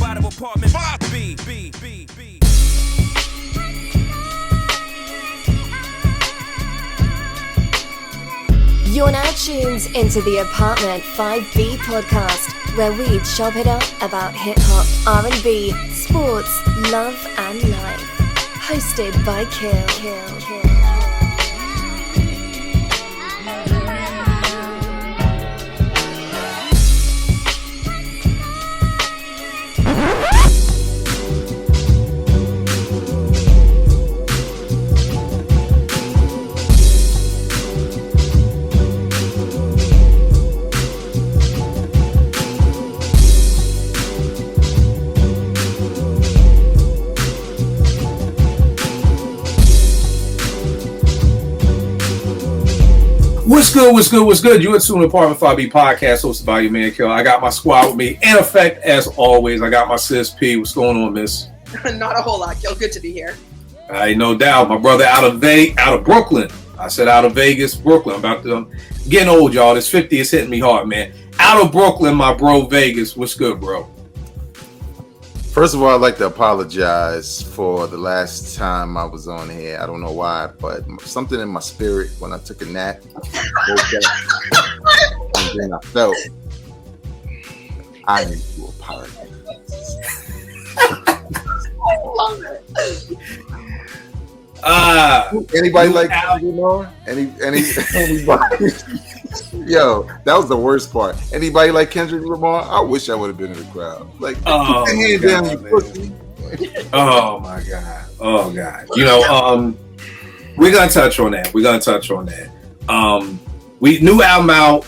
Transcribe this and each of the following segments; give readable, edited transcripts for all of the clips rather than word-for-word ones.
out of apartment 5B. You're now tuned into the Apartment 5B podcast, where we chop it up about hip-hop, R&B, sports, love and life. Hosted by Kill. What's good? You are tuned to Apartment 5B podcast hosted by your man Kill. I got my squad with me. In effect, as always, I got my sis P. What's going on, miss? Not a whole lot, Kill. Good to be here. No doubt. My brother out of Brooklyn. I said out of Vegas, Brooklyn. I'm getting old, y'all. This 50 is hitting me hard, man. Out of Brooklyn, my bro Vegas. What's good, bro? First of all, I'd like to apologize for the last time I was on here. I don't know why, but something in my spirit when I took a nap, woke up, and then I felt I need to apologize. I love it. Anybody like Kendrick Lamar? Anybody? Yo, that was the worst part. Anybody like Kendrick Lamar? I wish I would have been in the crowd. Like, put your hand down, you pussy. Oh my god. Oh god. You know, we're gonna touch on that. We new album out,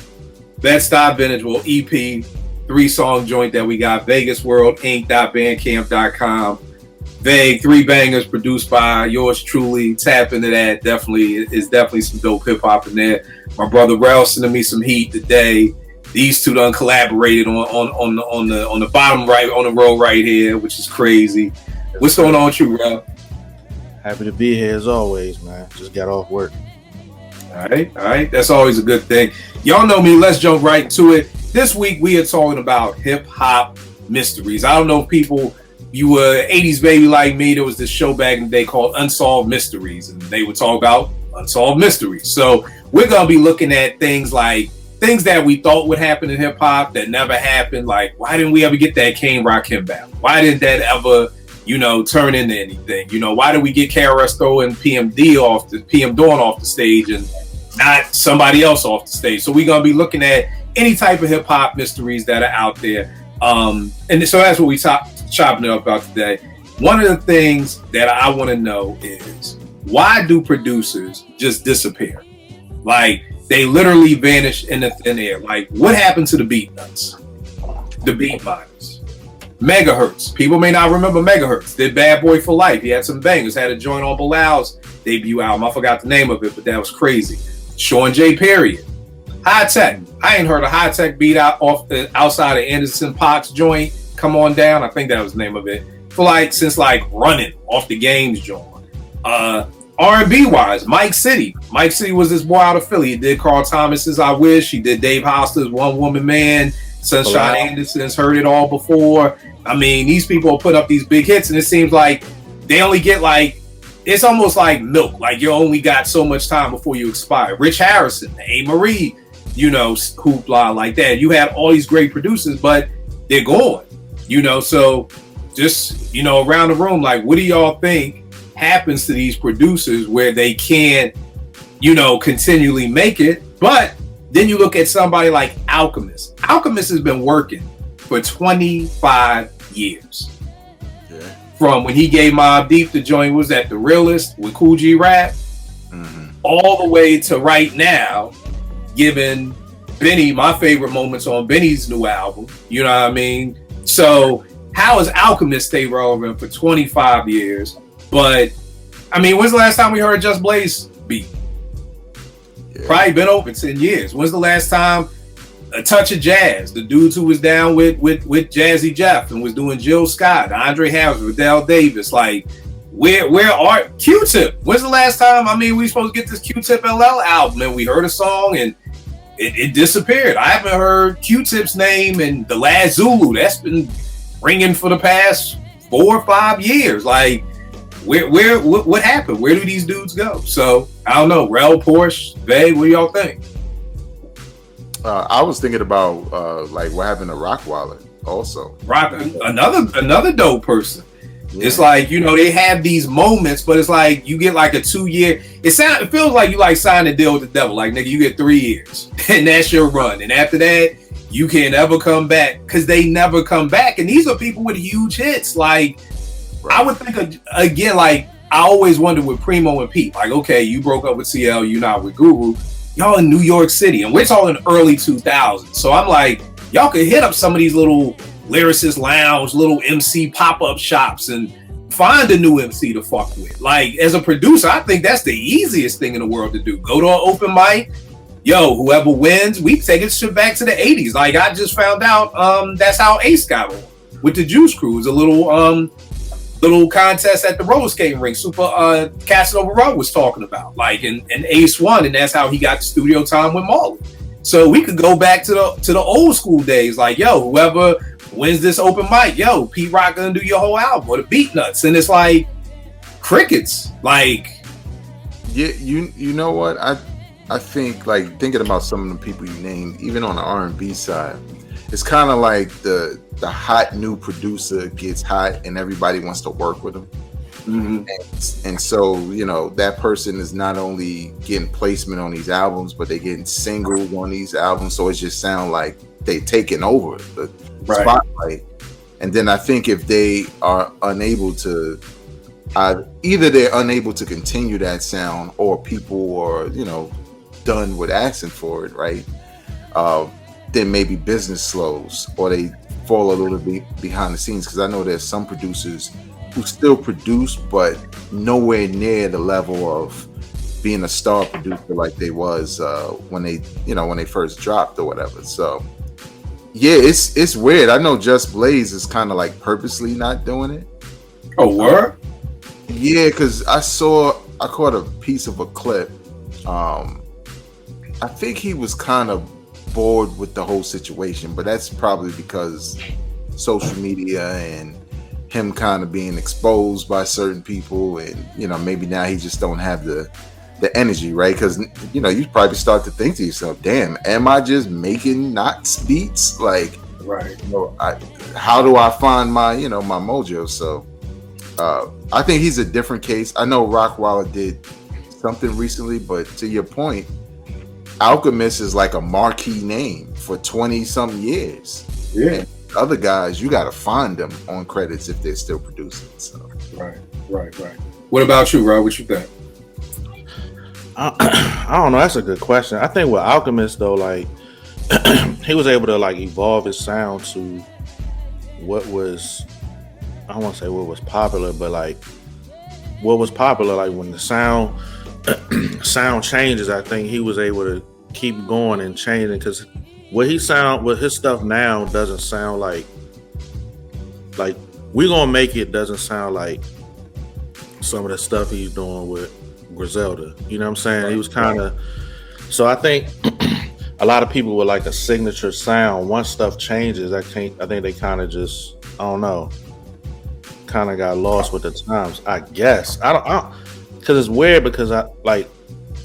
Bed-Stuy Bingeable EP, 3-song joint that we got, Vegas World Inc.bandcamp.com. Vague, 3 bangers produced by yours truly. Tap into that. Definitely some dope hip hop in there. My brother Rel sending me some heat today. These two done collaborated on the bottom right on the row right here, which is crazy. What's going on with you, Rel? Happy to be here as always, man. Just got off work. All right. That's always a good thing. Y'all know me. Let's jump right into it. This week we are talking about hip hop mysteries. I don't know if you were 80s baby like me. There was this show back in the day called Unsolved Mysteries, and they would talk about unsolved mysteries. So we're going to be looking at things that we thought would happen in hip hop that never happened. Like, why didn't we ever get that Kane Rakim battle? Why didn't that ever, turn into anything? Why did we get KRS throwing PM Dawn off the stage and not somebody else off the stage? So we're going to be looking at any type of hip hop mysteries that are out there. And so that's what we chopping it up about today. One of the things that I want to know is, why do producers just disappear? Like, they literally vanish in the thin air. Like, what happened to the beat nuts? The beat miners. Megahertz. People may not remember Megahertz. Did Bad Boy for Life. He had some bangers. Had a joint on Bilal's debut album. I forgot the name of it, but that was crazy. Sean J. Period. High Tech. I ain't heard a High Tech beat outside of Anderson .Paak's joint. Come On Down. I think that was the name of it. Since Running off the Games joint. R&B wise, Mike City. Mike City was this boy out of Philly. He did Carl Thomas's I Wish. He did Dave Hoster's One Woman Man. Sunshine Anderson's Heard It All Before. I mean, these people put up these big hits, and it seems like they only get it's almost like milk. Like, you only got so much time before you expire. Rich Harrison, A. Marie, hoopla like that. You had all these great producers, but they're gone. So just, around the room, what do y'all think happens to these producers where they can't, continually make it? But then you look at somebody like Alchemist. Alchemist has been working for 25 years. Yeah. From when he gave Mobb Deep the joint, was that The Realist with Kool G Rap, all the way to right now, giving Benny my favorite moments on Benny's new album. You know what I mean? So how has Alchemist stayed relevant for 25 years? But, I mean, when's the last time we heard Just Blaze beat? Yeah. Probably been over 10 years. When's the last time A Touch of Jazz, the dudes who was down with Jazzy Jeff and was doing Jill Scott, Andre Harris, Riddell Davis, where are Q-Tip? When's the last time, we were supposed to get this Q-Tip LL album and we heard a song and it disappeared. I haven't heard Q-Tip's name in The Last Zulu. That's been ringing for the past 4 or 5 years. Like, what happened? Where do these dudes go? So I don't know. Rel, Porsche, Vay, what do y'all think? I was thinking about like what happened to Rockwaller also. Rock, another dope person. Yeah. It's like, you know, they have these moments, but it's like you get like a 2-year. It feels like you like signed a deal with the devil. Like, nigga, you get 3 years, and that's your run. And after that, you can't ever come back, because they never come back. And these are people with huge hits. Like, right. I would think again, like I always wondered with Primo and Pete. Like, okay, you broke up with CL, you not with Guru. Y'all in New York City, and we're talking early 2000s. So I'm like, y'all could hit up some of these little lyricist lounge, little MC pop-up shops, and find a new MC to fuck with. Like, as a producer, I think that's the easiest thing in the world to do. Go to an open mic. Yo, whoever wins, we take it shit back to the 80s. Like, I just found out that's how Ace got on with the Juice Crew. It was a little contest at the roller skating rink. Super Casanova Row was talking about. Like, and Ace won, and that's how he got the studio time with Marley. So we could go back to the old school days. Like, yo, whoever wins this open mic, yo, Pete Rock gonna do your whole album, or the Beat Nuts. And it's like crickets. Like, yeah, you know what? I think, like, thinking about some of the people you named, even on the R&B side, it's kind of like the hot new producer gets hot and everybody wants to work with him. Mm-hmm. And so, you know, that person is not only getting placement on these albums, but they're getting single on these albums. So it just sounds like they taking over the spotlight. And then I think if they are unable to, either they're unable to continue that sound, or people are, you know, done with asking for it, right? Then maybe business slows, or they fall a little bit behind the scenes. Because I know there's some producers who still produce, but nowhere near the level of being a star producer like they was when they first dropped or whatever. So yeah, it's weird. I know Just Blaze is kind of like purposely not doing it. Oh, word? Yeah, because I caught a piece of a clip. I think he was kind of bored with the whole situation, but that's probably because social media and him kind of being exposed by certain people, and, you know, maybe now he just don't have the energy, right? Because, you know, you probably start to think to yourself, damn, am I just making Knots beats? Like, right, you know, how do I find my, you know, my mojo? So I think he's a different case. I know Rockwaller did something recently, but to your point, Alchemist is like a marquee name for 20-something years. Yeah. And other guys, you got to find them on credits if they're still producing. So. Right. What about you, Rob? What you think? I don't know. That's a good question. I think with Alchemist, though, like, he was able to, like, evolve his sound to what was, I don't want to say what was popular, but, like, what was popular, like, when the sound changes, I think he was able to keep going and changing, because what his stuff now doesn't sound like We Gonna Make It doesn't sound like some of the stuff he's doing with Griselda. You know what I'm saying? Right. He was kind of, so I think a lot of people with like a signature sound, once stuff changes, I think they kind of just, I don't know, kind of got lost with the times, I guess. I don't because it's weird, because I like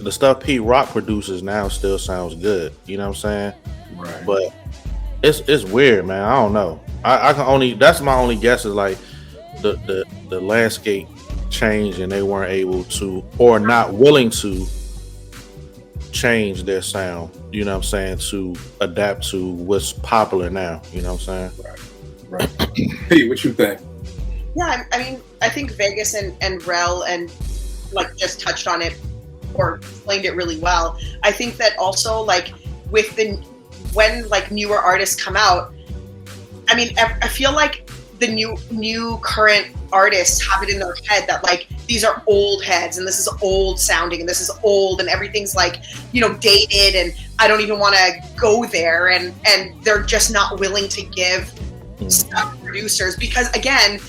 the stuff Pete Rock produces now still sounds good. You know what I'm saying? Right. But it's weird, man. I don't know. I can only, that's my only guess, is like the landscape changed and they weren't able to, or not willing to, change their sound. You know what I'm saying? To adapt to what's popular now. You know what I'm saying? Right. Hey, what you think? Yeah, I mean, I think Vegas and Rel and like just touched on it or explained it really well. I think that also, like, with when like newer artists come out, I mean, I feel like the new current artists have it in their head that like these are old heads and this is old sounding and this is old and everything's like, you know, dated, and I don't even want to go there, and they're just not willing to give stuff to producers, because again,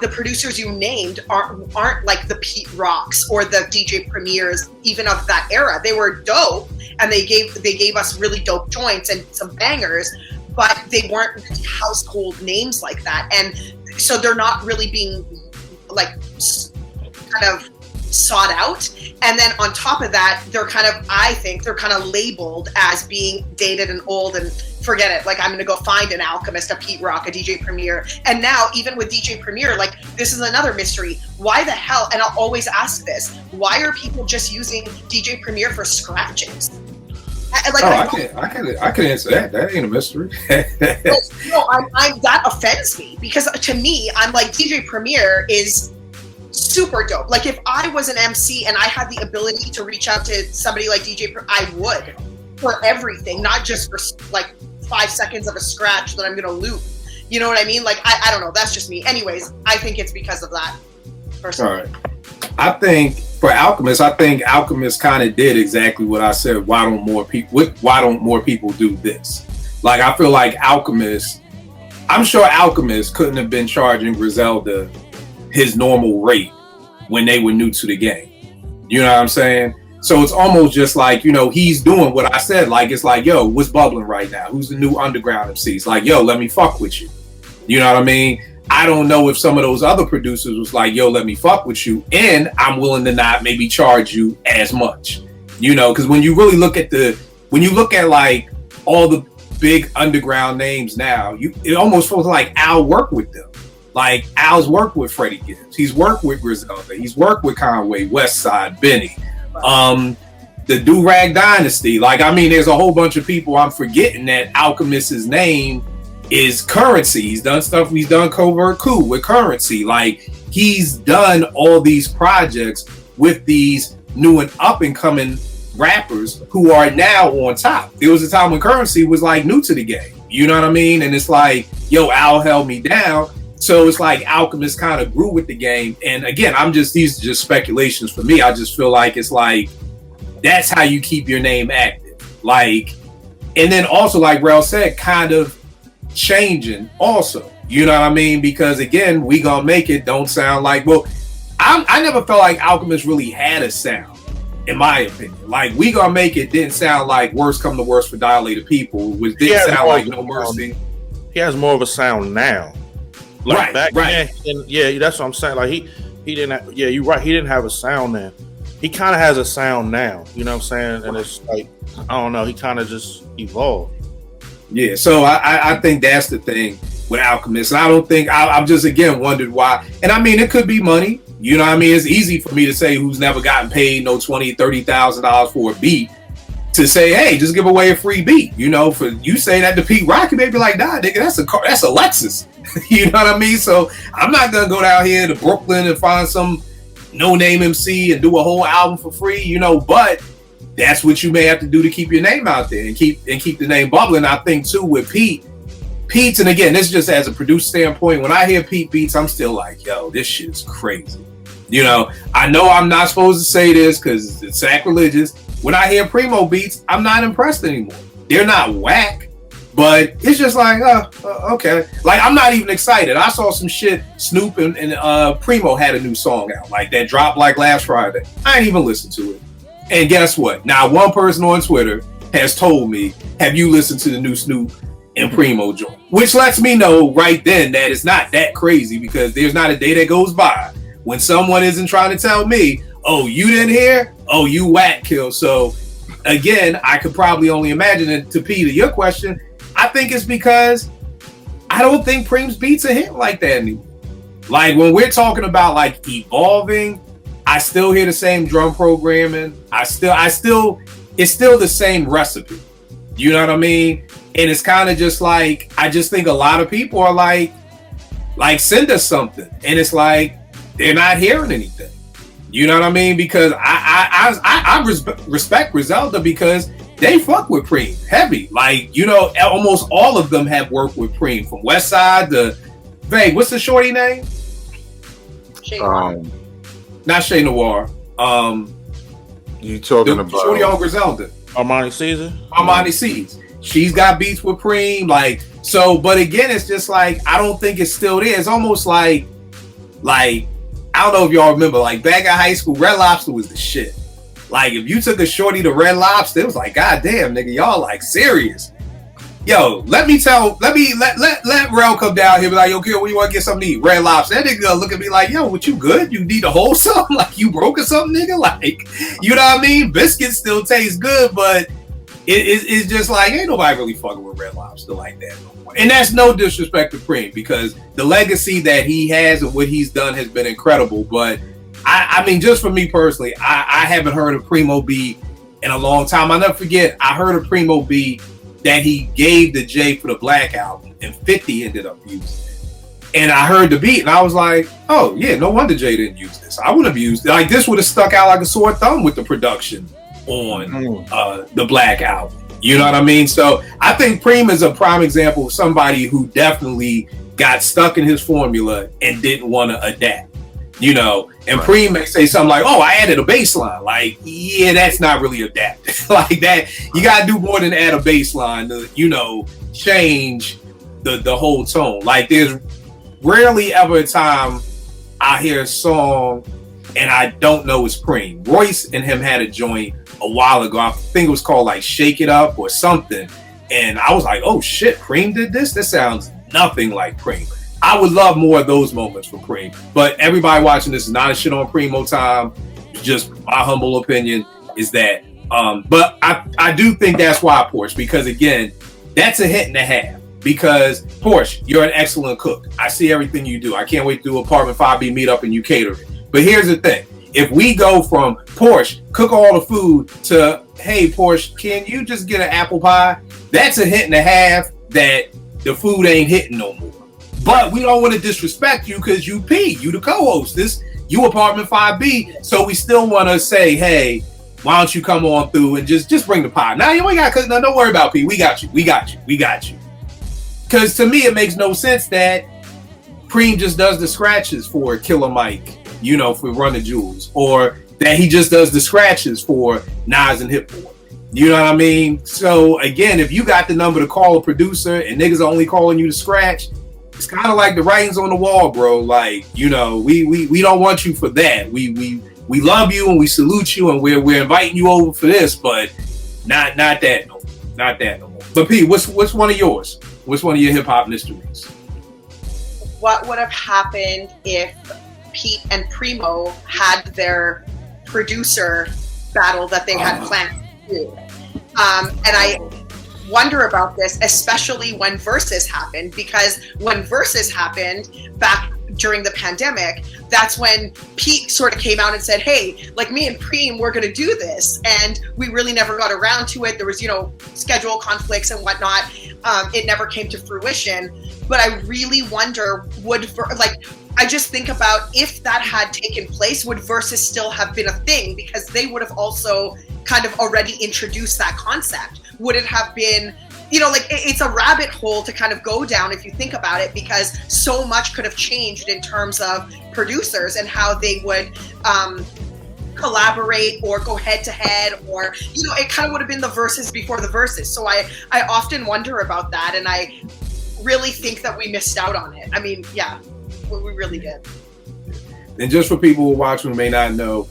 the producers you named aren't like the Pete Rocks or the DJ Premiers even of that era. They were dope and they gave us really dope joints and some bangers, but they weren't really household names like that, and so they're not really being like kind of sought out. And then on top of that, I think they're kind of labeled as being dated and old and forget it. Like, I'm going to go find an Alchemist, a Pete Rock, a DJ Premier. And now even with DJ Premier, like, this is another mystery. Why the hell, and I'll always ask this, why are people just using DJ Premier for scratches? I can answer that. That ain't a mystery. That offends me, because to me, I'm like, DJ Premier is super dope. Like, if I was an MC and I had the ability to reach out to somebody like DJ, I would, for everything, not just for like 5 seconds of a scratch that I'm gonna loop. You know what I mean? Like, I don't know. That's just me. Anyways, I think it's because of that. Personally. All right. I think for Alchemist, Alchemist kind of did exactly what I said. Why don't more people do this? Like, I feel like Alchemist, I'm sure Alchemist couldn't have been charging Griselda his normal rate when they were new to the game. You know what I'm saying? So it's almost just like, you know, he's doing what I said. Like, it's like, yo, what's bubbling right now? Who's the new underground MC? It's like, yo, let me fuck with you. You know what I mean? I don't know if some of those other producers was like, yo, let me fuck with you, and I'm willing to not maybe charge you as much. You know, because when you really look at like all the big underground names now, it almost feels like Al worked with them. Like, Al's worked with Freddie Gibbs. He's worked with Griselda. He's worked with Conway, Westside, Benny, the Do-Rag Dynasty. Like, I mean, there's a whole bunch of people I'm forgetting that Alchemist's name is Currency. He's done stuff. He's done Covert Coup with Currency. Like, he's done all these projects with these new and up-and-coming rappers who are now on top. There was a time when Currency was, like, new to the game. You know what I mean? And it's like, yo, Al held me down. So it's like Alchemist kind of grew with the game. And again, these are just speculations for me. I just feel like it's like, that's how you keep your name active. Like, and then also, like Rel said, kind of changing also. You know what I mean? Because again, We Gonna Make It don't sound like, well, I never felt like Alchemist really had a sound, in my opinion. Like, We Gonna Make It didn't sound like Worst Come to Worst for Dilated People, which didn't sound like No Mercy. He has more of a sound now. Like, right. Then, yeah, that's what I'm saying. Like, he didn't. Yeah, you're right. He didn't have a sound then. He kind of has a sound now. You know what I'm saying? And it's like, I don't know. He kind of just evolved. Yeah. So I think that's the thing with Alchemist. And I don't think I've just again wondered why. And I mean, it could be money. You know what I mean? It's easy for me to say who's never gotten paid no $20,000-$30,000 for a beat, to say, hey, just give away a free beat. You know, for you say that to Pete Rock, they be like, nah, nigga, that's a Lexus. You know what I mean? So I'm not gonna go down here to Brooklyn and find some no-name MC and do a whole album for free, you know, but that's what you may have to do to keep your name out there and keep the name bubbling. I think too with Pete's, and again, this is just as a producer standpoint, when I hear Pete beats, I'm still like, yo, this shit is crazy. You know, I know I'm not supposed to say this because it's sacrilegious. When I hear Primo beats, I'm not impressed anymore. They're not whack, but it's just like, okay. Like, I'm not even excited. I saw some shit, Snoop and Primo had a new song out, like that dropped like last Friday. I ain't even listened to it. And guess what? Now, one person on Twitter has told me, have you listened to the new Snoop and Primo joint? Which lets me know right then that it's not that crazy, because there's not a day that goes by when someone isn't trying to tell me, oh, you didn't hear? Oh, you whack kill. So again, I could probably only imagine it. To Peter, your question, I think it's because I don't think Preem's beats a hit like that anymore. Like, when we're talking about like evolving, I still hear the same drum programming. It's still the same recipe. You know what I mean? And it's kind of just like, I just think a lot of people are like send us something. And it's like, they're not hearing anything. You know what I mean? Because I respect Griselda because they fuck with Preem heavy. Like, you know, almost all of them have worked with Preem, from Westside to Vague. What's the shorty name? Not Shay Noir. You talking about shorty on Griselda? Armani Caesar. Armani Caesar. She's got beats with Preem. Like, so, but again, it's just like, I don't think it's still there. It's almost like I don't know if y'all remember, like back in high school, Red Lobster was the shit. Like, if you took a shorty to Red Lobster, it was like, God damn, nigga, y'all like serious. yo, let Rel come down here, be like, yo, kid, what you want to get something to eat? Red Lobster. That nigga gonna look at me like, yo, what, you good? You need to hold something? Like, you broke or something, nigga? Like, you know what I mean? Biscuits still taste good, but it's just like, ain't nobody really fucking with Red Lobster like that no more. And that's no disrespect to Preem, because the legacy that he has and what he's done has been incredible. But I mean, just for me personally, I haven't heard of Primo B in a long time. I'll never forget, I heard of Primo B that he gave to Jay for the Black album, and 50 ended up using it. And I heard the beat, and I was like, oh, yeah, no wonder Jay didn't use this. I would have used it. Like, this would have stuck out like a sore thumb with the production on the Black album. You know what I mean? So I think Preem is a prime example of somebody who definitely got stuck in his formula and didn't want to adapt. You know, and Preem may say something like, oh, I added a bass line. Like, yeah, that's not really adapting. Like that, you got to do more than add a bass line to, you know, change the whole tone. Like, there's rarely ever a time I hear a song and I don't know it's Preem. Royce and him had a joint a while ago. I think it was called like Shake It Up or something. And I was like, oh shit, Preem did this? This sounds nothing like Preem. I would love more of those moments from Preem. But everybody watching this is not a shit on Primo time. Just my humble opinion is that. But I do think that's why, Porsche, because again, that's a hit and a half. Because Porsche, you're an excellent cook. I see everything you do. I can't wait to do Apartment 5B meetup and you cater it. But here's the thing. If we go from Porsche, cook all the food, to, hey, Porsche, can you just get an apple pie? That's a hit and a half that the food ain't hitting no more. But we don't want to disrespect you because you the co-host. You Apartment 5B, so we still want to say, hey, why don't you come on through and just bring the pie? Now you ain't got to cook. No, don't worry about P. We got you. Because to me, it makes no sense that Preem just does the scratches for Killer Mike, you know, for Run the Jewels, or that he just does the scratches for Nas and Hip Hop. You know what I mean? So again, if you got the number to call a producer and niggas are only calling you to scratch, it's kind of like the writings on the wall, bro. Like, you know, we don't want you for that. We love you and we salute you and we're inviting you over for this, but not that no more. Not that no more. But P, what's one of yours? What's one of your hip hop mysteries? What would have happened if Pete and Primo had their producer battle that they had planned to do? And I wonder about this, especially when Versus happened, because when Versus happened back during the pandemic, that's when Pete sort of came out and said, hey, like, me and Preem, we're going to do this. And we really never got around to it. There was, you know, schedule conflicts and whatnot. It never came to fruition. But I really wonder, I just think about if that had taken place, would Versus still have been a thing? Because they would have also kind of already introduced that concept. Would it have been, you know, like, it's a rabbit hole to kind of go down if you think about it, because so much could have changed in terms of producers and how they would collaborate or go head to head, or, you know, it kind of would have been the Versus before the Versus. So I often wonder about that, and I really think that we missed out on it. I mean, yeah, we really did. And just for people who watch who may not know,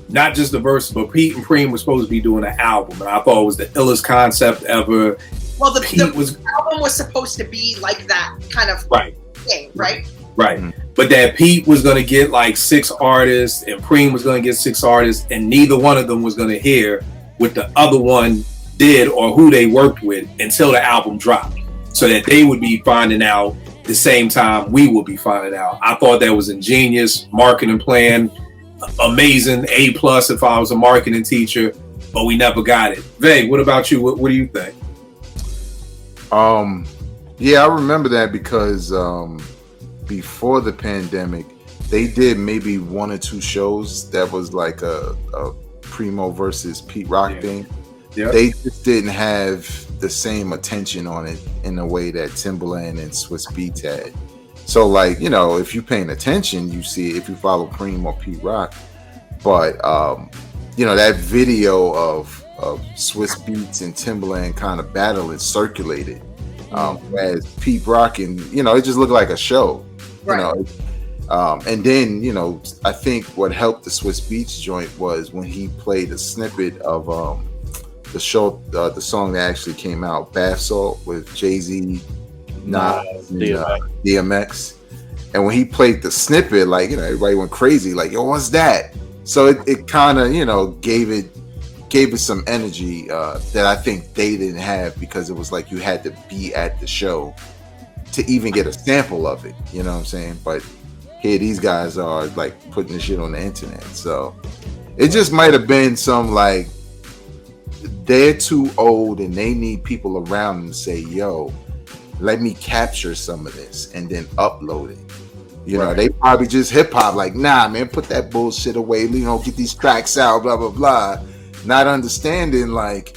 not just the Versus, but Pete and Preem were supposed to be doing an album, and I thought it was the illest concept ever. Well, the album was supposed to be like that kind of thing, right? Right. Mm-hmm. But that Pete was going to get like 6 artists and Preem was going to get 6 artists, and neither one of them was going to hear what the other one did or who they worked with until the album dropped, so that they would be finding out the same time we will be finding out. I thought that was ingenious marketing plan. Amazing, A+ if I was a marketing teacher, but we never got it. Vay, what about you? What do you think? Yeah, I remember that because before the pandemic, they did maybe 1 or 2 shows that was like a Primo versus Pete Rock thing. Yep. They just didn't have the same attention on it in the way that Timbaland and Swiss Beats had. So, like, you know, if you're paying attention, you see it if you follow Preem or Pete Rock. But, you know, that video of Swiss Beats and Timbaland kind of battling circulated. As Pete Rock, and, you know, it just looked like a show. Right. You know, and then, you know, I think what helped the Swiss Beats joint was when he played a snippet of the song that actually came out, Bath Salt, with Jay-Z, Nas, and DMX. And when he played the snippet, like, you know, everybody went crazy, like, yo, what's that? So it kind of, you know, gave it some energy that I think they didn't have, because it was like you had to be at the show to even get a sample of it. You know what I'm saying? But here these guys are like putting this shit on the internet. So it just might have been some like, they're too old and they need people around them to say, yo, let me capture some of this and then upload it. You know, they probably just hip hop, like, nah, man, put that bullshit away, you know, get these tracks out, blah, blah, blah. Not understanding, like,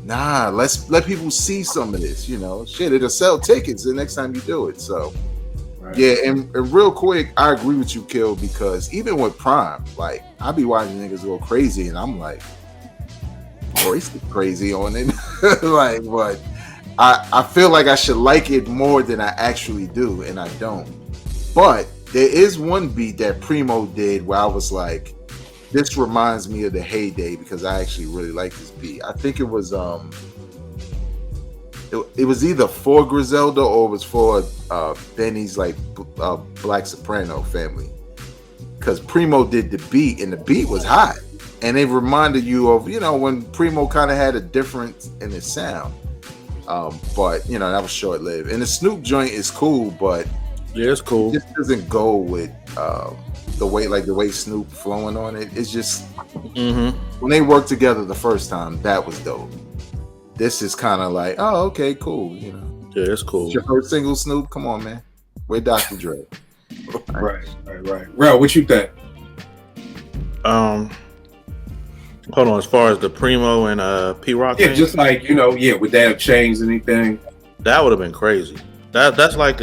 nah, let people see some of this, you know. Shit, it'll sell tickets the next time you do it. So, yeah, and real quick, I agree with you, Kill, because even with Prime, like, I be watching niggas go crazy, and I'm like, Royce is crazy on it. Like, but I feel like I should like it more than I actually do, and I don't. But there is one beat that Primo did where I was like, this reminds me of the heyday, because I actually really like this beat. I think it was it was either for Griselda or it was for Benny's like Black Soprano family, because Primo did the beat and the beat was hot, and it reminded you of, you know, when Primo kind of had a difference in his sound. But you know, that was short lived. And the Snoop joint is cool, but yeah, it's cool. It just doesn't go with the way Snoop flowing on it. It's just when they worked together the first time, that was dope. This is kind of like, oh, okay, cool. You know, yeah, it's cool. It's your first single, Snoop. Come on, man. We're Dr. Dre. Right. Real, what you think? Hold on. As far as the Primo and P Rock, yeah, just like, you know, yeah, would that have changed anything? That would have been crazy. That's like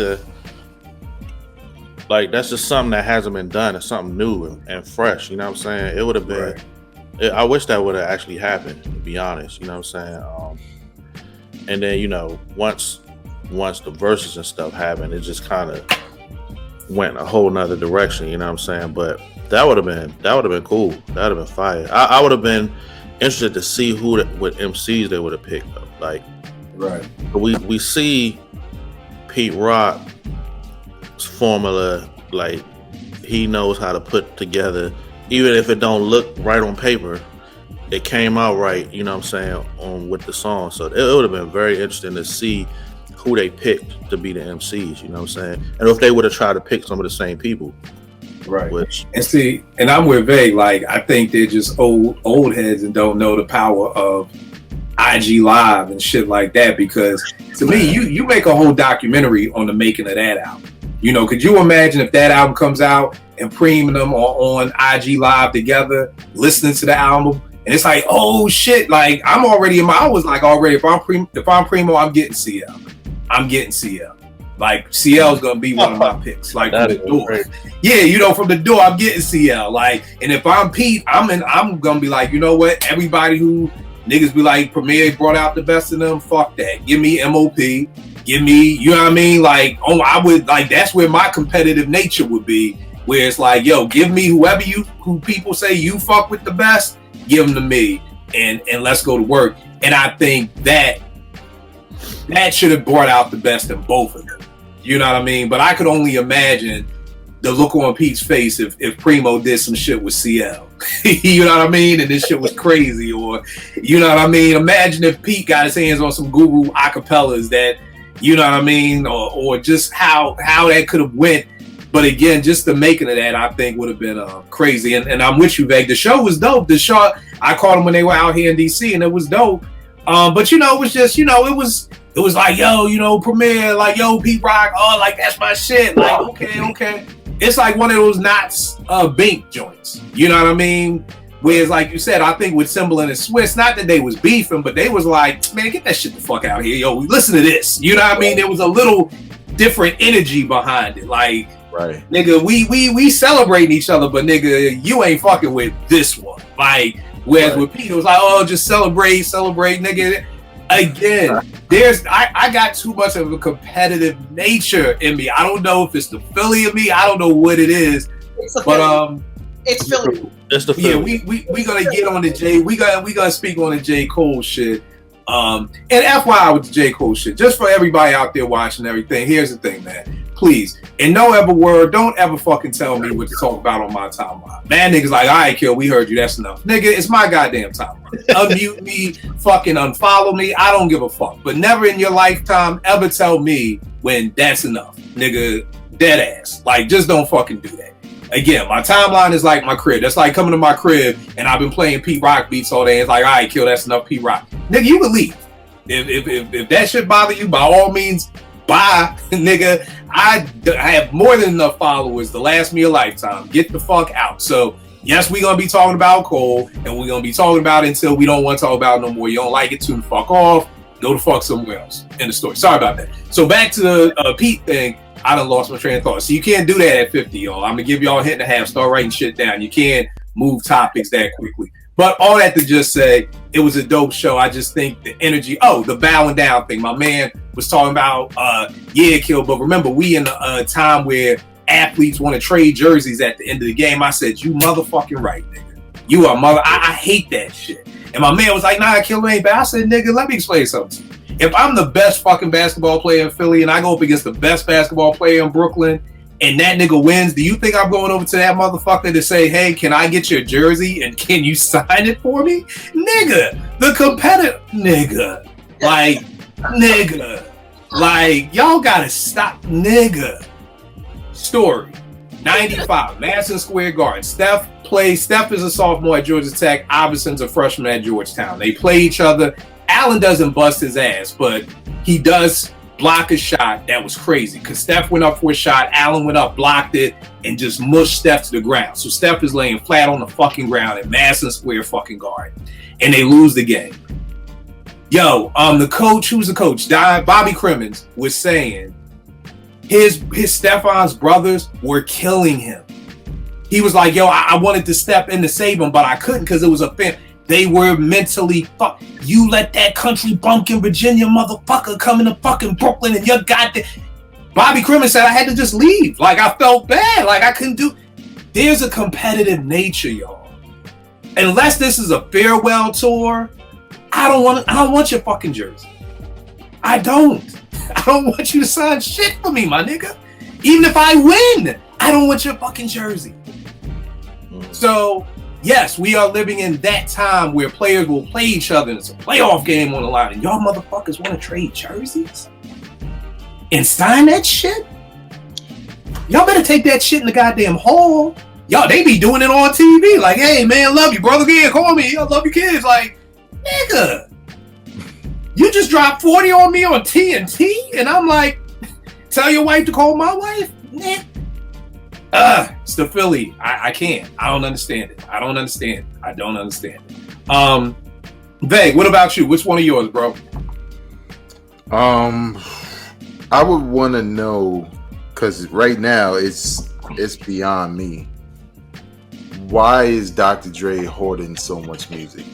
that's just something that hasn't been done. It's something new and fresh. You know what I'm saying? It would have been. Right. I wish that would have actually happened, to be honest. You know what I'm saying? And then, you know, once the verses and stuff happened, it just kind of went a whole nother direction. You know what I'm saying? But that would have been cool. That would have been fire. I would have been interested to see what MCs they would have picked up. Like, right. We see Pete Rock's formula, like, he knows how to put together, even if it don't look right on paper, it came out right, you know what I'm saying, on with the song. So it would have been very interesting to see who they picked to be the MCs, you know what I'm saying? And if they would have tried to pick some of the same people. Right. And see, and I'm with Vague, like, I think they're just old heads and don't know the power of IG Live and shit like that, because to me, you make a whole documentary on the making of that album. You know, could you imagine if that album comes out and Preem and them are on IG Live together, listening to the album, and it's like, oh shit, like, I'm already I was like, already, if I'm Primo, I'm getting CL. Like, CL's gonna be one of my picks. Like, from the door. Great. Yeah, you know, from the door, I'm getting CL. Like, and if I'm Pete, I'm gonna be like, you know what? Everybody who niggas be like, Premier brought out the best in them, fuck that. Give me MOP. Give me, you know what I mean? Like, oh, I would, like, that's where my competitive nature would be, where it's like, yo, give me who people say you fuck with the best, give them to me, and let's go to work. And I think that should have brought out the best in both of them. You know what I mean? But I could only imagine the look on Pete's face if Primo did some shit with CL. You know what I mean? And this shit was crazy, or, you know what I mean? Imagine if Pete got his hands on some Google acapellas that, you know what I mean, or just how that could have went. But again, just the making of that, I think, would have been crazy. And I'm with you, Veg. The show was dope. The show, I caught them when they were out here in DC, and it was dope. But you know, it was just, you know, it was like, yo, you know, Premier, like, yo, Pete Rock, oh, like, that's my shit. Like, okay. It's like one of those Knots Bink joints. You know what I mean? Whereas, like you said, I think with Timbaland and Swiss, not that they was beefing, but they was like, man, get that shit the fuck out of here. Yo, listen to this. You know what I mean? There was a little different energy behind it. Like, right, nigga, we celebrating each other, but nigga, you ain't fucking with this one. Like, whereas with Pete, it was like, oh, just celebrate, nigga. Again, I got too much of a competitive nature in me. I don't know if it's the Philly of me. I don't know what it is. But It's Philly. It's the Yeah, Philly. we gonna get on the J. We gonna speak on the J. Cole shit. And FYI with the J. Cole shit, just for everybody out there watching everything. Here's the thing, man. Please, in no ever word, don't ever fucking tell me what to talk about on my timeline. Man, niggas like, all right, Kill, we heard you. That's enough, nigga. It's my goddamn timeline. Unmute me, fucking unfollow me. I don't give a fuck. But never in your lifetime ever tell me when that's enough, nigga. Dead ass. Like, just don't fucking do that. Again, my timeline is like my crib. That's like coming to my crib and I've been playing Pete Rock beats all day. It's like, all right, Kill, that's enough Pete Rock. Nigga, you can leave. If that shit bother you, by all means, bye, nigga. I have more than enough followers to last me a lifetime. Get the fuck out. So, yes, we're going to be talking about Cole, and we're going to be talking about it until we don't want to talk about it no more. You don't like it, tune the fuck off. Go to fuck somewhere else. End of story. Sorry about that. So, back to the Pete thing. I done lost my train of thought. So, you can't do that at 50, y'all. I'm going to give y'all a hit and a half. Start writing shit down. You can't move topics that quickly. But all that to just say, it was a dope show. I just think the energy, the bowing down thing. My man was talking about, Kill. But remember, we in a time where athletes want to trade jerseys at the end of the game. I said, you motherfucking right, nigga. You are mother. I hate that shit. And my man was like, nah, Kill ain't bad. I said, nigga, let me explain something to you. If I'm the best fucking basketball player in Philly and I go up against the best basketball player in Brooklyn, and that nigga wins, do you think I'm going over to that motherfucker to say, hey, can I get your jersey and can you sign it for me? Nigga, the competitor, nigga, like, y'all gotta stop, nigga. Story, 95, Madison Square Garden. Steph is a sophomore at Georgia Tech. Iverson's a freshman at Georgetown. They play each other. Allen doesn't bust his ass, but he does block a shot that was crazy because Steph went up for a shot, Allen went up, blocked it, and just mushed Steph to the ground. So Steph is laying flat on the fucking ground at Madison Square fucking Garden, and they lose the game. Yo, the coach, who's the coach? Bobby Crimmins was saying his Stefan's brothers were killing him. He was like, yo, I wanted to step in to save him, but I couldn't because it was a fan. They were mentally fucked. You let that country bumpkin Virginia motherfucker come into fucking Brooklyn and you got the... Bobby Crimmins said I had to just leave. Like, I felt bad. Like, I couldn't do... There's a competitive nature, y'all. Unless this is a farewell tour, I don't want your fucking jersey. I don't want you to sign shit for me, my nigga. Even if I win, I don't want your fucking jersey. So... yes, we are living in that time where players will play each other and it's a playoff game on the line and y'all motherfuckers want to trade jerseys and sign that shit? Y'all better take that shit in the goddamn hall. Y'all, they be doing it on TV. Like, hey, man, love you, brother. Again, call me. I love your kids. Like, nigga, you just dropped 40 on me on TNT? And I'm like, tell your wife to call my wife? Nah. It's the Philly. I can't. I don't understand it. I don't understand it. Veg, what about you? Which one of yours, bro? I would want to know, because right now it's beyond me. Why is Dr. Dre hoarding so much music?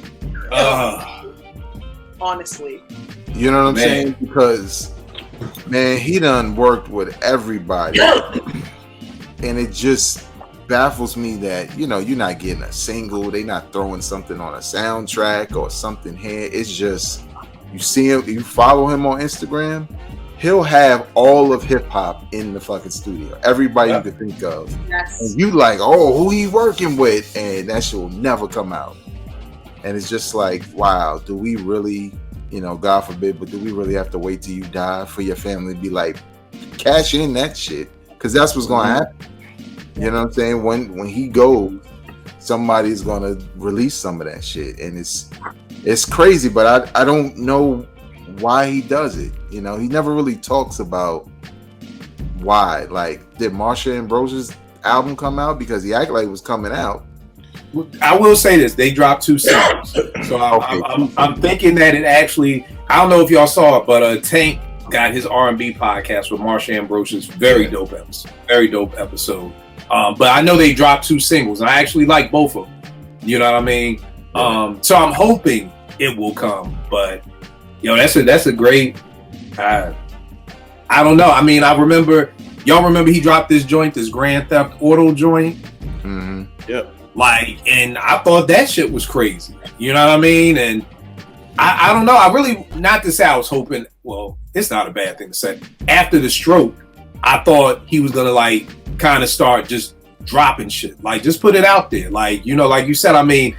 Honestly. You know what I'm saying? Because, man, he done worked with everybody. And it just baffles me that, you know, you're not getting a single. They not throwing something on a soundtrack or something here. It's just, you see him, you follow him on Instagram, he'll have all of hip hop in the fucking studio. Everybody you can think of. Yes. And you like, oh, who he working with? And that shit will never come out. And it's just like, wow, do we really, you know, God forbid, but do we really have to wait till you die for your family to be like, cash in that shit? Because that's what's going to happen. You know what I'm saying? When he goes, somebody's going to release some of that shit. And it's crazy, but I don't know why he does it. You know, he never really talks about why. Like, did Marsha Ambrosia's album come out? Because he acted like it was coming out. I will say this. They dropped 2 singles. So I'm thinking that it actually, I don't know if y'all saw it, but Tank got his R&B podcast with Marsha Ambrosia's very dope episode. But I know they dropped 2 singles, and I actually like both of them. You know what I mean? So I'm hoping it will come. But yo, that's a great. I don't know. I mean, y'all remember he dropped this joint, this Grand Theft Auto joint. Mm-hmm. Yep. Like, and I thought that shit was crazy. You know what I mean? And I don't know. I really, not to say I was hoping, well, it's not a bad thing to say. After the stroke, I thought he was going to like kind of start just dropping shit. Like, just put it out there. Like, you know, like you said, I mean,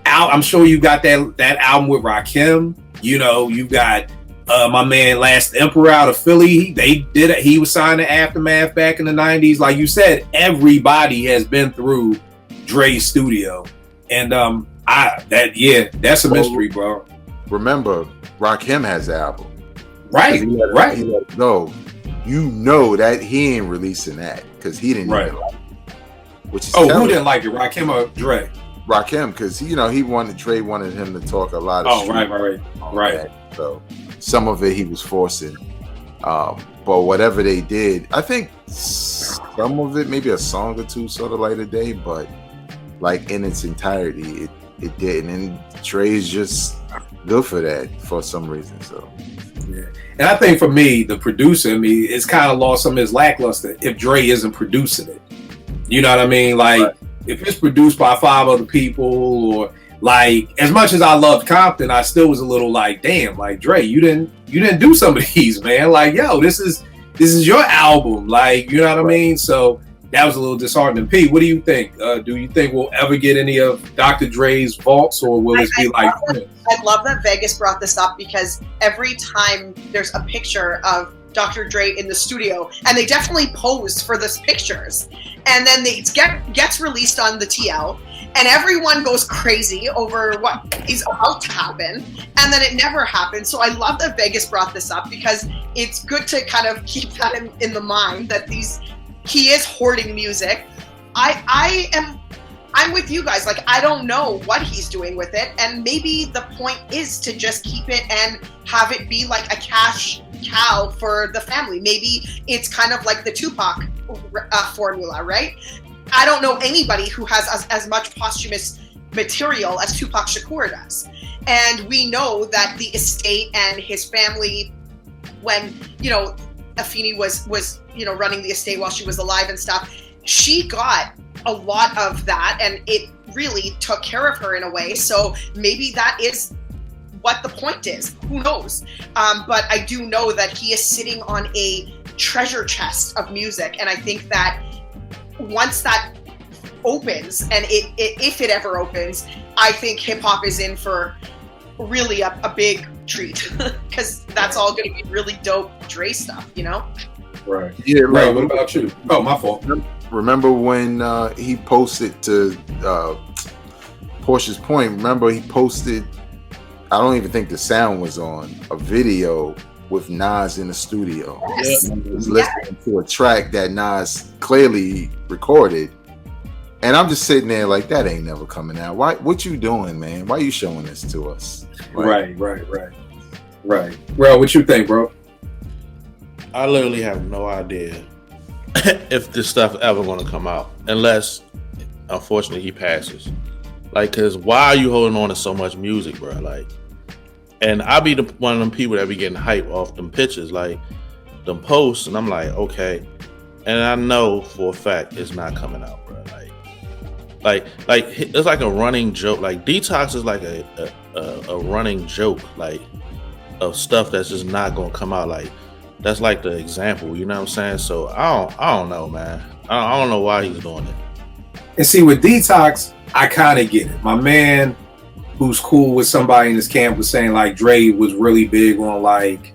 I'm sure you got that album with Rakim. You know, you got my man Last Emperor out of Philly. He was signed to Aftermath back in the 90s. Like you said, everybody has been through Dre's studio. And that's a mystery, bro. Remember, Rakim has the album. Right. No, you know that he ain't releasing that because he didn't even like it. Which is who didn't like it? Rakim or Dre? Rakim, because Dre wanted him to talk a lot of right. So some of it he was forcing. But whatever they did, I think some of it, maybe a song or two, sort of Light of Day, but like in its entirety, it didn't. And Dre's just good for that for some reason. So yeah. And I think for me, the producer, it's kind of lost some of his lackluster if Dre isn't producing it. You know what I mean? Like, if it's produced by 5 other people, or like, as much as I loved Compton, I still was a little like, damn, like Dre, you didn't do some of these, man. Like, yo, this is your album. Like, you know what I mean? So that was a little disheartening. P, what do you think? Do you think we'll ever get any of Dr. Dre's vaults, or will it be like? I love that Vegas brought this up, because every time there's a picture of Dr. Dre in the studio, and they definitely posed for these pictures, and then it gets released on the TL, and everyone goes crazy over what is about to happen, and then it never happens. So I love that Vegas brought this up, because it's good to kind of keep that in the mind that he is hoarding music. I'm with you guys. Like, I don't know what he's doing with it, and maybe the point is to just keep it and have it be like a cash cow for the family. Maybe it's kind of like the Tupac formula, right? I don't know anybody who has as much posthumous material as Tupac Shakur does. And we know that the estate and his family, when, you know, Afeni was you know, running the estate while she was alive and stuff, she got a lot of that, and it really took care of her in a way. So maybe that is what the point is. Who knows? But I do know that he is sitting on a treasure chest of music, and I think that once that opens, and if it ever opens, I think hip hop is in for really a big treat, because that's all going to be really dope Dre stuff, you know? Right. Yeah. Right. What about you? Oh, my fault. Remember when he posted to Portia's point? Remember he posted, I don't even think the sound was on, a video with Nas in the studio. Yes. He was listening to a track that Nas clearly recorded. And I'm just sitting there like, that ain't never coming out. Why? What you doing, man? Why you showing this to us? Like, Right. Well, what you think, bro? I literally have no idea if this stuff ever going to come out, unless, unfortunately, he passes. Like, cause why are you holding on to so much music, bro? Like, and I be one of them people that be getting hype off them pictures, like them posts, and I'm like, okay, and I know for a fact it's not coming out, bro. Like it's like a running joke. Like, Detox is like a running joke, like, of stuff that's just not gonna come out. Like, that's like the example, you know what I'm saying? So I don't know, man. I don't know why he's doing it. And see, with Detox, I kind of get it. My man, who's cool with somebody in his camp, was saying like Dre was really big on, like,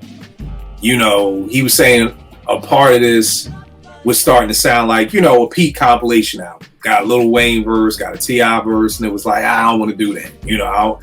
you know, he was saying a part of this was starting to sound like, you know, a Pete compilation album. Got a Lil Wayne verse, got a T.I. verse, and it was like, I don't want to do that, you know,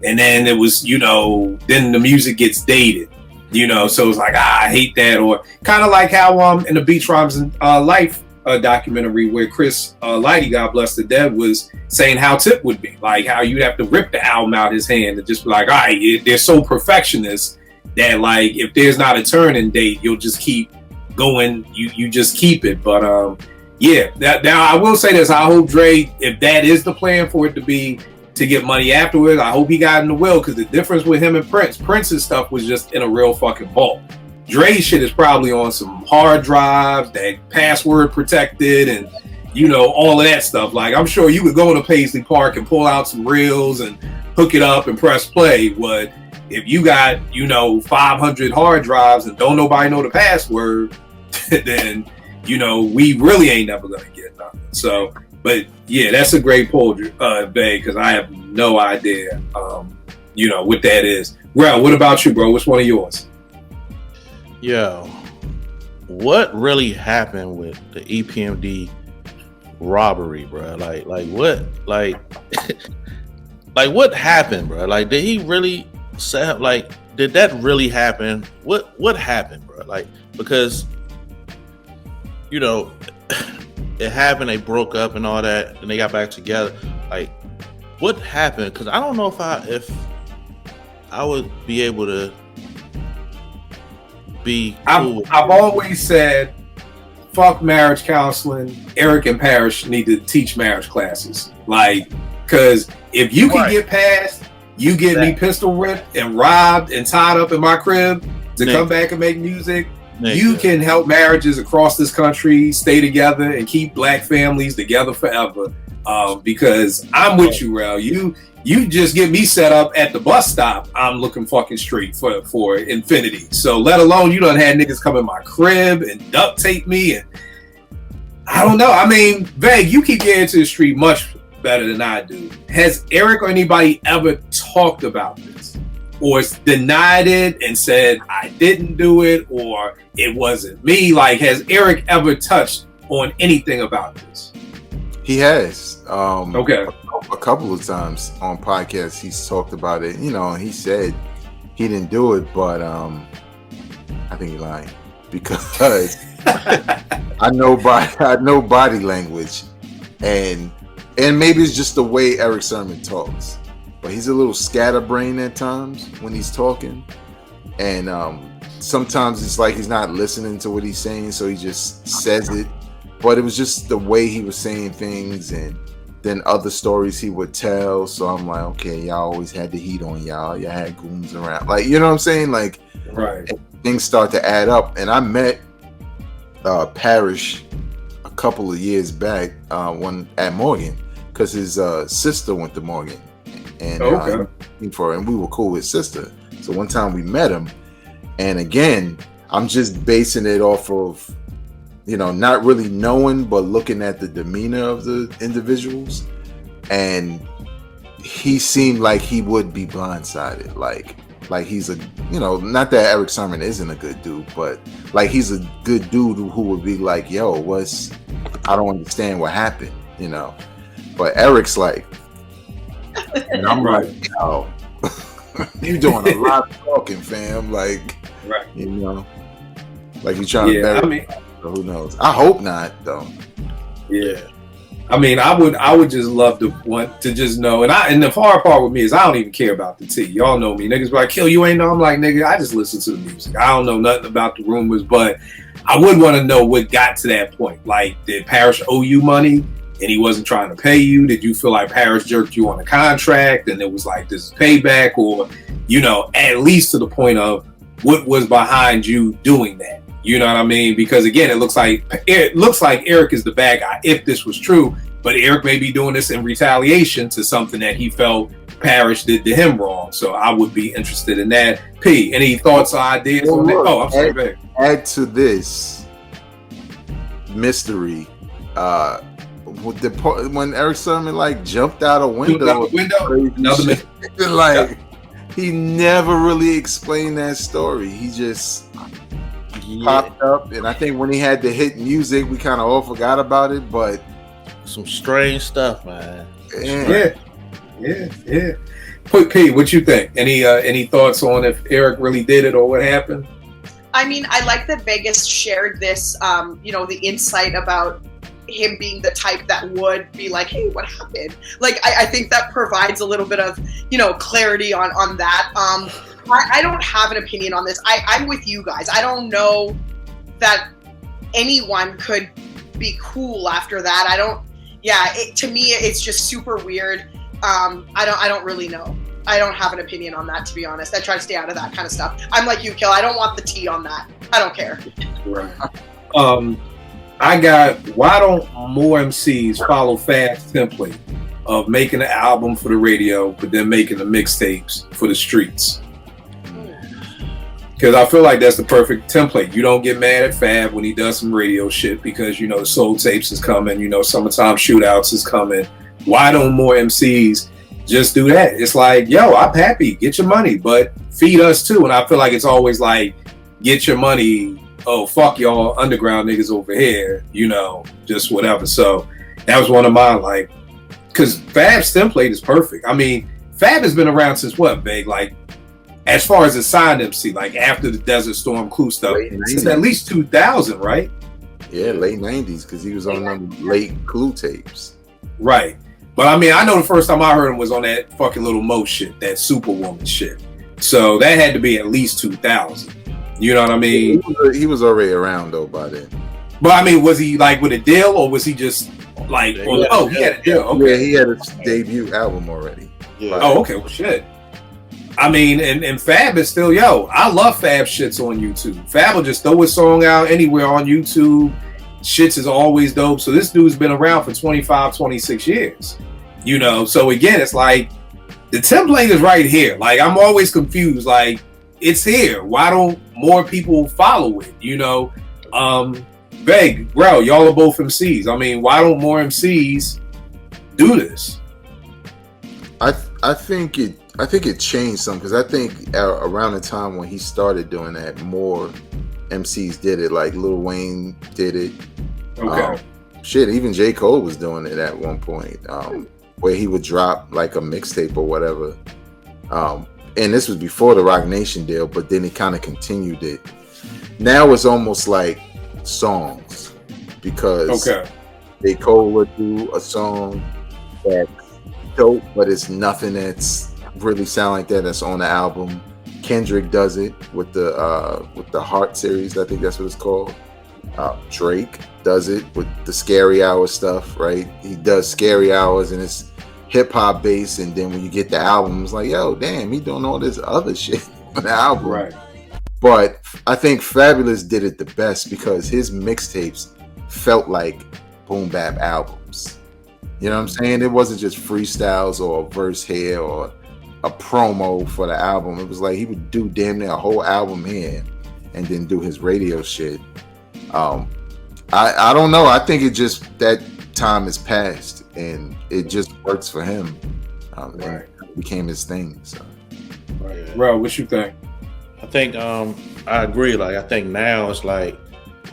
and then it was, you know, then the music gets dated, you know, so it's like, I hate that. Or kind of like how in the Beach Rhymes and Life documentary where Chris Lighty, God bless the dead, was saying how Tip would be, like how you'd have to rip the album out his hand and just be like, all right, they're so perfectionist that, like, if there's not a turning date, you'll just keep going, you just keep it. But yeah, now I will say this, I hope Dre, if that is the plan for it to be to get money afterwards, I hope he got in the will, because the difference with him and Prince's stuff was just in a real fucking vault. Dre's shit is probably on some hard drives that password protected, and all of that stuff. Like, I'm sure you could go to Paisley Park and pull out some reels and hook it up and press play. But if you got, 500 hard drives and don't nobody know the password, then, we really ain't never going to get nothing. So, but yeah, that's a great poll, Bay, because I have no idea, what that is. Well, what about you, bro? What's one of yours? Yo, what really happened with the EPMD robbery, bro? Like what? Like what happened, bro? Like, did he really say? Like, did that really happen? What happened, bro? Like, because it happened. They broke up and all that, and they got back together. Like, what happened? Because I don't know if I would be able to be cool. I've always said, fuck marriage counseling. Eric and Parrish need to teach marriage classes. Like, because if you can get past, you get me pistol ripped and robbed and tied up in my crib to come back and make music. You can help marriages across this country stay together and keep black families together forever. Because I'm with you, Rel. You just get me set up at the bus stop. I'm looking fucking straight for infinity. So let alone you done had niggas come in my crib and duct tape me, and I don't know. I mean, Veg, you keep getting to the street much better than I do. Has Eric or anybody ever talked about this, or denied it and said I didn't do it, or it wasn't me? Like, has Eric ever touched on anything about this? He has. Okay. A couple of times on podcasts, he's talked about it. He said he didn't do it, but I think he's lying because I know body language, and maybe it's just the way Eric Sermon talks. But he's a little scatterbrained at times when he's talking, and sometimes it's like he's not listening to what he's saying, so he just says it. But it was just the way he was saying things, and then other stories he would tell. So I'm like, okay, y'all always had the heat on y'all. Y'all had goons around. Like, you know what I'm saying? Like, right. Things start to add up. And I met Parrish a couple of years back at Morgan, because his sister went to Morgan. And and we were cool with sister. So one time we met him. And again, I'm just basing it off of, not really knowing, but looking at the demeanor of the individuals. And he seemed like he would be blindsided. Like he's not that Eric Sermon isn't a good dude, but like he's a good dude who would be like, yo, I don't understand what happened, But Eric's like, and I'm like, yo, you doing a lot of talking, fam. Like, right. Like you trying to bury. Who knows? I hope not, though. Yeah, I mean, I would just love to want to just know. And the hard part with me is I don't even care about the tea. Y'all know me, niggas be like, "Kill, you ain't know." I'm like, nigga, I just listen to the music. I don't know nothing about the rumors, but I would want to know what got to that point. Like, did Parrish owe you money and he wasn't trying to pay you? Did you feel like Parrish jerked you on a contract and it was like, this is payback? Or, at least to the point of what was behind you doing that? You know what I mean? Because again, it looks like Eric is the bad guy if this was true, but Eric may be doing this in retaliation to something that he felt Parrish did to him wrong. So I would be interested in that. P, any thoughts or ideas on that? Oh, I'm sorry, babe. Add to this mystery, when Eric Sermon jumped out a window, he never really explained that story. He just popped up, and I think when he had the hit music, we kind of all forgot about it. But some strange stuff, man. Yeah. P, what you think? Any thoughts on if Eric really did it or what happened? I mean, I like that Vegas shared this, the insight about him being the type that would be like, hey, what happened? Like, I think that provides a little bit of, clarity on that. I don't have an opinion on this. I'm with you guys. I don't know that anyone could be cool after that. To me, it's just super weird. I don't really know. I don't have an opinion on that, to be honest. I try to stay out of that kind of stuff. I'm like you, Kill. I don't want the tea on that. I don't care. Right. I got, why don't more MCs follow Fab's template of making an album for the radio, but then making the mixtapes for the streets? Because I feel like that's the perfect template. You don't get mad at Fab when he does some radio shit because, you know, the soul tapes is coming, you know, summertime shootouts is coming. Why don't more MCs just do that? It's like, yo, I'm happy, get your money, but feed us too. And I feel like it's always like, get your money, oh, fuck y'all underground niggas over here, you know, just whatever. So that was one of mine, like, because Fab's template is perfect. I mean, Fab has been around since what, Big? Like, as far as a signed MC, like after the Desert Storm Clue stuff, since at least 2000, right? Yeah, late 90s, because he was on them late Clue tapes. Right. But I mean, I know the first time I heard him was on that fucking Little Mo shit, that Superwoman shit. So that had to be at least 2000. You know what I mean? He was already around though by then. But I mean, was he like with a deal or was he just like, he had a deal? Okay. Yeah, he had his debut album already. Yeah. Oh, okay. Well, shit. I mean, and Fab is still, I love Fab shits on YouTube. Fab will just throw his song out anywhere on YouTube. Shits is always dope. So this dude's been around for 25, 26 years. You know, so again, it's like the template is right here. Like, I'm always confused. Like, it's here. Why don't more people follow it? You know, Beg, bro, y'all are both MCs. I mean, why don't more MCs do this? I think it changed some because I think around the time when he started doing that, more MCs did it. Like Lil Wayne did it. Okay. Even J. Cole was doing it at one point, where he would drop like a mixtape or whatever. And this was before the Roc Nation deal, but then he kind of continued it. Now it's almost like songs because J. Cole would do a song that's dope, but it's nothing that's really sound like that's on the album. Kendrick does it with the Heart series, I think that's what it's called. Drake does it with the Scary Hour stuff, right? He does Scary Hours and it's hip hop based, and then when you get the album, it's like, yo, damn, he doing all this other shit on the album. Right. But I think Fabulous did it the best because his mixtapes felt like boom bap albums. You know what I'm saying? It wasn't just freestyles or a verse here or a promo for the album. It was like he would do damn near a whole album here and then do his radio shit. I don't know. I think it just, that time has passed and it just works for him. And it became his thing. So, Bro, what you think? I think I agree. Like, I think now it's like,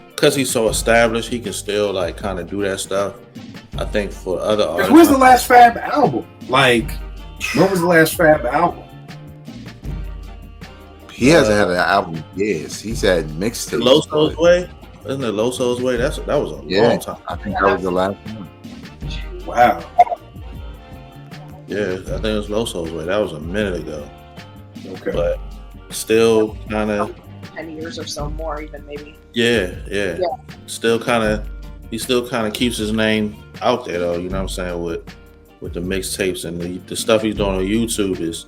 because he's so established, he can still like kind of do that stuff. I think for other artists, when's the last Fab album? Like, when was the last Fab album? He hasn't had an album in years. He's had mixtapes. Loso's Way? Isn't it Loso's Way? That was a long time. I think that was the last one. Wow. Yeah, I think it was Loso's Way. That was a minute ago. Okay. But still kind of 10 years or so more, even maybe. Yeah. Still kind of, he still kind of keeps his name out there though. You know what I'm saying, with the mixtapes and the stuff he's doing on YouTube is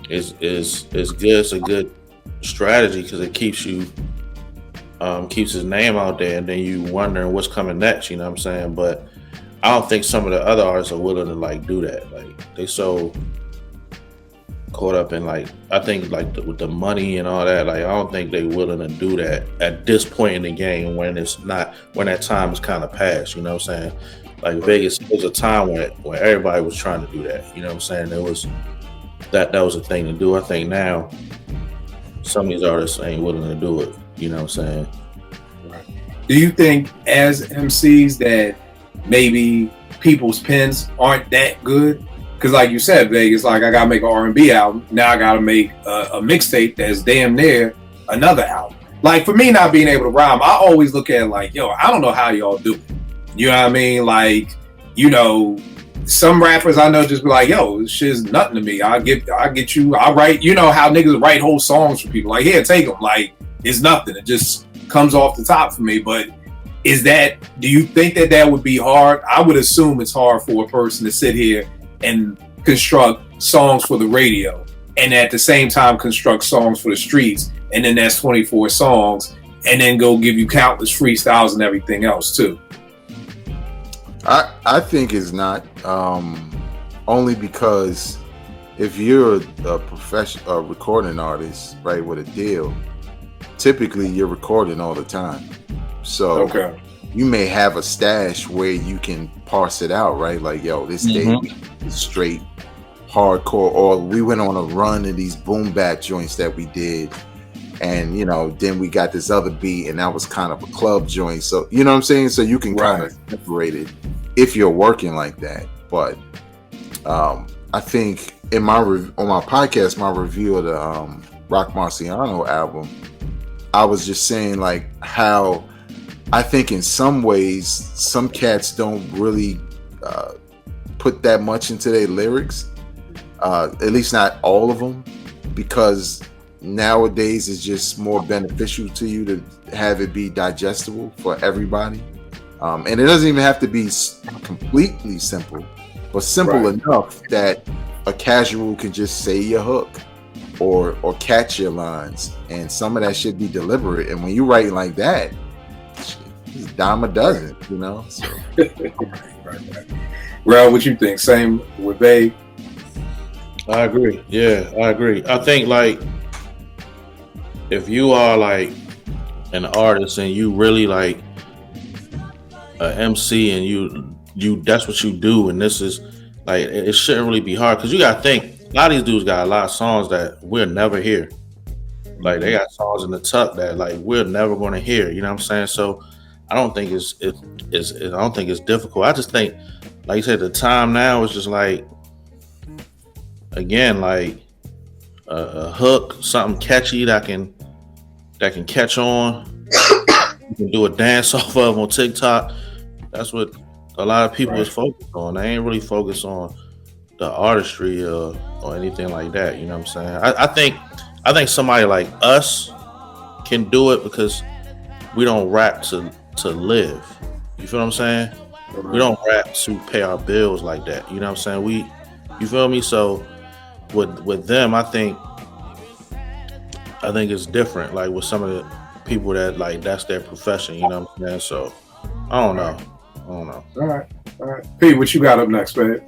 good. It's a good strategy because it keeps you keeps his name out there, and then you wondering what's coming next. You know what I'm saying? But I don't think some of the other artists are willing to like do that. Like, they so caught up in like, I think like with the money and all that. Like, I don't think they willing to do that at this point in the game when that time is kind of past. You know what I'm saying? Like Vegas, there was a time when everybody was trying to do that. You know what I'm saying? There was that was a thing to do. I think now some of these artists ain't willing to do it. You know what I'm saying? Do you think as MCs that maybe people's pens aren't that good? Because like you said, Vegas, like I gotta make an R&B album. Now I gotta make a mixtape that's damn near another album. Like for me not being able to rhyme, I always look at it like, yo, I don't know how y'all do it. You know what I mean? Like, you know, some rappers I know just be like, yo, this shit's nothing to me. I'll get you, I'll write, you know how niggas write whole songs for people. Like, here, take them. Like, it's nothing. It just comes off the top for me. But do you think that would be hard? I would assume it's hard for a person to sit here and construct songs for the radio and at the same time construct songs for the streets. And then that's 24 songs. and then go give you countless freestyles and everything else too. I think it's not, only because if you're a professional recording artist, right, with a deal, typically you're recording all the time. So you may have a stash where you can parse it out, right? Like, yo, this day is straight hardcore, or we went on a run of these boom bap joints that we did, and then we got this other beat, and that was kind of a club joint. So you know what I'm saying? So you can kind of separate it if you're working like that. But I think on my podcast, my review of the Rock Marciano album, I was just saying like how I think in some ways some cats don't really put that much into their lyrics, at least not all of them, because nowadays it's just more beneficial to you to have it be digestible for everybody, and it doesn't even have to be completely simple, but simple enough that a casual can just say your hook or catch your lines, and some of that should be deliberate. And when you write like that, it's a dime a dozen, So. right. Well, what you think? Same with Babe? I agree. Yeah, I agree. I think like if you are like an artist and you really like a MC and you that's what you do, and this is like, it shouldn't really be hard, because you gotta think a lot of these dudes got a lot of songs that we'll never hear. Like they got songs in the tuck that like we're never going to hear. You know what I'm saying? So I don't think it's difficult. I just think, like you said, the time now is just like, again, like a hook, something catchy that can catch on. You can do a dance off of on TikTok. That's what a lot of people is focused on. They ain't really focused on the artistry or anything like that. You know what I'm saying? I think somebody like us can do it because we don't rap to live. You feel what I'm saying? We don't rap to pay our bills like that. You know what I'm saying? You feel me? So with them, I think it's different. Like with some of the people that like that's their profession. You know what I'm saying? So I don't know. All right. Pete, what you got up next, babe?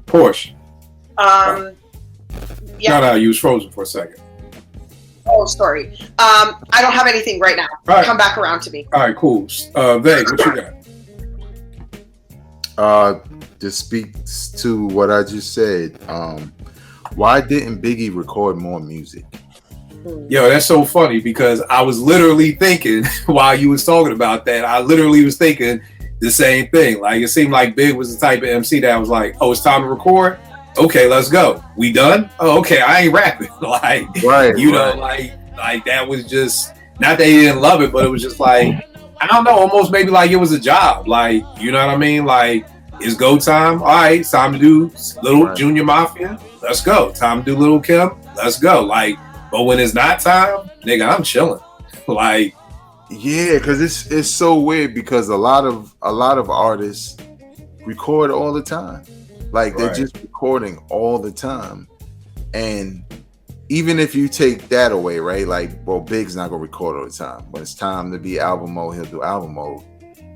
Porsche. Yeah. No, you was frozen for a second. Oh, sorry. I don't have anything right now. Right. Come back around to me. All right, cool. Veg, what you got? This speaks to what I just said. Why didn't Biggie record more music? Yo, that's so funny, because I was literally thinking while you was talking about that, I literally was thinking the same thing. Like, it seemed like Big was the type of MC that was like, oh, it's time to record? Okay, let's go. We done? Oh, okay, I ain't rapping. Like, know, like that was just, not that he didn't love it, but it was just like, I don't know, almost maybe like it was a job. Like, you know what I mean? Like, it's go time. All right, it's time to do Little Junior Mafia. Let's go. Time to do Little Kim. Let's go. Like, but when it's not time, nigga, I'm chilling. Like, yeah, because it's so weird, because a lot of artists record all the time. Like they're just recording all the time. And even if you take that away, right? Like, well, Big's not gonna record all the time. When it's time to be album mode, he'll do album mode.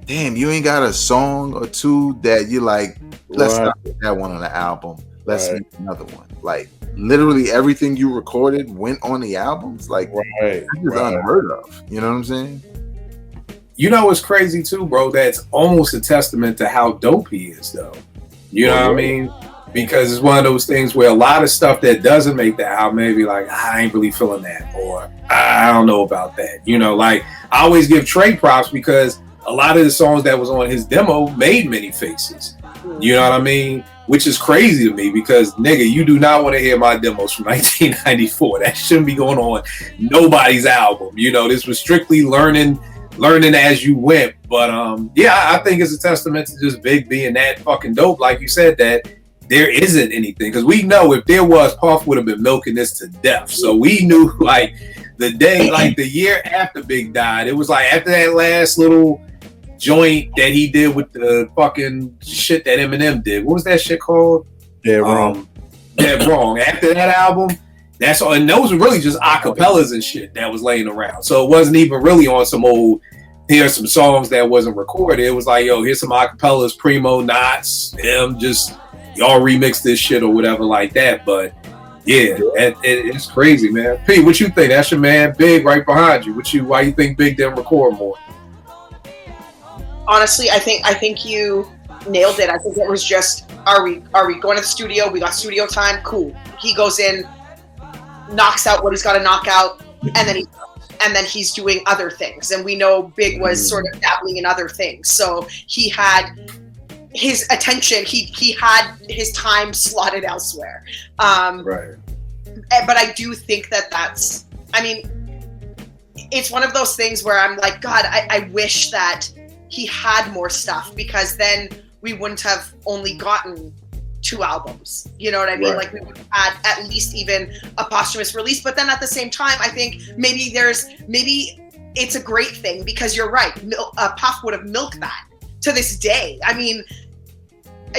Damn, you ain't got a song or two that you like, let's not put that one on the album. Let's make another one. Like, literally everything you recorded went on the albums. Like, that's unheard of. You know what I'm saying? You know what's crazy too, bro? That's almost a testament to how dope he is, though. You know what I mean? Because it's one of those things where a lot of stuff that doesn't make the album, maybe like, I ain't really feeling that, or I don't know about that. You know, like, I always give Trey props, because a lot of the songs that was on his demo made many faces. You know what I mean? Which is crazy to me, because, nigga, you do not want to hear my demos from 1994. That shouldn't be going on nobody's album. You know, this was strictly learning as you went. But yeah, I think it's a testament to just Big being that fucking dope. Like you said, that there isn't anything, because we know if there was, Puff would have been milking this to death. So we knew, like, the day, like the year after Big died, it was like after that last little joint that he did with the fucking shit that Eminem did. What was that shit called? Dead Wrong. Dead Wrong. After that album, That's all, and those were really just acapellas and shit that was laying around. So it wasn't even really on some old. Here's some songs that wasn't recorded. It was like, yo, here's some acapellas, Primo, Knots, him, just y'all remix this shit or whatever like that. But yeah, it's crazy, man. P, what you think? That's your man, Big, right behind you. Why you think Big didn't record more? Honestly, I think you nailed it. I think it was just, are we going to the studio? We got studio time. Cool. He goes in, knocks out what he's got to knock out, and then he's doing other things. And we know Big was sort of dabbling in other things, so he had his attention. He had his time slotted elsewhere. Right. But I do think that's. I mean, it's one of those things where I'm like, God, I wish that he had more stuff, because then we wouldn't have only gotten 2 albums. You know what I mean? Right. Like, we would have had at least even a posthumous release. But then at the same time, I think maybe it's a great thing, because you're right. Puff would have milked that to this day. I mean,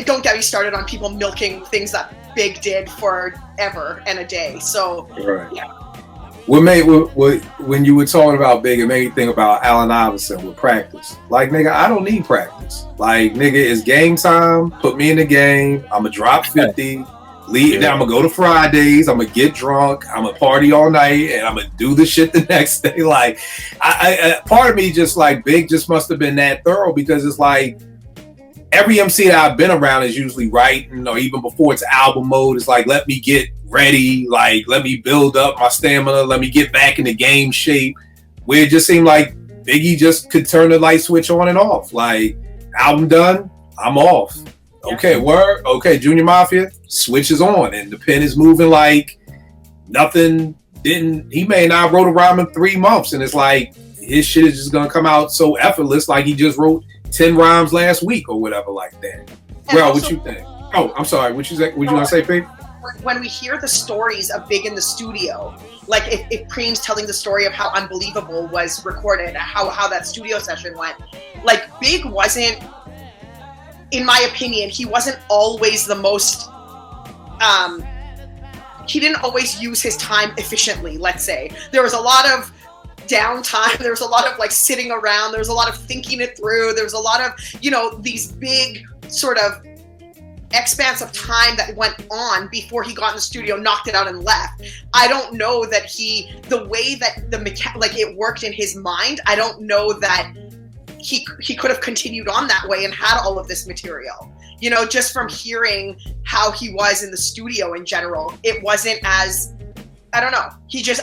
don't get me started on people milking things that Big did forever and a day. So, right. Yeah. When you were talking about Big, it made me think about Allen Iverson with practice. Like, nigga, I don't need practice. Like, nigga, it's game time. Put me in the game. I'm going to drop 50. Leave. Then I'm going to go to Fridays. I'm going to get drunk. I'm going to party all night. And I'm going to do the shit the next day. Like, I part of me just like, Big just must have been that thorough, because it's like, every MC that I've been around is usually writing, or even before it's album mode, it's like, let me get ready, like, let me build up my stamina, let me get back in the game shape. Where it just seemed like Biggie just could turn the light switch on and off. Like, album done, I'm off. Okay, word. Okay, Junior Mafia, switch is on, and the pen is moving like nothing didn't. He may not wrote a rhyme in 3 months, and it's like his shit is just gonna come out so effortless, like he just wrote 10 rhymes last week or whatever like that. Well, what you think? Oh, I'm sorry. What you gonna say, Pete? When we hear the stories of Big in the studio, like if Preem's telling the story of how Unbelievable was recorded, how that studio session went, like, Big wasn't, in my opinion, he wasn't always the most, he didn't always use his time efficiently, let's say. There was a lot of downtime, there was a lot of like sitting around, there was a lot of thinking it through, there was a lot of, these big sort of expanse of time that went on before he got in the studio, knocked it out and left. I don't know that the way that it worked in his mind, I don't know that he could have continued on that way and had all of this material. Just from hearing how he was in the studio in general, it wasn't as, I don't know.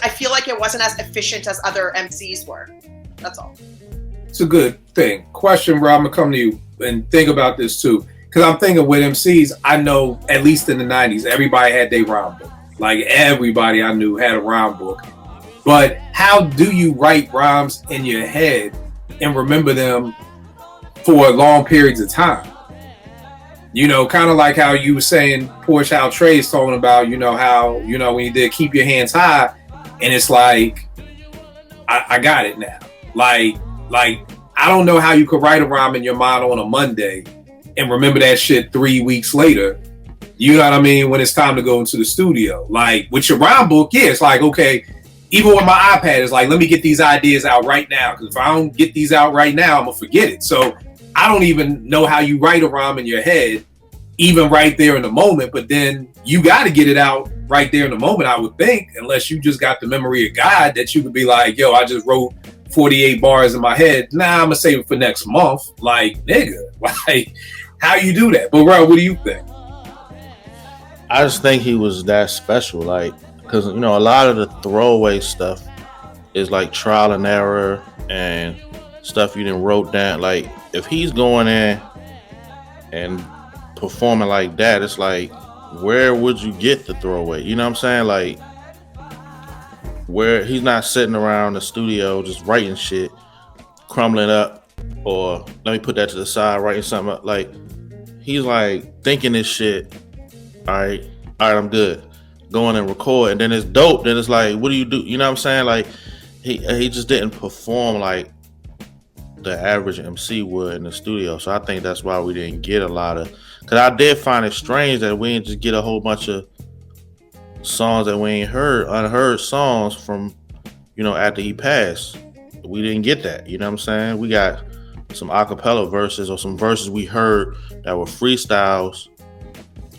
I feel like it wasn't as efficient as other MCs were. That's all. It's a good thing. Question, Rob, I'm gonna come to you and think about this too. Because I'm thinking with MCs, I know at least in the 90s, everybody had their rhyme book. Like, everybody I knew had a rhyme book. But how do you write rhymes in your head and remember them for long periods of time? Kind of like how you were saying, Porsche, how Trey's talking about, how, when you did Keep Your Hands High, and it's like, I got it now. Like, I don't know how you could write a rhyme in your mind on a Monday and remember that shit 3 weeks later. You know what I mean? When it's time to go into the studio. Like, with your rhyme book, yeah, it's like, okay, even with my iPad, it's like, let me get these ideas out right now. Because if I don't get these out right now, I'm going to forget it. So I don't even know how you write a rhyme in your head, even right there in the moment. But then you got to get it out right there in the moment, I would think, unless you just got the memory of God that you could be like, yo, I just wrote 48 bars in my head. Nah, I'm going to save it for next month. Like, nigga, like, how you do that? But, bro, what do you think? I just think he was that special, like, because, a lot of the throwaway stuff is like trial and error and stuff you done wrote down. Like, if he's going in and performing like that, it's like, where would you get the throwaway? You know what I'm saying? Like, where he's not sitting around the studio just writing shit, crumbling up, or let me put that to the side, writing something up. Like, he's like thinking this shit. All right, I'm good. Going and record, and then it's dope. Then it's like, what do? You know what I'm saying? Like, he just didn't perform like the average MC would in the studio. So I think that's why we didn't get a lot of. Because I did find it strange that we didn't just get a whole bunch of songs that we ain't heard, unheard songs from, after he passed. We didn't get that. You know what I'm saying? We got some acapella verses or some verses we heard that were freestyles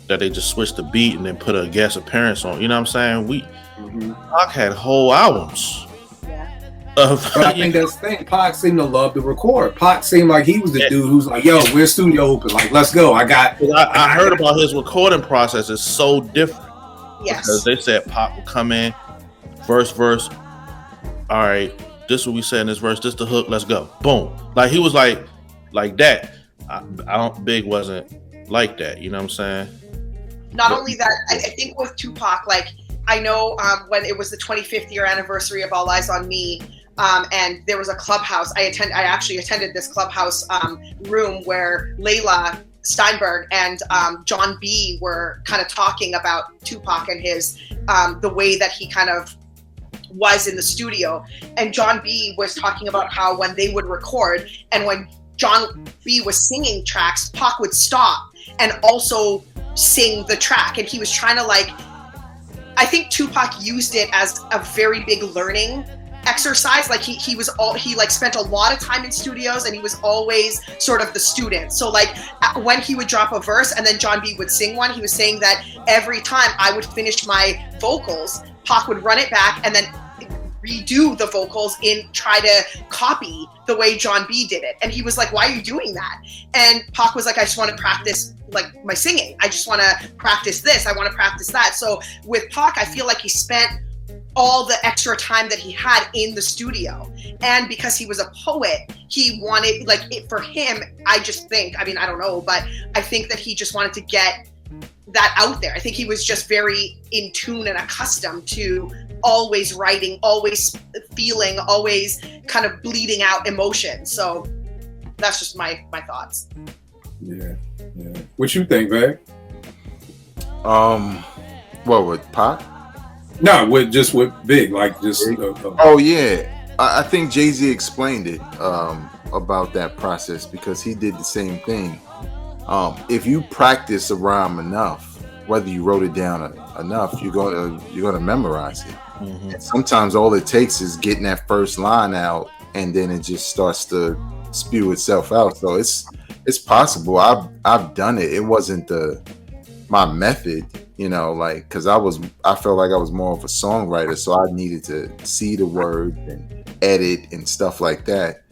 that they just switched the beat and then put a guest appearance on. You know what I'm saying? Pac had whole albums. But I think that's the thing. Pac seemed to love to record. Pac seemed like he was the dude who's like, "Yo, we're studio open. Like, let's go." I heard about his recording process. It's so different. Yes. Because they said Pac would come in, verse. All right, this is what we said in this verse. This the hook. Let's go. Boom. Like he was like that. Big wasn't like that. You know what I'm saying? Not only that, I think with Tupac, like I know when it was the 25th year anniversary of All Eyes on Me. And there was a clubhouse. I actually attended this clubhouse room where Layla Steinberg and John B were kind of talking about Tupac and his the way that he kind of was in the studio. And John B was talking about how when they would record and when John B was singing tracks, Pac would stop and also sing the track. And he was trying to I think Tupac used it as a very big learning exercise. Like he spent a lot of time in studios and he was always sort of the student. So when he would drop a verse and then John B would sing one, he was saying that every time I would finish my vocals, Pac would run it back and then redo the vocals and try to copy the way John B did it. And he was like, "Why are you doing that?" And Pac was like, "I just want to practice my singing. I just want to practice this. I want to practice that." So with Pac, I feel like he spent all the extra time that he had in the studio. And because he was a poet, he wanted, for him, I just think, I don't know, but I think that he just wanted to get that out there. I think he was just very in tune and accustomed to always writing, always feeling, always kind of bleeding out emotion. So that's just my thoughts. Yeah. What you think, Vag? What, with Pac? No, with Big, Oh yeah, I think Jay-Z explained it about that process because he did the same thing. If you practice a rhyme enough, whether you wrote it down enough, you're gonna memorize it. Mm-hmm. And sometimes all it takes is getting that first line out, and then it just starts to spew itself out. So it's possible. I've done it. It wasn't my method. Because I felt like I was more of a songwriter, so I needed to see the word and edit and stuff like that.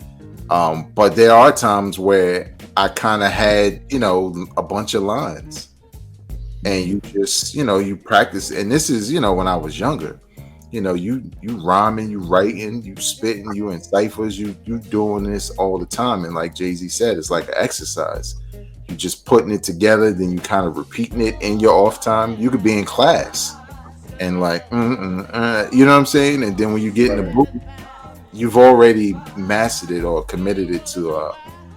But there are times where I kind of had, a bunch of lines, and you just, you practice. And this is, when I was younger, you rhyming, you writing, you spitting, you in ciphers, you doing this all the time. And like Jay-Z said, it's like an exercise. You just putting it together, then you kind of repeating it in your off time. You could be in class and you know what I'm saying? And then when you get in the booth, you've already mastered it or committed it to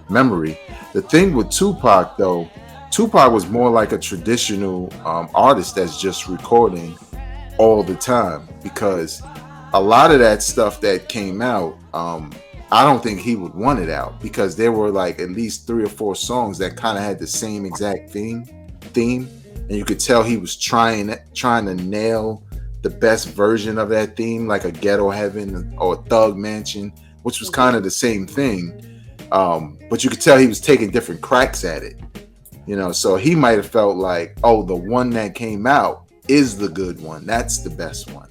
memory. The thing with Tupac, though, Tupac was more like a traditional artist that's just recording all the time, because a lot of that stuff that came out, I don't think he would want it out, because there were at least 3 or 4 songs that kind of had the same exact theme, and you could tell he was trying to nail the best version of that theme, like a Ghetto Heaven or a Thug Mansion, which was kind of the same thing, but you could tell he was taking different cracks at it, so he might have felt like, oh, the one that came out is the good one, that's the best one.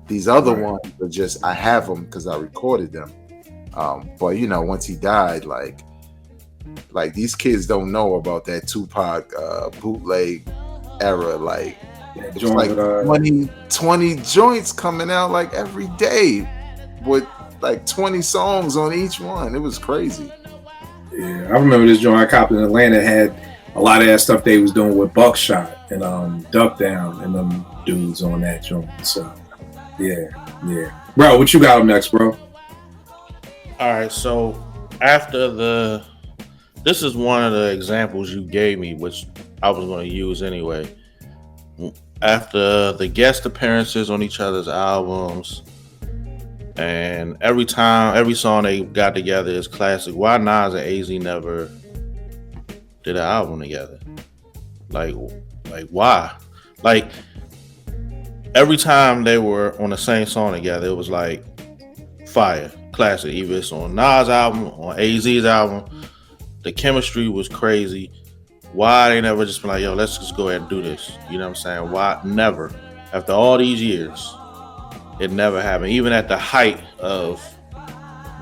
These other ones are just, I have them because I recorded them. But once he died, like these kids don't know about that Tupac bootleg era. It was 20 joints coming out every day with 20 songs on each one. It was crazy. Yeah, I remember this joint I copped in Atlanta had a lot of that stuff they was doing with Buckshot and Duck Down and them dudes on that joint. So yeah. Bro, what you got up next, bro? All right, so after this is one of the examples you gave me, which I was going to use anyway. After the guest appearances on each other's albums, and every song they got together is classic. Why Nas and AZ never did an album together? Why? every time they were on the same song together, it was like fire, classic. Either it's on Nas' album, on AZ's album, the chemistry was crazy. Why they never just been like, yo, let's just go ahead and do this? You know what I'm saying? Why never? After all these years, it never happened. Even at the height of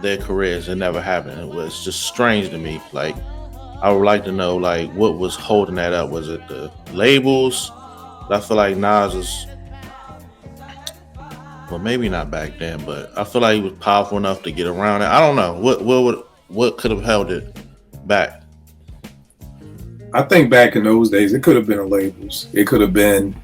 their careers, it never happened. It was just strange to me. Like, I would like to know, like, what was holding that up? Was it the labels? I feel like Nas is, well, maybe not back then, but I feel like he was powerful enough to get around it. I don't know what could have held it back. I think back in those days, it could have been the labels. It could have been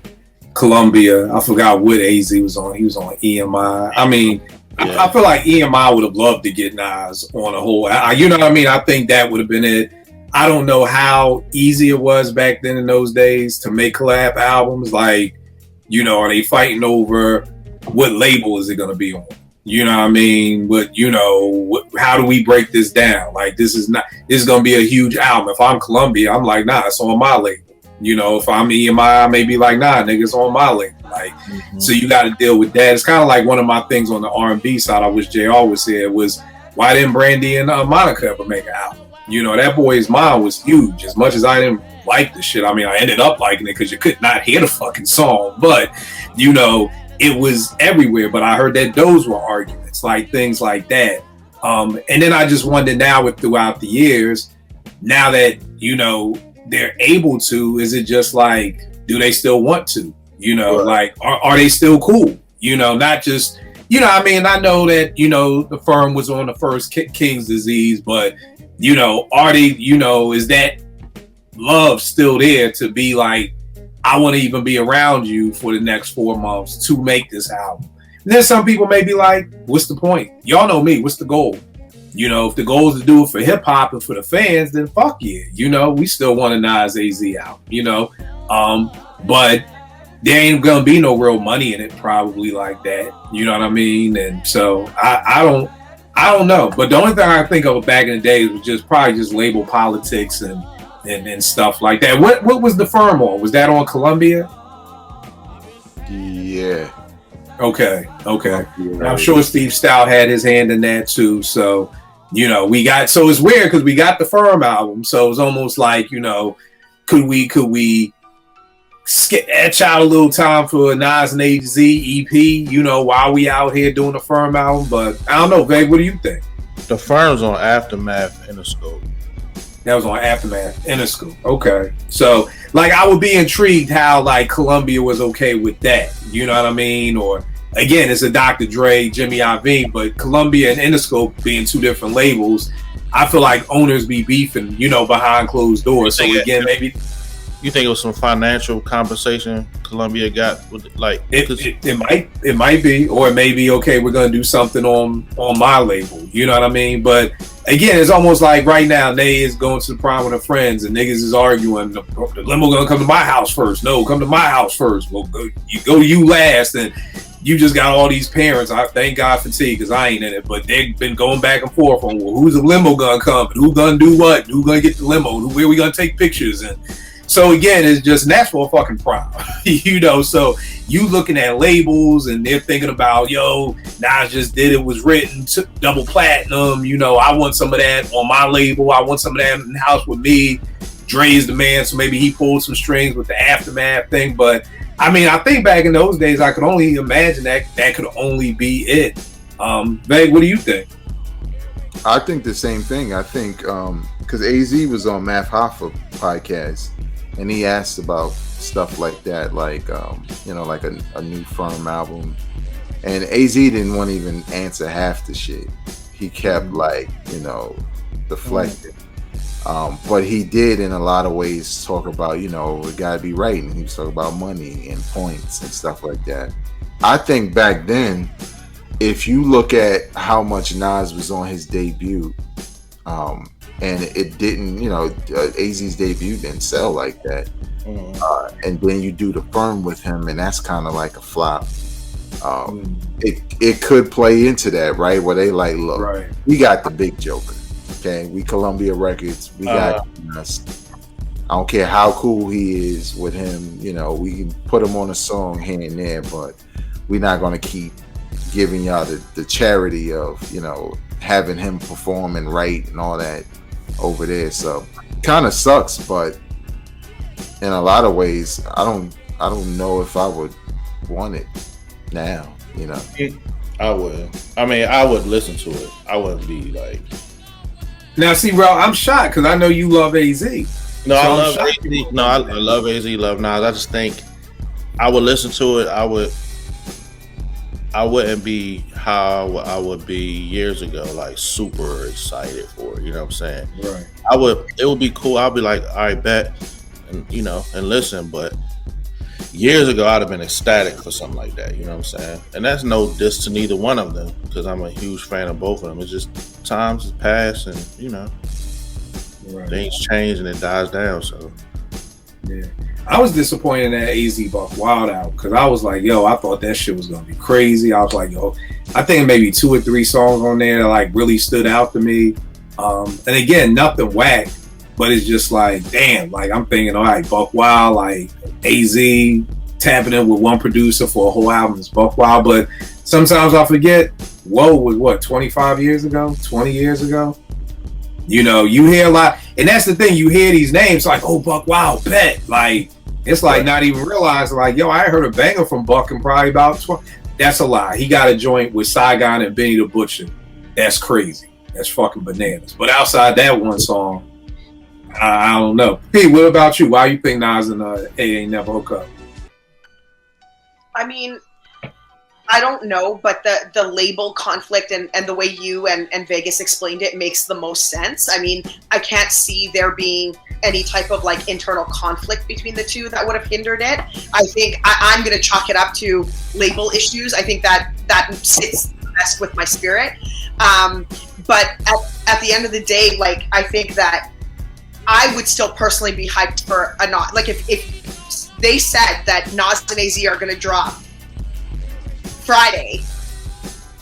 Columbia. I forgot what AZ was on. He was on EMI. I mean, yeah. I feel like EMI would have loved to get Nas on a whole. You know what I mean? I think that would have been it. I don't know how easy it was back then in those days to make collab albums. Like, you know, are they fighting over what label is it going to be on? You know what I mean? But, you know, how do we break this down? Like, this is going to be a huge album. If I'm Columbia, I'm like, nah, it's on my label. You know, if I'm EMI, I may be like, nah, nigga, it's on my label. Like, so you got to deal with that. It's kind of like one of my things on the R&B side, I wish JR was here, was why didn't Brandy and Monica ever make an album? You know, that boy's mind was huge. As much as I didn't like the shit, I mean, I ended up liking it because you could not hear the fucking song. But, you know, it was everywhere. But I heard that those were arguments, like things like that. And then I just wonder now, throughout the years, now that, you know, they're able to, is it just like, do they still want to? You know, like, are they still cool? You know, not just, you know, I mean, I know that, you know, the firm was on the first King's disease, but, you know, are they, you know, is that love still there to be like, I want to even be around you for the next 4 months to make this album? And then some people may be like, what's the point? Y'all know me, what's the goal? You know, if the goal is to do it for hip hop and for the fans, then fuck yeah. You know, we still want a Nas AZ album, you know? But there ain't gonna be no real money in it probably like that. You know what I mean? And so I don't know. But the only thing I think of back in the day was just probably just label politics and stuff like that. What was the firm on? Was that on Columbia? Yeah. Okay. Yeah. I'm sure Steve Stout had his hand in that too. So, you know, so it's weird because we got the firm album. So it's almost like, you know, could we etch out a little time for a Nas and AZ EP, you know, while we out here doing the firm album? But I don't know, Veg, what do you think? The firm's on Aftermath Interscope. That was on Aftermath Interscope. Okay. So, like, I would be intrigued how, like, Columbia was okay with that. You know what I mean? Or, again, it's a Dr. Dre, Jimmy Iovine, but Columbia and Interscope being two different labels, I feel like owners be beefing, you know, behind closed doors. So, again, maybe... You think it was some financial compensation Columbia got with, like, it might be, or it may be, okay, we're gonna do something on my label, you know what I mean? But again, it's almost like right now Nay is going to the prom with her friends and niggas is arguing, the limo gonna come to my house first. No, come to my house first. Well, go to you last, and you just got all these parents. I thank God for T, because I ain't in it, but they've been going back and forth on, well, who's the limo gonna come and who gonna do what, who gonna get the limo, where we gonna take pictures. And so again, it's just natural fucking prom, you know. So you looking at labels and they're thinking about, yo, Nas just did it, was written, took double platinum. You know, I want some of that on my label. I want some of that in the house with me. Dre is the man, so maybe he pulled some strings with the Aftermath thing. But I mean, I think back in those days, I could only imagine that could only be it. Meg, what do you think? I think the same thing. I think because AZ was on Math Hoffa podcast. And he asked about stuff like that, like, you know, like a new firm album. And AZ didn't want to even answer half the shit. He kept, like, you know, deflecting. But he did, in a lot of ways, talk about, you know, it got to be right. And he was talking about money and points and stuff like that. I think back then, if you look at how much Nas was on his debut, and it didn't, you know, AZ's debut didn't sell like that. And then you do the firm with him, and that's kind of like a flop. It could play into that, right? Where they like, look, right, we got the big joker. Okay, we Columbia Records. We got us. I don't care how cool he is with him. You know, we can put him on a song here and there, but we're not gonna keep giving y'all the charity of, you know, having him perform and write and all that over there. So kind of sucks, but in a lot of ways, I don't know if I would want it now. You know, I would. I mean, I would listen to it. I wouldn't be like. Now, see, bro, I'm shocked because I know you love AZ. No, So I I'm love shocked. AZ. No, I love AZ. Love Nas. I just think I would listen to it. I wouldn't be how I would be years ago, like super excited for it. You know what I'm saying? Right. It would be cool. I'll be like, all right, bet, and you know, and listen. But years ago, I'd have been ecstatic for something like that. You know what I'm saying? And that's no diss to neither one of them because I'm a huge fan of both of them. It's just times has passed, and you know, things change and it dies down. So yeah, I was disappointed in that AZ Buck Wild out because I was like, yo, I thought that shit was gonna be crazy. I was like, yo, I think maybe 2 or 3 songs on there that like really stood out to me. And again, nothing whack, but it's just like, damn, like I'm thinking, all right, Buck Wild, like AZ tapping in with one producer for a whole album is Buck Wild. But sometimes I forget, Whoa was what, 25 years ago, 20 years ago? You know, you hear a lot, and that's the thing, you hear these names like, oh, Buck Wild, bet. Like, it's like not even realizing, like, yo, I heard a banger from Buck in probably about 20. That's a lie. He got a joint with Saigon and Benny the Butcher. That's crazy. That's fucking bananas. But outside that one song, I don't know. Hey, what about you? Why you think Nas and A ain't never hook up? I mean, I don't know, but the label conflict and the way you and Vegas explained it makes the most sense. I mean, I can't see there being any type of like internal conflict between the two that would have hindered it. I think I'm going to chalk it up to label issues. I think that sits best with my spirit. But at the end of the day, like, I think that I would still personally be hyped for a Nas. Like, if they said that Nas and AZ are going to drop Friday,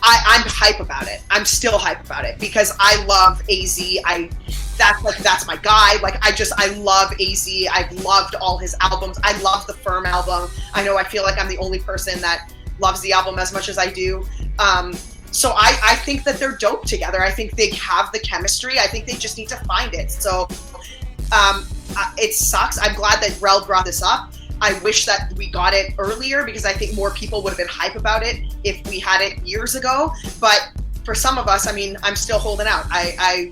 I'm hype about it. I'm still hype about it because I love AZ. That's my guy. Like, I love AZ. I've loved all his albums. I love the Firm album. I feel like I'm the only person that loves the album as much as I do. So I think that they're dope together. I think they have the chemistry. I think they just need to find it. So it sucks. I'm glad that Rel brought this up. I wish that we got it earlier because I think more people would have been hype about it if we had it years ago. But for some of us, I mean, I'm still holding out. I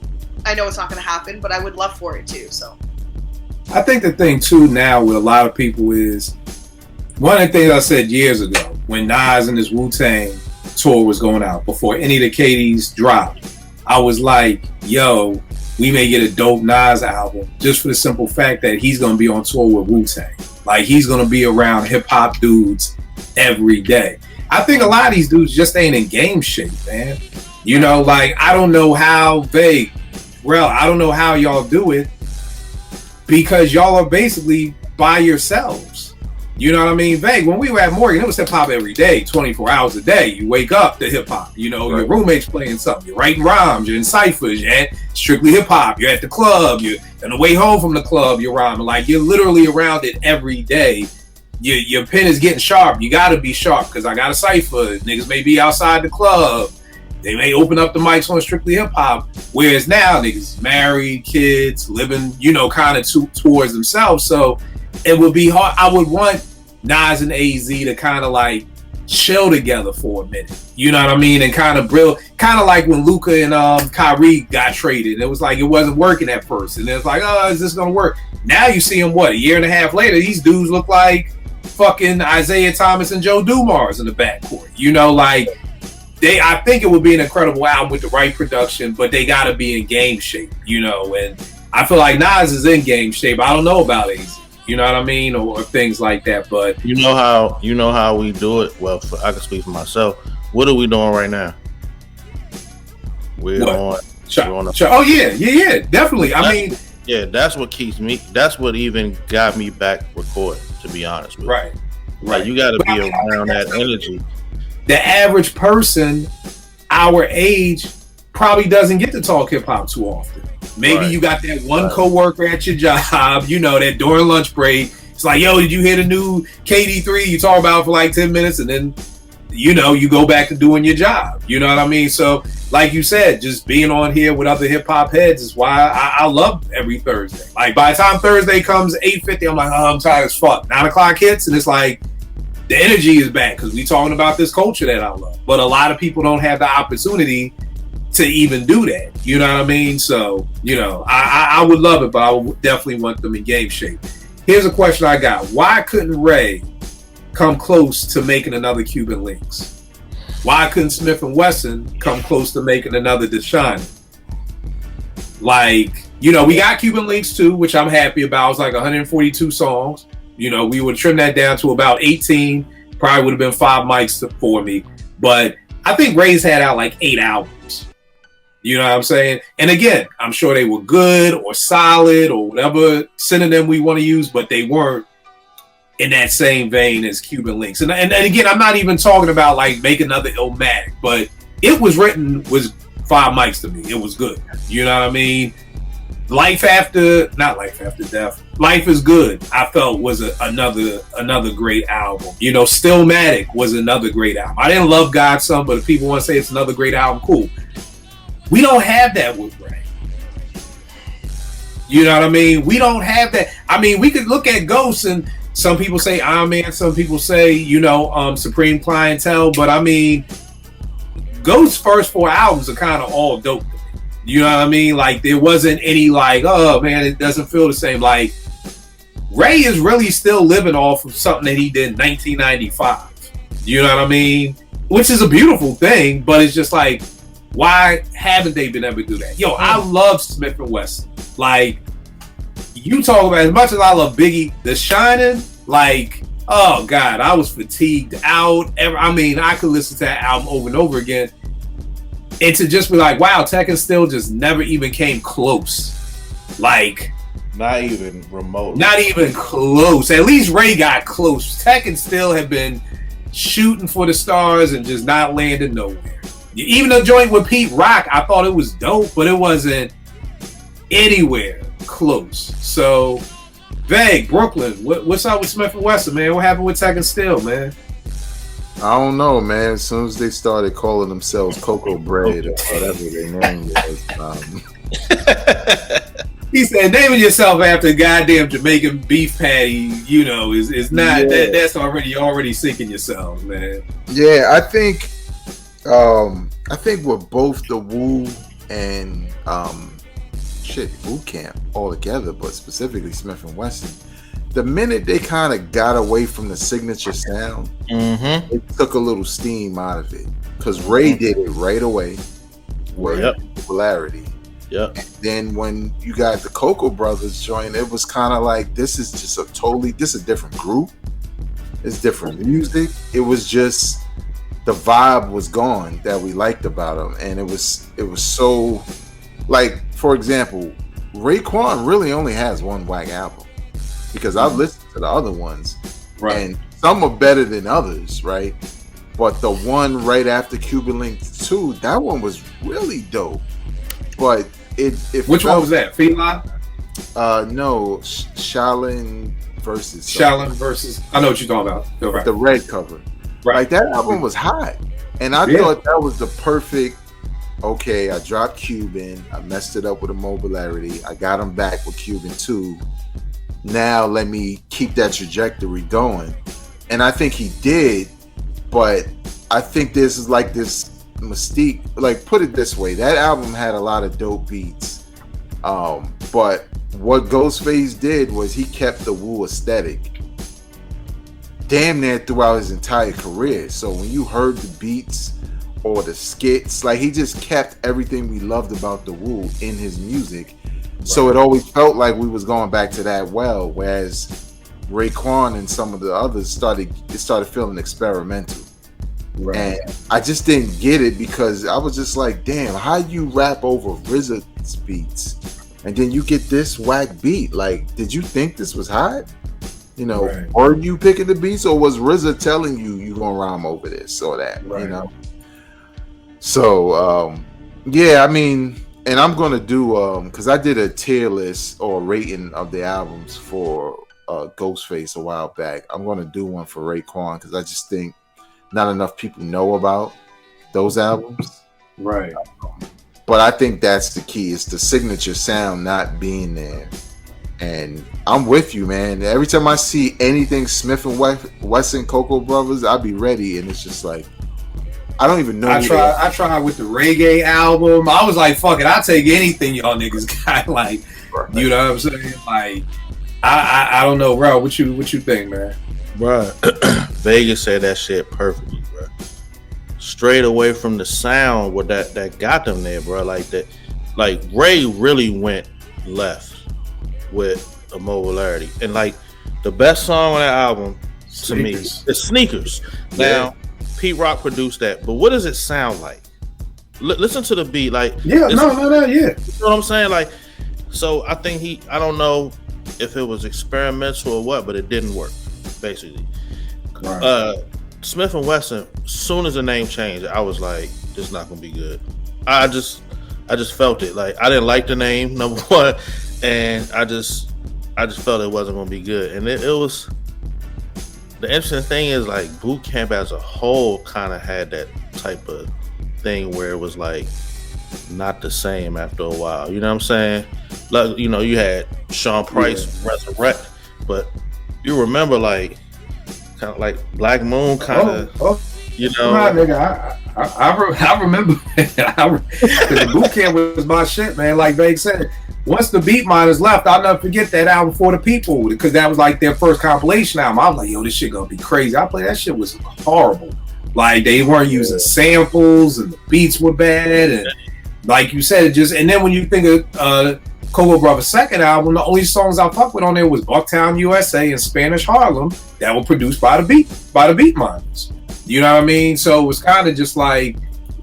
know it's not going to happen, but I would love for it too. So I think the thing too now with a lot of people is one of the things I said years ago when Nas and his Wu-Tang tour was going out before any of the KDs dropped. I was like, yo, we may get a dope Nas album just for the simple fact that he's going to be on tour with Wu-Tang. Like, he's going to be around hip-hop dudes every day. I think a lot of these dudes just ain't in game shape, man. You know, like, I don't know how I don't know how y'all do it because y'all are basically by yourselves. You know what I mean? Vague, when we were at Morgan, it was hip-hop every day, 24 hours a day. You wake up to hip-hop. You know, your roommate's playing something. You're writing rhymes. You're in ciphers. You're at strictly hip-hop. You're at the club. You're on the way home from the club. You're rhyming. Like, you're literally around it every day. Your pen is getting sharp. You got to be sharp because I got a cipher. Niggas may be outside the club. They may open up the mics on strictly hip-hop. Whereas now, niggas married, kids, living, you know, kind of towards themselves. So it would be hard. I would want Nas and AZ to kind of like chill together for a minute. You know what I mean? And kind of kind of like when Luka and Kyrie got traded. It was like it wasn't working at first. And it was like, oh, is this going to work? Now you see them, what, a year and a half later, these dudes look like fucking Isaiah Thomas and Joe Dumars in the backcourt. You know, like, I think it would be an incredible album with the right production, but they got to be in game shape, you know. And I feel like Nas is in game shape. I don't know about AZ. You know what I mean, or things like that. But you know how we do it. Well, I can speak for myself. What are we doing right now? We're on. Oh yeah, definitely. Yeah, that's what keeps me. That's what even got me back recording. To be honest with you, right. Like, you got to be around that energy. The average person our age probably doesn't get to talk hip hop too often. Maybe you got that one coworker at your job, you know, that during lunch break, it's like, yo, did you hear the new KD3? You talk about it for like 10 minutes and then, you know, you go back to doing your job. You know what I mean? So, like you said, just being on here with other hip hop heads is why I love every Thursday. Like, by the time Thursday comes 8:50, I'm like, oh, I'm tired as fuck. 9 o'clock hits, and it's like, the energy is back because we talking about this culture that I love. But a lot of people don't have the opportunity to even do that. You know what I mean? So, you know, I would love it, but I would definitely want them in game shape. Here's a question I got. Why couldn't Ray come close to making another Cuban Links? Why couldn't Smith and Wesson come close to making another Deshaun? Like, you know, we got Cuban Links too, which I'm happy about. It's like 142 songs. You know, we would trim that down to about 18. Probably would have been 5 mics for me. But I think Ray's had out like 8 albums. You know what I'm saying? And again, I'm sure they were good or solid or whatever synonym we want to use, but they weren't in that same vein as Cuban Links. And again, I'm not even talking about like make another Illmatic, but it was 5 mics to me. It was good. You know what I mean? Life is Good, I felt was another great album. You know, Stillmatic was another great album. I didn't love Godson, but if people want to say it's another great album, cool. We don't have that with Ray. You know what I mean? We don't have that. I mean, we could look at Ghost and some people say Iron Man, some people say, you know, Supreme Clientele, but I mean, Ghost's first 4 albums are kind of all dope to me. You know what I mean? Like, there wasn't any like, oh man, it doesn't feel the same. Like, Ray is really still living off of something that he did in 1995. You know what I mean? Which is a beautiful thing, but it's just like, why haven't they been able to do that? Yo, I love Smith and Wesson. Like, you talk about, as much as I love Biggie, The Shining, like, oh God, I was fatigued out. I mean, I could listen to that album over and over again. And to just be like, wow, Tekken Still just never even came close. Like, not even remote. Not even close. At least Ray got close. Tekken Still had been shooting for the stars and just not landing nowhere. Even the joint with Pete Rock, I thought it was dope, but it wasn't anywhere close. So, Vague, Brooklyn, what's up with Smith and Wesson, man? What happened with Tekken Still, man? I don't know, man. As soon as they started calling themselves Cocoa Bread or whatever their name was, he said, naming yourself after a goddamn Jamaican beef patty, you know, is not that's already sinking yourselves, man. Yeah, I think with both the Wu and Boot Camp all together, but specifically Smith and Wesson, the minute they kind of got away from the signature sound, it took a little steam out of it. Because Ray did it right away with popularity. Yep. And then when you got the Cocoa Brothers join, it was kind of like, this is just a different group. It's different music. It was just, the vibe was gone that we liked about them. And it was so, like, for example, Raekwon really only has one whack album. Because I've listened to the other ones, right, and some are better than others, right? But the one right after Cuban Link 2, that one was really dope. But which one was that? Feline? No, Shaolin versus. I know what you're talking about. Right. The red cover, right? Like, that album was hot, and I thought that was the perfect. Okay, I dropped Cuban, I messed it up with Immobilarity, I got him back with Cuban 2. Now let me keep that trajectory going. And I think he did, but I think this is like this mystique. Like, put it this way, that album had a lot of dope beats. But what Ghostface did was he kept the Wu aesthetic damn near throughout his entire career. So when you heard the beats or the skits, like, he just kept everything we loved about the Wu in his music. So it always felt like we was going back to that well, whereas Raekwon and some of the others started feeling experimental. Right. And I just didn't get it, because I was just like, damn, how you rap over RZA's beats and then you get this whack beat? Like, did you think this was hot? You know, were you picking the beats, or was RZA telling you gonna rhyme over this or that? Right. You know? So, I mean, And I'm gonna do because I did a tier list or rating of the albums for Ghostface a while back. I'm gonna do one for Raekwon because I just think not enough people know about those albums. Right. But I think that's the key. It's the signature sound not being there. And I'm with you, man. Every time I see anything Smith and Wesson, Cocoa Brothers, I'll be ready. And it's just like, I don't even know. I tried with the reggae album. I was like, fuck it, I'll take anything y'all niggas got. Like, right. You know what I'm saying? Like, I don't know, bro. What you think, man? Bro, Vegas said that shit perfectly, bro. Straight away from the sound, what that got them there, bro. Like that, like Ray really went left with a mobility, and like the best song on that album to me is Sneakers. Now, Pete Rock produced that, but what does it sound like? Listen to the beat, like yeah. You know what I'm saying? Like, so I think I don't know if it was experimental or what, but it didn't work. Basically, right. Smith and Wesson. As soon as the name changed, I was like, "This is not gonna be good." I just felt it. Like I didn't like the name, number one, and I just felt it wasn't gonna be good. And it was. The interesting thing is, like, Boot Camp as a whole kind of had that type of thing where it was like not the same after a while. You know what I'm saying? Like, you know, you had Sean Price resurrect, but you remember like kind of like Black Moon kind of, you know. Nigga, I remember the Boot Camp was my shit, man. Like Vague said, once the Beat Miners left, I'll never forget that album For the People, because that was like their first compilation album. I was like, yo, this shit gonna be crazy. I played that shit was horrible. Like they weren't using samples and the beats were bad, and like you said, it just. And then when you think of Cocoa Brothers' second album, the only songs I fuck with on there was Bucktown USA and Spanish Harlem that were produced by the Beat Miners. You know what I mean? So it was kind of just like,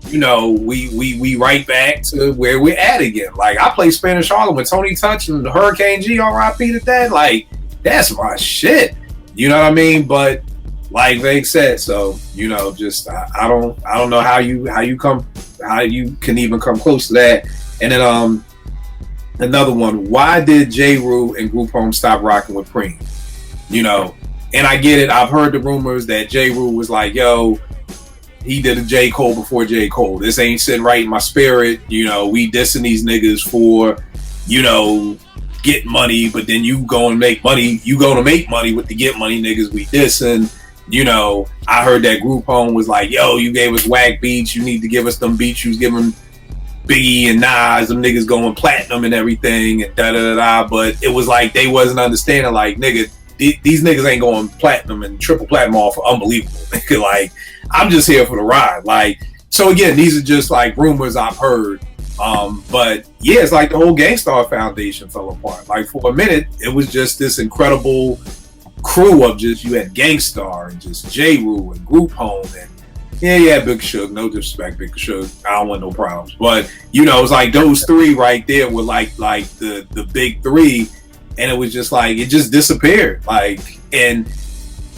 you know, we right back to where we're at again. Like I played Spanish Harlem with Tony Touch and Hurricane G, R.I.P. to that. Like that's my shit. You know what I mean? But like Vague said, so you know, just I don't know how you can even come close to that. And then another one, why did J. Rue and Group Home stop rocking with Preem? You know, and I get it. I've heard the rumors that J. Rue was like, yo, he did a J. Cole before J. Cole. This ain't sitting right in my spirit. You know, we dissing these niggas for, you know, get money, but then you go and make money. You go to make money with the get money niggas we dissing. You know, I heard that Group Home was like, yo, you gave us whack beats. You need to give us them beats you was giving Biggie and Nas, them niggas going platinum and everything and da-da-da-da. But it was like they wasn't understanding, like, nigga, these niggas ain't going platinum and triple platinum off for unbelievable. Nigga, like, I'm just here for the ride. Like, so again, these are just like rumors I've heard. But yeah, it's like the whole Gangstar Foundation fell apart. Like for a minute, it was just this incredible crew of just, you had Gangstar and just J. Rue and Group Home and yeah, Big Shug. No disrespect, Big Shug. I don't want no problems. But you know, it's like those three right there were like the big three, and it was just like it just disappeared. Like, and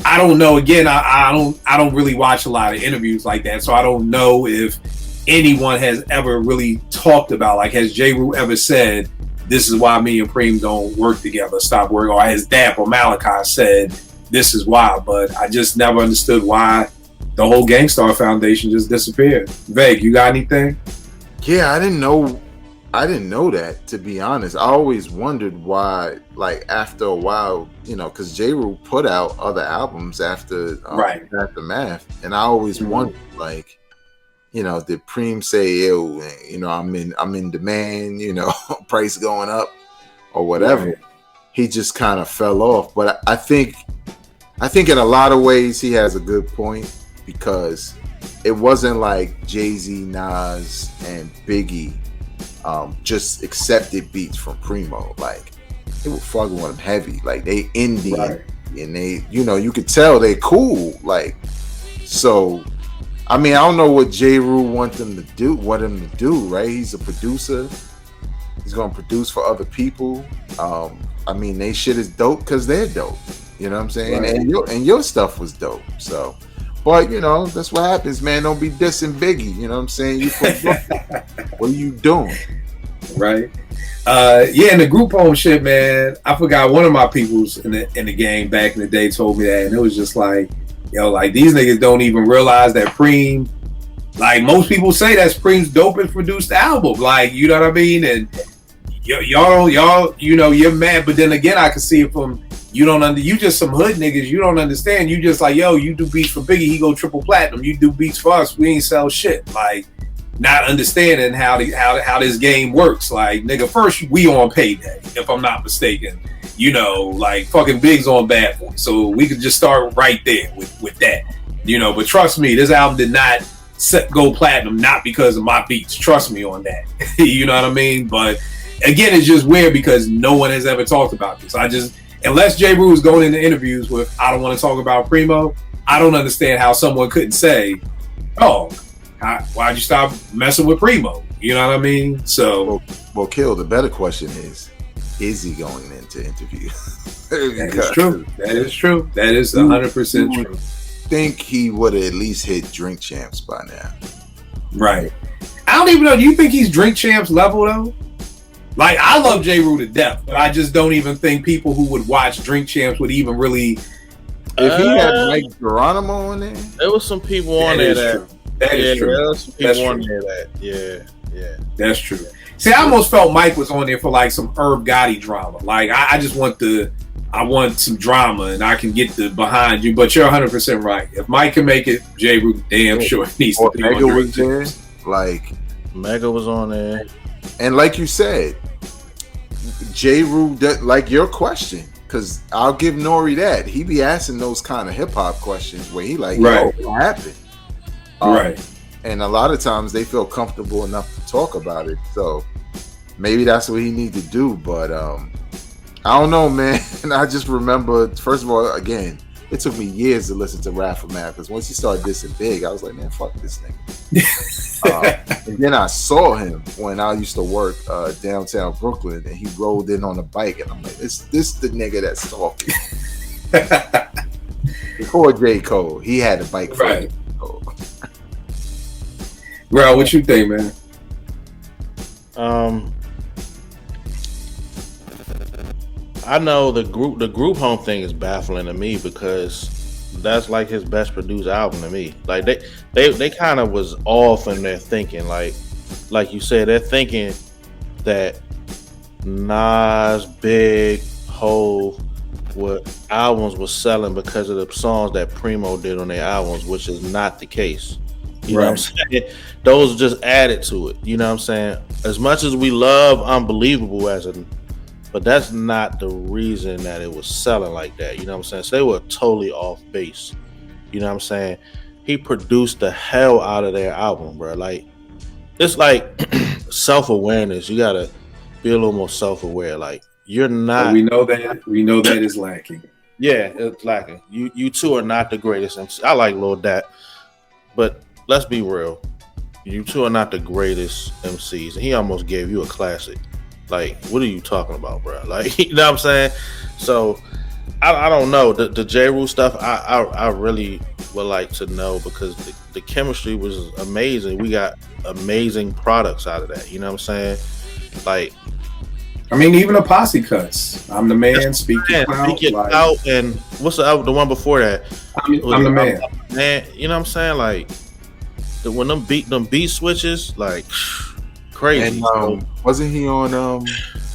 I don't know. Again, I don't really watch a lot of interviews like that, so I don't know if anyone has ever really talked about, like, has J. Rue ever said, this is why me and Preem don't work together, stop working, or has Dap or Malachi said, this is why. But I just never understood why the whole Gangstar Foundation just disappeared. Vague, you got anything? Yeah, I didn't know that, to be honest. I always wondered why, like, after a while, you know, because J. Rue put out other albums after Aftermath, and I always wondered, like, you know, did Preem say, yo, you know, I'm in demand, you know, price going up or whatever. Right. He just kind of fell off. But I think in a lot of ways he has a good point, because it wasn't like Jay-Z, Nas, and Biggie just accepted beats from Primo. Like, they were fucking with him heavy. Like, they Indian, right, and they, you know, you could tell they cool. Like, so, I mean, I don't know what J. Rue want him to do, right? He's a producer. He's gonna produce for other people. I mean, they shit is dope because they're dope. You know what I'm saying? Right. And your stuff was dope. So, but you know, that's what happens, man. Don't be dissing Biggie. You know what I'm saying? What are you doing? Right. Yeah, and the group home shit, man. I forgot one of my peoples in the game back in the day told me that, and it was just like, yo, like these niggas don't even realize that Preem, like most people say, that's Preem's dopest produced album. Like, you know what I mean? And y'all, you know, you're mad, but then again, I can see it from you just some hood niggas. You don't understand. You just like, yo, you do beats for Biggie, he go triple platinum. You do beats for us, we ain't sell shit. Like, not understanding how this game works. Like, nigga, first we on payday, if I'm not mistaken. You know, like fucking Big's on Bad Boy. So we could just start right there with that. You know, but trust me, this album did not go platinum, not because of my beats. Trust me on that. You know what I mean? But again, it's just weird because no one has ever talked about this. Unless J. Rue is going into interviews with, I don't want to talk about Primo, I don't understand how someone couldn't say, oh, why'd you stop messing with Primo? You know what I mean? So, well, Kill, the better question is he going into interviews? That is true. That is true. That is 100% true. Think he would have at least hit Drink Champs by now. Right. I don't even know. Do you think he's Drink Champs level though? Like, I love J. Rue to death, but I just don't even think people who would watch Drink Champs would even really. If he had Mike Geronimo on there was some people on there that. That is true. There was some people on there that. Yeah. That's true. See, I almost felt Mike was on there for like some Herb Gotti drama. Like, I just want I want some drama, and I can get the behind you. But you're 100% right. If Mike can make it, J. Rue damn sure needs to be Mega on was there. Like, Mega was on there. And like you said, J. Rue, like your question, because I'll give Nori that. He be asking those kind of hip hop questions where he like, yo, what happened? Right. And a lot of times they feel comfortable enough to talk about it. So maybe that's what he needs to do. But I don't know, man. I just remember, first of all, again, it took me years to listen to Rap Math, because once he started dissing Big, I was like, man, fuck this nigga. And then I saw him when I used to work downtown Brooklyn, and he rolled in on a bike, and I'm like, is this the nigga that's talking? Before J. Cole, he had a bike for J. Cole. Bro, what you think, man? I know the group home thing is baffling to me, because that's like his best produced album to me. Like they kind of was off in their thinking. Like you said, they're thinking that Nas, Big, Hov, what albums was selling because of the songs that Primo did on their albums, which is not the case. You know what I'm saying? Those just added to it. You know what I'm saying? As much as we love Unbelievable but that's not the reason that it was selling like that. You know what I'm saying? So they were totally off base. You know what I'm saying? He produced the hell out of their album, bro. Like, it's like self-awareness. You gotta be a little more self-aware. Like, you're not. We know that is lacking. Yeah, it's lacking. You two are not the greatest MC. I like Lil Dat, but let's be real. You two are not the greatest MCs. And he almost gave you a classic. Like, what are you talking about, bro? Like, you know what I'm saying? So, I don't know. The J. Rue stuff, I really would like to know, because the chemistry was amazing. We got amazing products out of that. You know what I'm saying? Like, I mean, even the Posse cuts. I'm the man, speak your out, and what's the one before that? I'm the man. Man, you know what I'm saying? Like, when them beat switches, like, crazy. And wasn't he on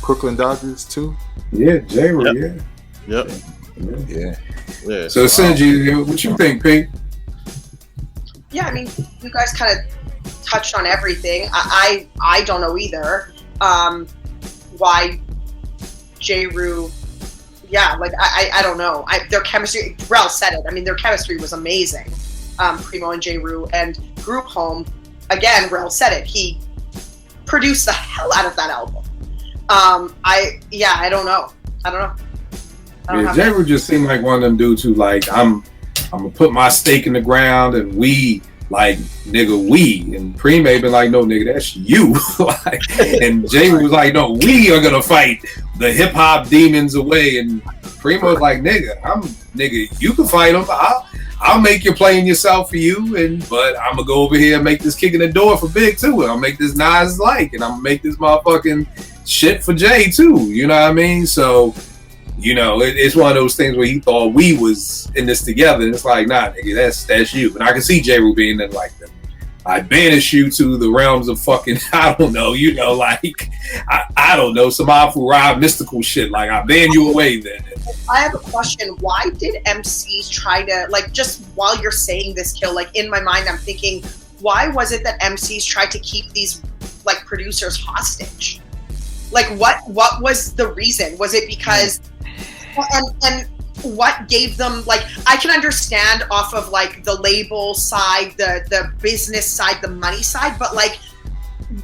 Brooklyn Dodgers too? Yeah, J. Rue, Yep. Yeah. So, Sinji, what you think, Pete? Yeah, I mean, you guys kind of touched on everything. I don't know either why J. Rue. Yeah, like I don't know. Their chemistry. Rel said it. I mean, their chemistry was amazing. Primo and J. Rue, and Group Home. Again, Rel said it. He produced the hell out of that album. I don't know. Yeah, J. Rue just seemed like one of them dudes who, like, I'm gonna put my stake in the ground, and we, like, nigga, we. And Primo been like, no, nigga, that's you. Like, and J. Rue was like, no, we are gonna fight the hip hop demons away. And Primo was like, nigga, you can fight them. I'll make your playing yourself for you, but I'm gonna go over here and make this kick in the door for Big too, and I'll make this Nas like, and I'm gonna make this motherfucking shit for Jay too. You know what I mean? So, you know, it's one of those things where he thought we was in this together, and it's like, nah, nigga, that's you. And I can see J. Rue being nothing like that. I banish you to the realms of fucking, I don't know, you know, like, I don't know, some Afu Ra mystical shit. Like, I ban you away then. I have a question. Why did MCs try to, like, just while you're saying this, Kill, like, in my mind, I'm thinking, why was it that MCs tried to keep these, like, producers hostage? Like, what was the reason? Was it because, and what gave them, like, I can understand off of, like, the label side, the business side, the money side, but, like,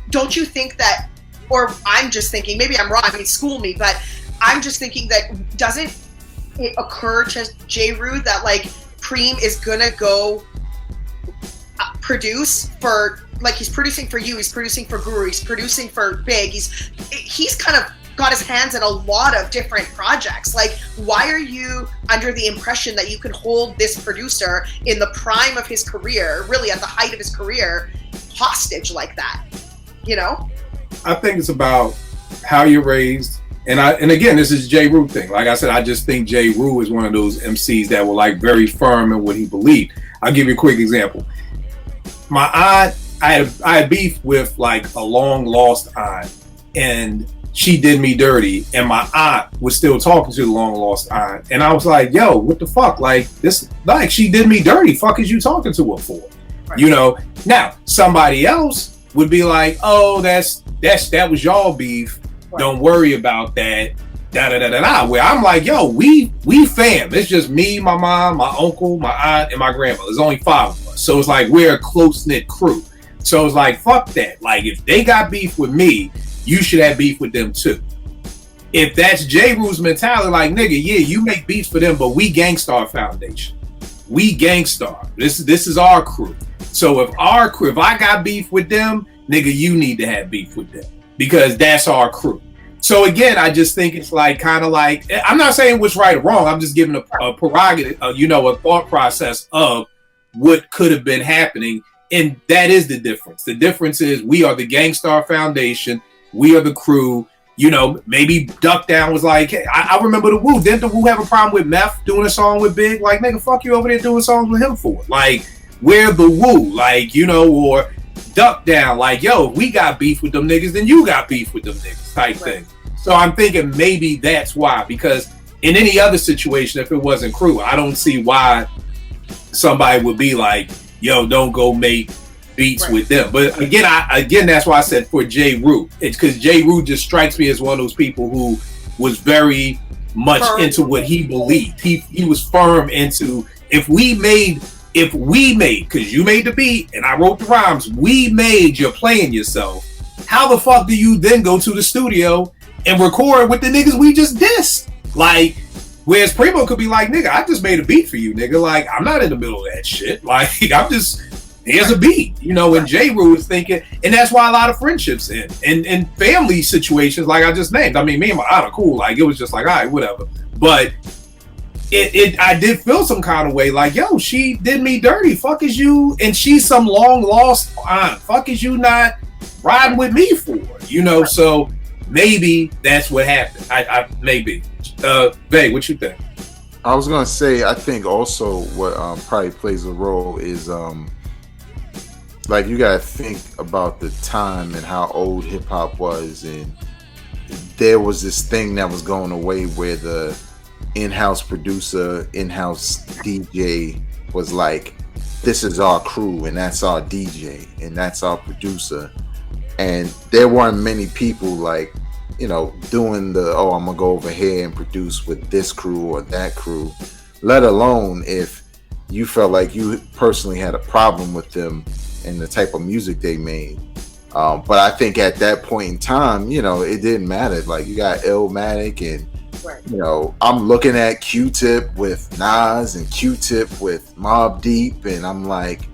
don't you think that, or I'm just thinking, maybe I'm wrong, I mean, school me, but I'm just thinking that, doesn't it occur to J. Rue that, like, Preem is gonna go produce for, like, he's producing for you, he's producing for Guru, he's producing for Big, he's kind of got his hands in a lot of different projects. Like, why are you under the impression that you can hold this producer in the prime of his career, really at the height of his career, hostage like that? You know? I think it's about how you're raised. And again, this is J. Rue thing. Like I said, I just think J. Rue is one of those MCs that were, like, very firm in what he believed. I'll give you a quick example. My aunt, I had beef with, like, a long lost aunt, and she did me dirty, and my aunt was still talking to the long lost aunt, and I was like, yo, what the fuck? Like, this, like, she did me dirty. Fuck is you talking to her for? Right. You know? Now, somebody else would be like, oh, that was y'all beef. Right. Don't worry about that. Da-da-da-da-da. Where I'm like, yo, we fam. It's just me, my mom, my uncle, my aunt, and my grandma. There's only 5 of us. So it's like, we're a close-knit crew. So it's like, fuck that. Like, if they got beef with me, you should have beef with them too. If that's J. Rue's mentality, like, nigga, yeah, you make beefs for them, but we Gangstar Foundation. We Gangstar. This is our crew. So if I got beef with them, nigga, you need to have beef with them because that's our crew. So again, I just think it's like kind of like, I'm not saying what's right or wrong. I'm just giving a prerogative, a thought process of what could have been happening. And that is the difference. The difference is we are the Gangstar Foundation. We are the crew. You know, maybe Duck Down was like, hey, I remember the Wu. Didn't the Wu have a problem with Meth doing a song with Big? Like, nigga, fuck you over there doing songs with him for? Like, we're the Wu. Like, you know, or Duck Down. Like, yo, if we got beef with them niggas, then you got beef with them niggas type thing. So I'm thinking maybe that's why. Because in any other situation, if it wasn't crew, I don't see why somebody would be like, yo, don't go make beats with them. But again, that's why I said for J. Rue. It's because J. Rue just strikes me as one of those people who was very much into what he believed. He was firm into if we made, because you made the beat and I wrote the rhymes, we made you're playing yourself. How the fuck do you then go to the studio and record with the niggas we just dissed? Like, whereas Primo could be like, nigga, I just made a beat for you, nigga. Like, I'm not in the middle of that shit. Like, I'm just, here's a beat, you know, and J. Rue is thinking, and that's why a lot of friendships and family situations, like I just named. I mean, me and my aunt are cool. Like, it was just like, all right, whatever. But I did feel some kind of way, like, yo, she did me dirty. Fuck is you, and she's some long lost aunt. Fuck is you not riding with me for, you know? So maybe that's what happened. I maybe. Vay, what you think? I was gonna say, I think also what probably plays a role is like, you gotta think about the time and how old hip hop was, and there was this thing that was going away where the in-house producer, in-house DJ was like, this is our crew and that's our DJ and that's our producer, and there weren't many people like, you know, doing the, oh, I'm gonna go over here and produce with this crew or that crew, let alone if you felt like you personally had a problem with them and the type of music they made. But I think at that point in time, you know, it didn't matter. Like, you got Illmatic and, you know, I'm looking at Q-Tip with Nas and Q-Tip with Mobb Deep, and I'm like,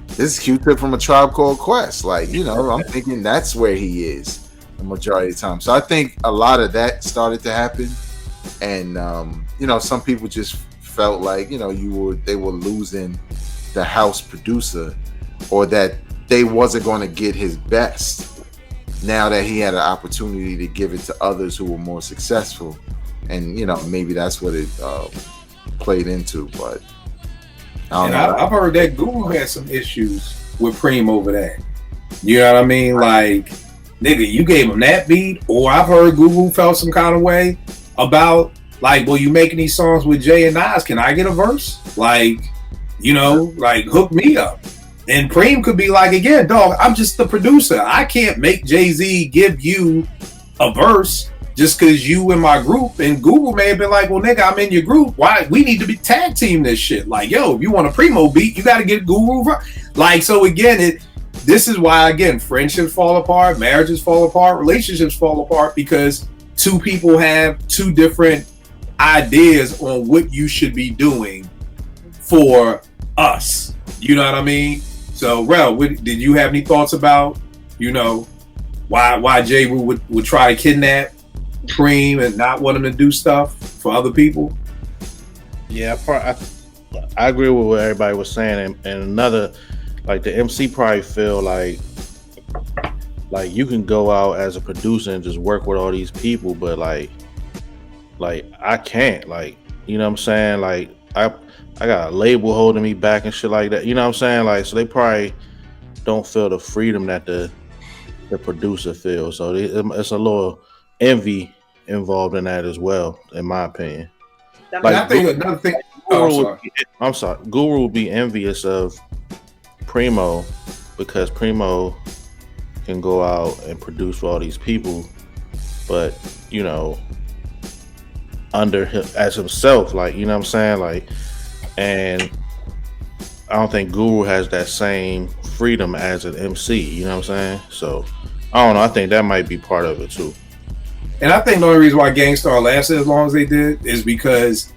this is Q-Tip from A Tribe Called Quest. Like, you know, I'm thinking that's where he is the majority of the time. So I think a lot of that started to happen, and you know, some people just felt like, you know, they were losing the house producer, or that they wasn't going to get his best now that he had an opportunity to give it to others who were more successful. And, you know, maybe that's what it played into, but I don't know. I've heard that Guru had some issues with Preem over that. You know what I mean? Like, nigga, you gave him that beat, or I've heard Guru felt some kind of way about, like, well, you making these songs with Jay and Nas, can I get a verse? Like, you know, like, hook me up. And Preem could be like, again, dog, I'm just the producer. I can't make Jay-Z give you a verse just because you in my group. And Google may have been like, well, nigga, I'm in your group. Why? We need to be tag team this shit. Like, yo, if you want a Primo beat, you got to get Guru. Like, so again, this is why, again, friendships fall apart, marriages fall apart, relationships fall apart, because two people have two different ideas on what you should be doing for us. You know what I mean? So, Rel, did you have any thoughts about, you know, why J. Rue would try to kidnap Preem and not want him to do stuff for other people? Yeah, I agree with what everybody was saying, and another, like, the MC probably feel like you can go out as a producer and just work with all these people, but like I can't, like, you know what I'm saying? Like, I got a label holding me back and shit like that. You know what I'm saying? Like, so they probably don't feel the freedom that the producer feels. So it's a little envy involved in that as well, in my opinion. Like, I think another thing. I'm sorry. Guru would be envious of Primo because Primo can go out and produce for all these people, but, you know, under him as himself, like, you know what I'm saying? Like, and I don't think Guru has that same freedom as an MC, you know what I'm saying? So I don't know, I think that might be part of it too. And I think the only reason why Gangstar lasted as long as they did is because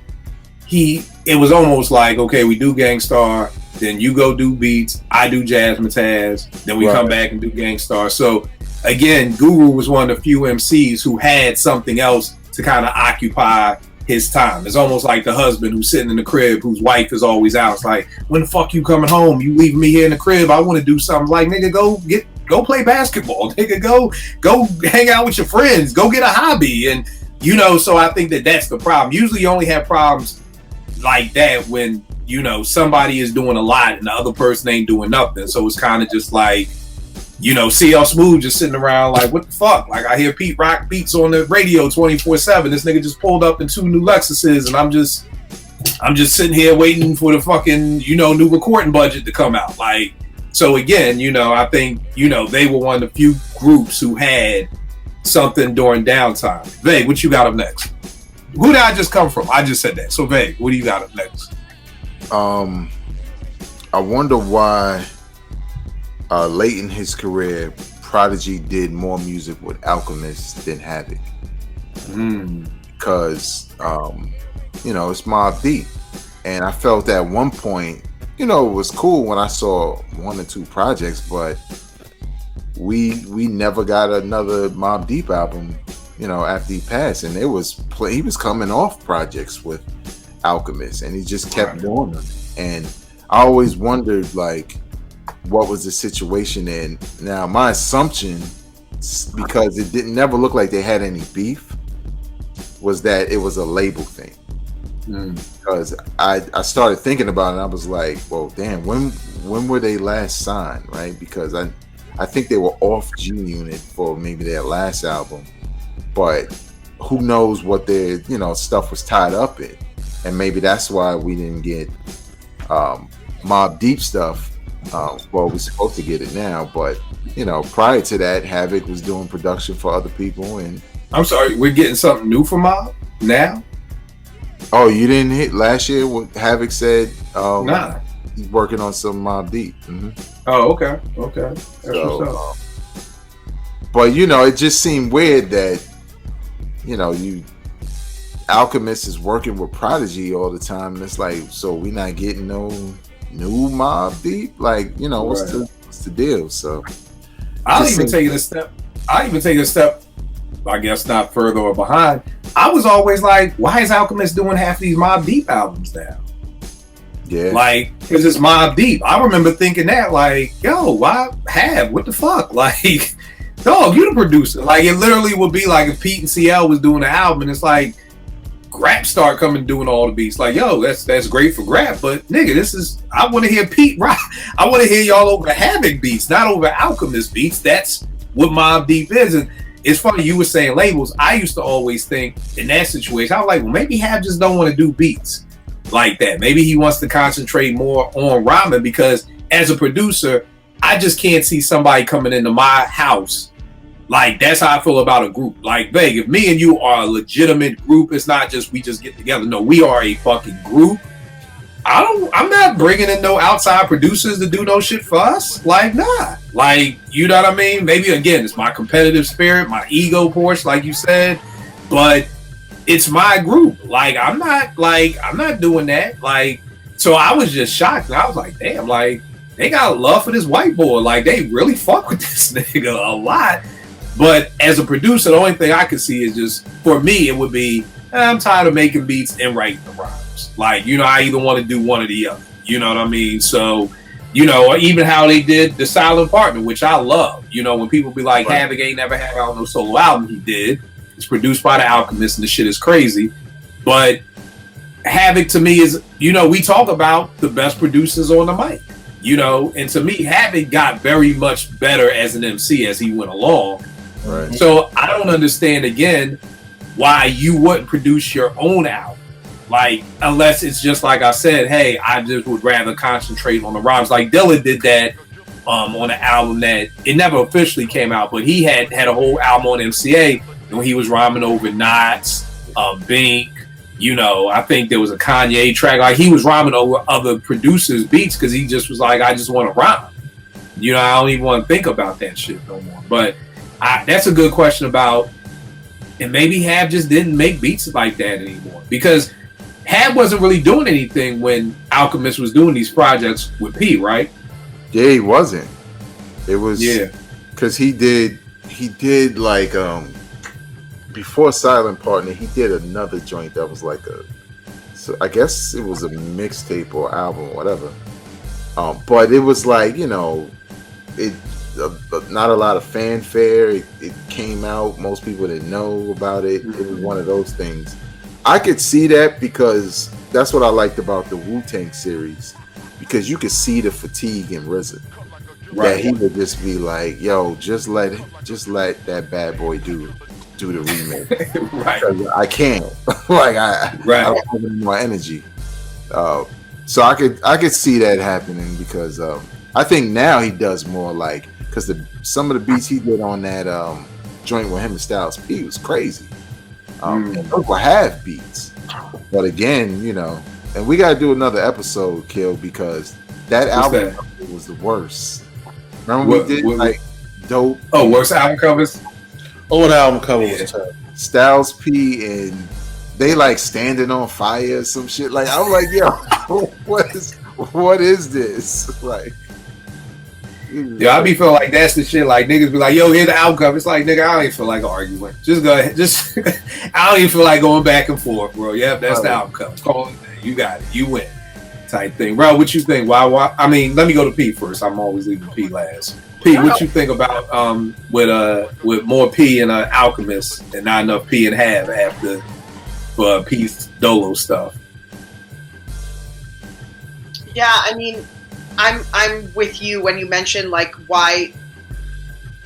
it was almost like, okay, we do Gangstar, then you go do beats, I do Jazzmatazz, then we come back and do Gangstar. So again, Guru was one of the few MCs who had something else to kind of occupy his time. It's almost like the husband who's sitting in the crib, whose wife is always out. It's like, when the fuck you coming home? You leaving me here in the crib? I want to do something. Like, nigga, go play basketball. Nigga, go hang out with your friends. Go get a hobby. And, you know, so I think that's the problem. Usually you only have problems like that when, you know, somebody is doing a lot and the other person ain't doing nothing. So it's kind of just like, you know, CL Smooth just sitting around like, what the fuck? Like, I hear Pete rock beats on the radio 24/7. This nigga just pulled up in 2 new Lexuses, and I'm just sitting here waiting for the fucking, you know, new recording budget to come out. Like, so again, you know, I think, you know, they were one of the few groups who had something during downtime. Vague, what you got up next? Who did I just come from? I just said that. So Vague, what do you got up next? I wonder why late in his career, Prodigy did more music with Alchemist than Havoc. Because, you know, it's Mobb Deep. And I felt at one point, you know, it was cool when I saw 1 or 2 projects, but we never got another Mobb Deep album, you know, after he passed. And he was coming off projects with Alchemist, and he just kept doing them. And I always wondered, like, what was the situation in. Now, my assumption, because it didn't never look like they had any beef, was that it was a label thing. Because I started thinking about it, and I was like, well, damn, when were they last signed, right? Because I think they were off G Unit for maybe their last album, but who knows what their, you know, stuff was tied up in. And maybe that's why we didn't get Mobb Deep stuff. Well, we're supposed to get it now, but, you know, prior to that, Havoc was doing production for other people. And I'm sorry, we're getting something new from Mobb now? Oh, you didn't hit last year what Havoc said? Nah. He's working on some Mobb Deep. Oh, okay. That's so, what's up. But, you know, it just seemed weird that, you know, Alchemist is working with Prodigy all the time, and it's like, so we not getting no new Mobb Deep? Like, you know, what's the deal? So I'll even take it a step, I guess not further or behind. I was always like, why is Alchemist doing half these Mobb Deep albums now? Yeah. Like, because it's Mobb Deep. I remember thinking that, like, yo, why have? What the fuck? Like, dog, you the producer. Like, it literally would be like if Pete and CL was doing an album, and it's like, Grap start coming doing all the beats. Like, yo, that's great for Grap, but nigga, I want to hear Pete rock. I want to hear y'all over Havoc beats, not over Alchemist beats. That's what Mobb Deep is. And it's funny you were saying labels. I used to always think in that situation, I was like, well, maybe Hav just don't want to do beats like that. Maybe he wants to concentrate more on rhyming, because as a producer, I just can't see somebody coming into my house. Like, that's how I feel about a group. Like, Veg, if me and you are a legitimate group, it's not just we just get together. No, we are a fucking group. I'm not bringing in no outside producers to do no shit for us. Like, nah. Like, you know what I mean? Maybe, again, it's my competitive spirit, my ego portion, like you said. But it's my group. Like, I'm not doing that. Like, so I was just shocked. And I was like, damn, like, they got love for this white boy. Like, they really fuck with this nigga a lot. But as a producer, the only thing I could see is just, for me, it would be, I'm tired of making beats and writing the rhymes. Like, you know, I either want to do one or the other. You know what I mean? So, you know, even how they did The Silent Partner, which I love. You know, when people be like, right, Havoc ain't never had out no solo album, he did. It's produced by The Alchemist, and the shit is crazy. But Havoc, to me, is, you know, we talk about the best producers on the mic. You know, and to me, Havoc got very much better as an MC as he went along. Right. So I don't understand, again, why you wouldn't produce your own album. Like, unless it's just like I said, hey, I just would rather concentrate on the rhymes. Like Dilla did that on an album that it never officially came out, but he had a whole album on MCA when he was rhyming over Knots, Bink. You know, I think there was a Kanye track. Like, he was rhyming over other producers' beats because he just was like, I just want to rhyme. You know, I don't even want to think about that shit no more. But that's a good question about, and maybe Hav just didn't make beats like that anymore, because Hav wasn't really doing anything when Alchemist was doing these projects with P, right? Yeah, he wasn't. It was, yeah, because he did like before Silent Partner, he did another joint that was like so I guess it was a mixtape or album or whatever. But it was like, you know, it. Not a lot of fanfare. It came out. Most people didn't know about it. It was one of those things. I could see that, because that's what I liked about the Wu-Tang series, because you could see the fatigue in RZA. Right. That he would just be like, "Yo, just let that bad boy do the remake." Right. I can't. Like I don't have any more energy. So I could see that happening, because I think now he does more like. Because some of the beats he did on that joint with him and Styles P was crazy. And those were half beats. But again, you know, and we got to do another episode, Kill, because that album was the worst. Remember we did like Dope. Oh, worst album covers? Oh, the album cover was tough. Styles P and they like standing on fire or some shit. Like, I'm like, yo, what is this? Like, yeah, I be feeling like that's the shit. Like, niggas be like, yo, here's the album cover. It's like, nigga, I don't even feel like arguing. Just go ahead. Just I don't even feel like going back and forth, bro. Yep, that's the album cover. Call it. You got it. You win. Type thing. Bro, what you think? Why? I mean, let me go to P first. I'm always leaving P last. P, what you think about with more P and Alchemist and not enough P and Hav after for P's Dolo stuff? Yeah, I mean, I'm with you when you mention like why,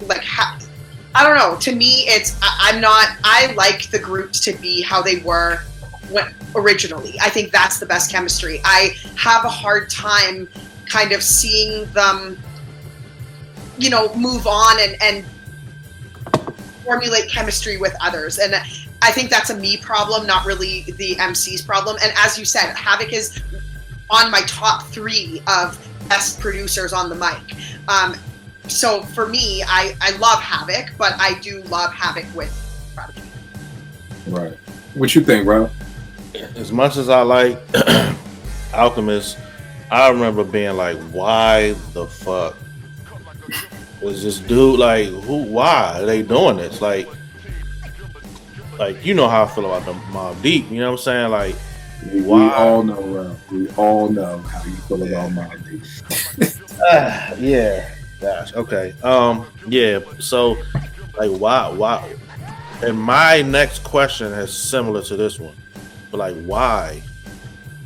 like I don't know. To me, it's I like the groups to be how they were originally. I think that's the best chemistry. I have a hard time kind of seeing them, you know, move on and formulate chemistry with others. And I think that's a me problem, not really the MC's problem. And as you said, Havoc is on my top 3 of best producers on the mic. So for me, I love Havoc, but I do love Havoc with Prodigy. Right. What you think, bro? As much as I like Alchemist, I remember being like, why the fuck was this dude like, why are they doing this? Like, like you know how I feel about the Mobb Deep. You know what I'm saying? Like, We all know, Rel. We all know how you feel about Mobb Deep. Yeah. Gosh. Okay. Yeah. So, like, why? And my next question is similar to this one, but like, why?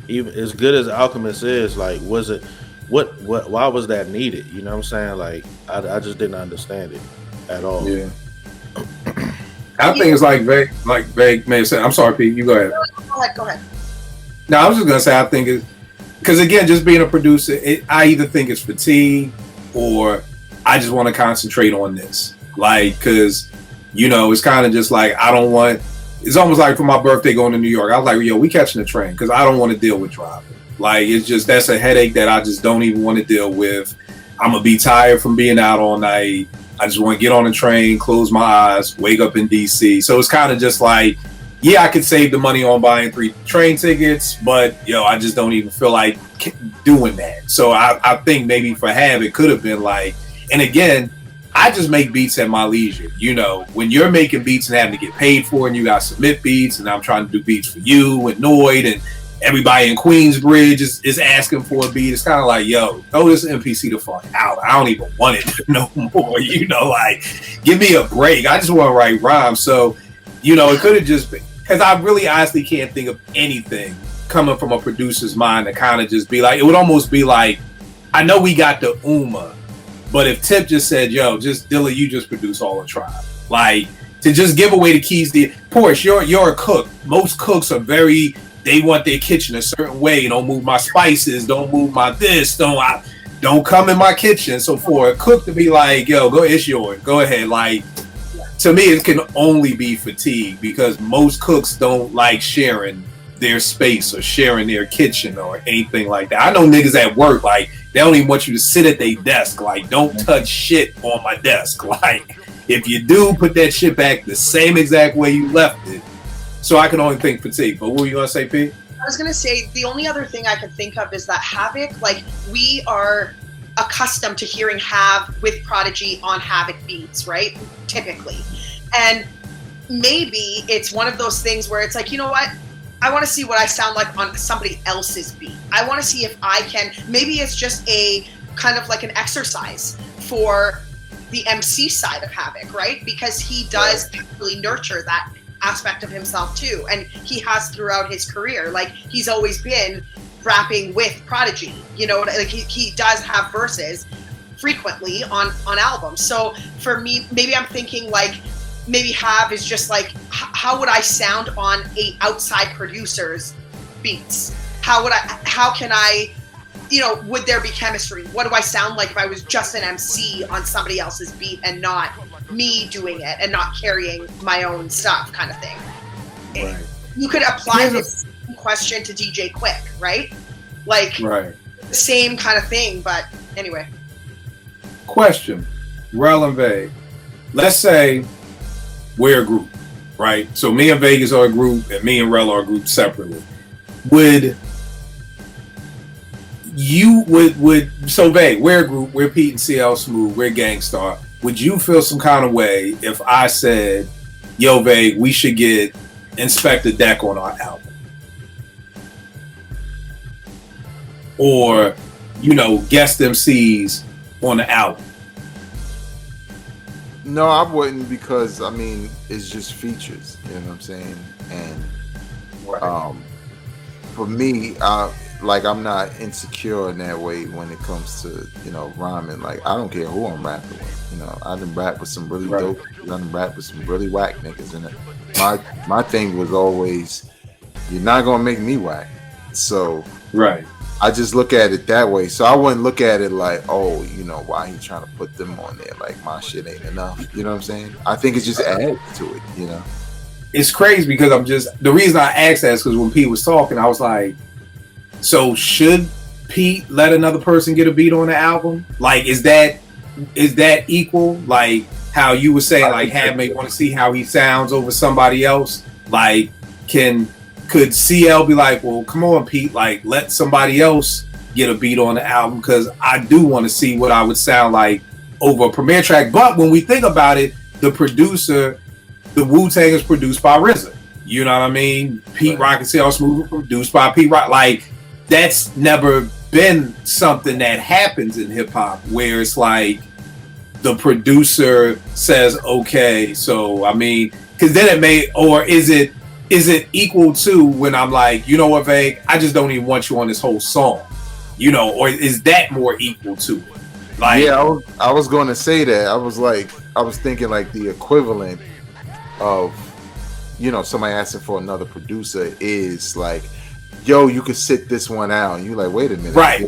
Even as good as Alchemist is, like, was it? Why was that needed? You know what I'm saying? Like, I just didn't understand it at all. Yeah. I think it's like vague may have said. I'm sorry, Pete. You go ahead. Go ahead. No, I was just gonna say I think it's because again, just being a producer, I either think it's fatigue or I just want to concentrate on this. Like, because it's kind of just like I don't want. It's almost like for my birthday going to New York. I was like, yo, we catching the train because I don't want to deal with driving. Like, it's just that's a headache that I just don't even want to deal with. I'm gonna be tired from being out all night. I just want to get on the train, close my eyes, wake up in DC. So it's kind of just like, yeah, I could save the money on buying 3 train tickets, but I just don't even feel like doing that. So I think maybe for Hab it could have been like, and again, I just make beats at my leisure. When you're making beats and having to get paid for, and you got to submit beats, and I'm trying to do beats for you and Noid, and everybody in Queensbridge is asking for a beat. It's kind of like, yo, throw this NPC the fuck out. I don't even want it no more. Like, give me a break. I just want to write rhymes. So, it could have just been, because I really honestly can't think of anything coming from a producer's mind to kind of just be like, it would almost be like, I know we got the Uma, but if Tip just said, yo, just Dilla, you just produce all the Tribe. Like, to just give away the keys to Porsche, you're a cook. Most cooks are they want their kitchen a certain way. Don't move my spices. Don't move my this. Don't come in my kitchen. So for a cook to be like, yo, it's yours. Go ahead. Like, to me, it can only be fatigue because most cooks don't like sharing their space or sharing their kitchen or anything like that. I know niggas at work, like, they don't even want you to sit at their desk. Like, don't touch shit on my desk. Like, if you do, put that shit back the same exact way you left it. So I can only think fatigue. But what were you gonna say, Pete? I was gonna say the only other thing I could think of is that Havoc, like, we are accustomed to hearing Hav with Prodigy on Havoc beats, right? Typically. And maybe it's one of those things where it's like, you know what? I want to see what I sound like on somebody else's beat. I want to see if I can, maybe it's just a kind of like an exercise for the MC side of Havoc, right? Because he does really nurture that aspect of himself too, and he has throughout his career. Like, he's always been rapping with Prodigy, like he does have verses frequently on albums. So for me, maybe I'm thinking like maybe Hav is just like, how would I sound on a outside producer's beats? How can I would there be chemistry? What do I sound like if I was just an MC on somebody else's beat and not me doing it and not carrying my own stuff, kind of thing? Right. You could apply this question to DJ Quick, right? Like, the same kind of thing, but anyway. Question, Rel and Veg. Let's say we're a group, right? So me and Vegas are a group, and me and Rel are a group separately. So Veg, we're a group, we're Pete and CL Smooth, we're Gang Starr. Would you feel some kind of way if I said, yo, Veg, we should get Inspector Deck on our album? Or, guest MCs on the album? No, I wouldn't, because I mean it's just features, you know what I'm saying? And for me, I'm not insecure in that way when it comes to rhyming. Like, I don't care who I'm rapping with. I done rap with some really dope. I done rap with some really whack niggas. And my thing was always, you're not gonna make me whack. So I just look at it that way. So I wouldn't look at it like, oh, why he trying to put them on there? Like, my shit ain't enough. You know what I'm saying? I think it just adds to it, It's crazy because the reason I asked that is because when Pete was talking, I was like, so should Pete let another person get a beat on the album? Like, is that equal? Like how you were saying, like, Hab may want to see how he sounds over somebody else. Like, could CL be like, well, come on, Pete, like, let somebody else get a beat on the album, because I do want to see what I would sound like over a Premiere track. But when we think about it, the producer the Wu-Tang is produced by RZA. You know what I mean? Pete Rock and CL Smooth were produced by Pete Rock. Like, that's never been something that happens in hip hop where it's like the producer says, okay, so I mean, because then it may, or is it equal to when I'm like, you know what, Vague, I just don't even want you on this whole song, you know, or is that more equal to it? Like, yeah, I was going to say that. I was thinking like the equivalent of, you know, somebody asking for another producer is like, yo, you could sit this one out. And you're like, wait a minute. Right.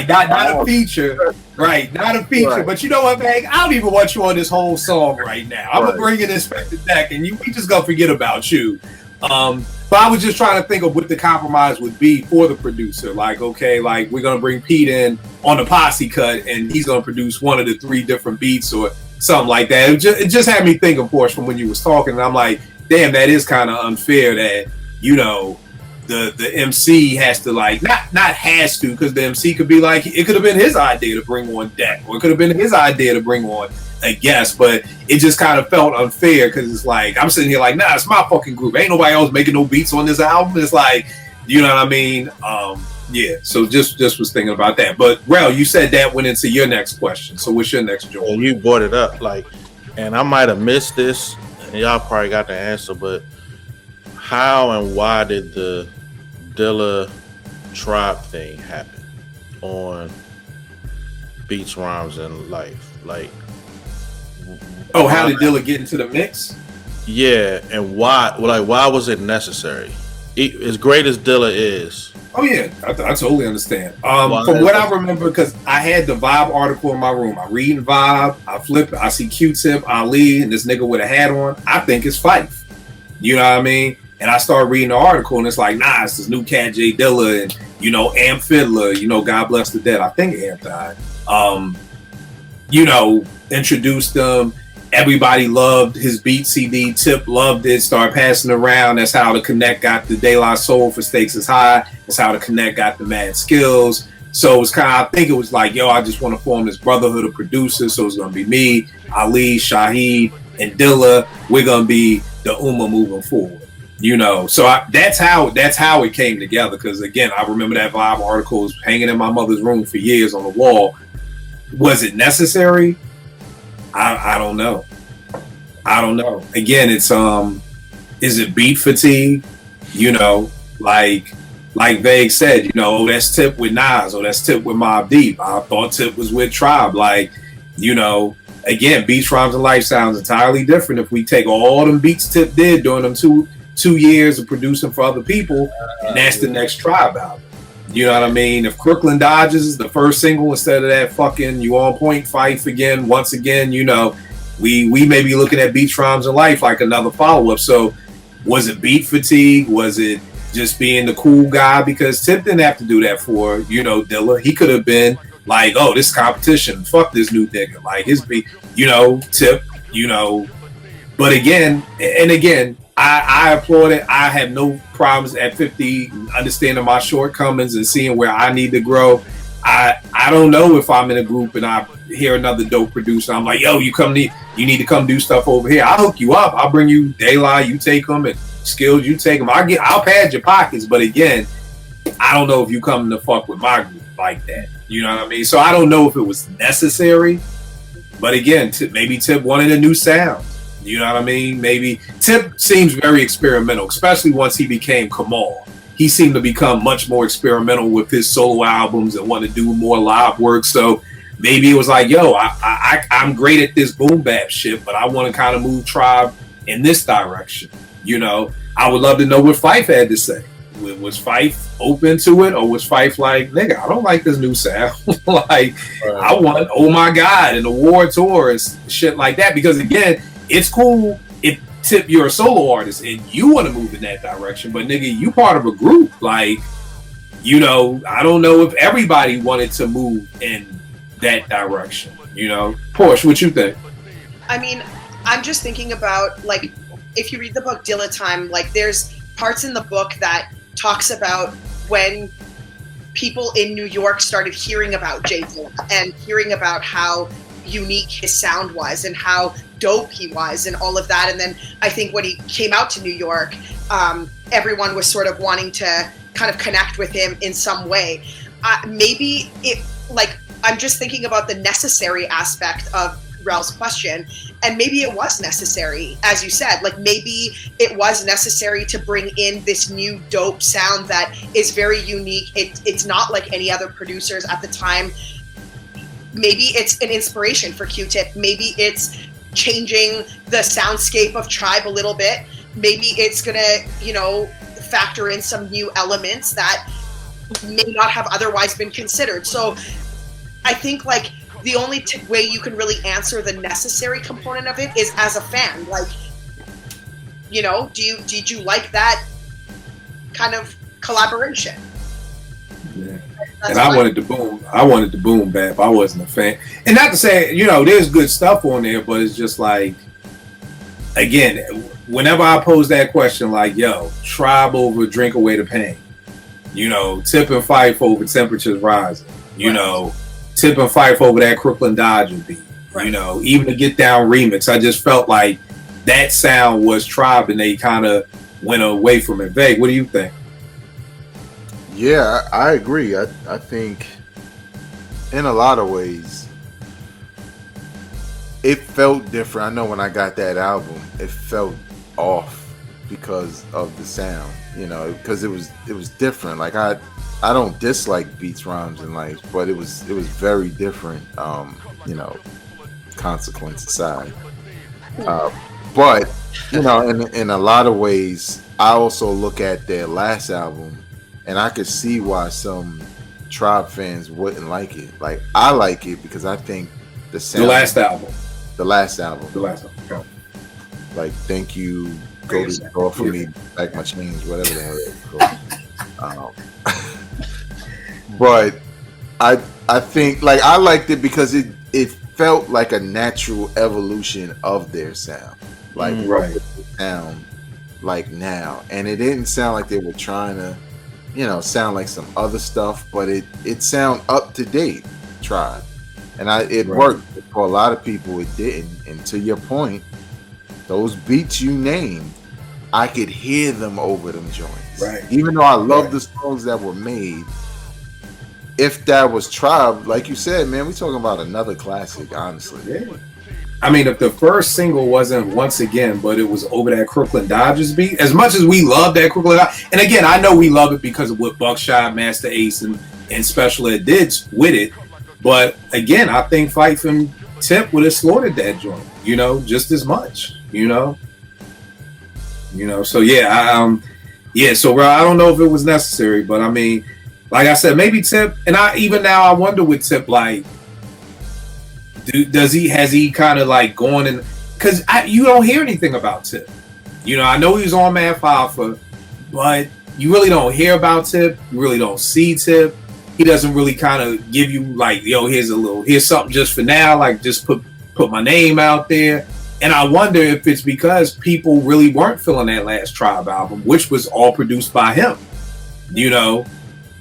Not a feature. Right. Not a feature. Right. But you know what, man? I don't even want you on this whole song right now. I'm going to bring in Inspector Deck and we just going to forget about you. But I was just trying to think of what the compromise would be for the producer. Like, okay, like we're going to bring Pete in on the posse cut and he's going to produce one of the 3 different beats or something like that. It just had me think, of course, from when you was talking. And I'm like, damn, that is kind of unfair that, you know, the MC has to like, not has to, because the MC could be like, it could have been his idea to bring on Deck, or it could have been his idea to bring on a guest, but it just kind of felt unfair because it's like, I'm sitting here like, nah, it's my fucking group. Ain't nobody else making no beats on this album. It's like, you know what I mean? Yeah, so just was thinking about that. But, Rel, you said that went into your next question. So what's your next joint? Well, you brought it up, like, and I might have missed this, and y'all probably got the answer, but how and why did the Dilla Tribe thing happen on Beats, Rhymes, and Life? Like, oh, how did Dilla get into the mix? Yeah, and why? Like, why was it necessary? As great as Dilla is. Oh yeah, I totally understand. From what I remember, because I had the Vibe article in my room. I read Vibe, I flip it, I see Q-Tip, Ali, and this nigga with a hat on. I think it's Fife. You know what I mean? And I started reading the article, and it's like, nah, it's this new cat, J Dilla, and, you know, Amp Fiddler, you know, God bless the dead. I think Amp died. You know, introduced them. Everybody loved his beat CD. Tip loved it. Started passing around. That's how the Connect got the De La Soul for Stakes is High. That's how the Connect got the Mad Skills. So it was kind of, I think it was like, yo, I just want to form this brotherhood of producers. So it's going to be me, Ali, Shaheed, and Dilla. We're going to be the Ummah moving forward. You know, so that's how it came together. Because again, I remember that Vibe article was hanging in my mother's room for years on the wall. Was it necessary? I don't know. Again, it's is it beat fatigue? You know, like Vague said, you know, oh, that's Tip with Nas, or that's Tip with Mobb Deep. I thought Tip was with Tribe. Like, you know, again, Beats, Rhymes, and Life sounds entirely different if we take all them beats Tip did during them two years of producing for other people, and that's the next Tribe album. You know what I mean? If Crooklyn Dodgers is the first single instead of that fucking You On Point Fife again, once again, you know, we may be looking at Beats, Rhymes, and Life like another follow-up. So was it beat fatigue? Was it just being the cool guy? Because Tip didn't have to do that for, you know, Dilla. He could have been like, oh, this competition. Fuck this new nigga. Like, his beat, you know, Tip, you know. But again, I applaud it. I have no problems at 50 understanding my shortcomings and seeing where I need to grow. I don't know if I'm in a group and I hear another dope producer. I'm like, yo, you need to come do stuff over here. I'll hook you up. I'll bring you Daylight. You take them, and Skills, you take them. I'll pad your pockets. But again, I don't know if you come to fuck with my group like that. You know what I mean? So I don't know if it was necessary. But again, maybe Tip wanted a new sound. You know what I mean? Maybe Tip seems very experimental, especially once he became Kamal. He seemed to become much more experimental with his solo albums and want to do more live work. So maybe it was like, yo, I'm great at this boom bap shit, but I want to kind of move Tribe in this direction. You know, I would love to know what Fife had to say. Was Fife open to it, or was Fife like, nigga, I don't like this new sound? Like, I want, oh my God, an award tour and shit like that. Because again, it's cool if Tip, you're a solo artist and you want to move in that direction, but nigga, you part of a group. Like, you know, I don't know if everybody wanted to move in that direction. You know, Porsche, what you think? I mean, I'm just thinking about, like, if you read the book Dilla Time, like, there's parts in the book that talks about when people in New York started hearing about J Dilla and hearing about how unique his sound was and how dope he was and all of that. And then I think when he came out to New York, everyone was sort of wanting to kind of connect with him in some way. Maybe it, like, I'm just thinking about the necessary aspect of Rel's question, and maybe it was necessary, as you said, like maybe it was necessary to bring in this new dope sound that is very unique. It's not like any other producers at the time. Maybe it's an inspiration for Q-Tip. Maybe it's changing the soundscape of Tribe a little bit. Maybe it's gonna, you know, factor in some new elements that may not have otherwise been considered. So I think like the only way you can really answer the necessary component of it is as a fan. Like, you know, did you like that kind of collaboration? Yeah. And I wanted to boom bap. I wasn't a fan. And not to say, you know, there's good stuff on there, but it's just like, again, whenever I pose that question, like, yo, Tribe over Drink Away the Pain, you know, Tip and Fife over Temperatures Rising, you know, Tip and Fife over that Crooklyn Dodger beat, you know, even the Get Down remix, I just felt like that sound was Tribe and they kind of went away from it. Vague, what do you think? Yeah, I agree. I think in a lot of ways it felt different. I know when I got that album, it felt off because of the sound, you know, because it was different. Like I don't dislike beats, rhymes, and life, but it was very different. You know, consequence aside, but you know, in a lot of ways, I also look at their last album, and I could see why some Tribe fans wouldn't like it. Like I like it because I think the sound, the last album, Okay. Like Thank You, Go to the Door for Me, Back My Chains, whatever the hell it is. But I think like I liked it because it felt like a natural evolution of their sound. Like what would it sound like now? And it didn't sound like they were trying to, you know, sound like some other stuff, but it sound up to date, Tribe. And it worked. For a lot of people it didn't. And to your point, those beats you named, I could hear them over them joints. Right. Even though I love the songs that were made, if that was Tribe, like you said, man, we talking about another classic, honestly. Yeah. I mean, if the first single wasn't Once Again, but it was over that Crooklyn Dodgers beat, as much as we love that Crooklyn Dodgers, and again, I know we love it because of what Buckshot, Master Ace, and Special Ed did with it, but again, I think Fife and Tip would have slaughtered that joint, you know, just as much, you know. So yeah, so bro, I don't know if it was necessary, but I mean, like I said, maybe Tip, and I wonder with Tip, like, has he kind of like gone in, because you don't hear anything about Tip. You know, I know he was on Mad Alpha, but you really don't hear about Tip. You really don't see Tip. He doesn't really kind of give you like, yo, here's something just for now, like just put my name out there. And I wonder if it's because people really weren't feeling that last Tribe album, which was all produced by him. You know,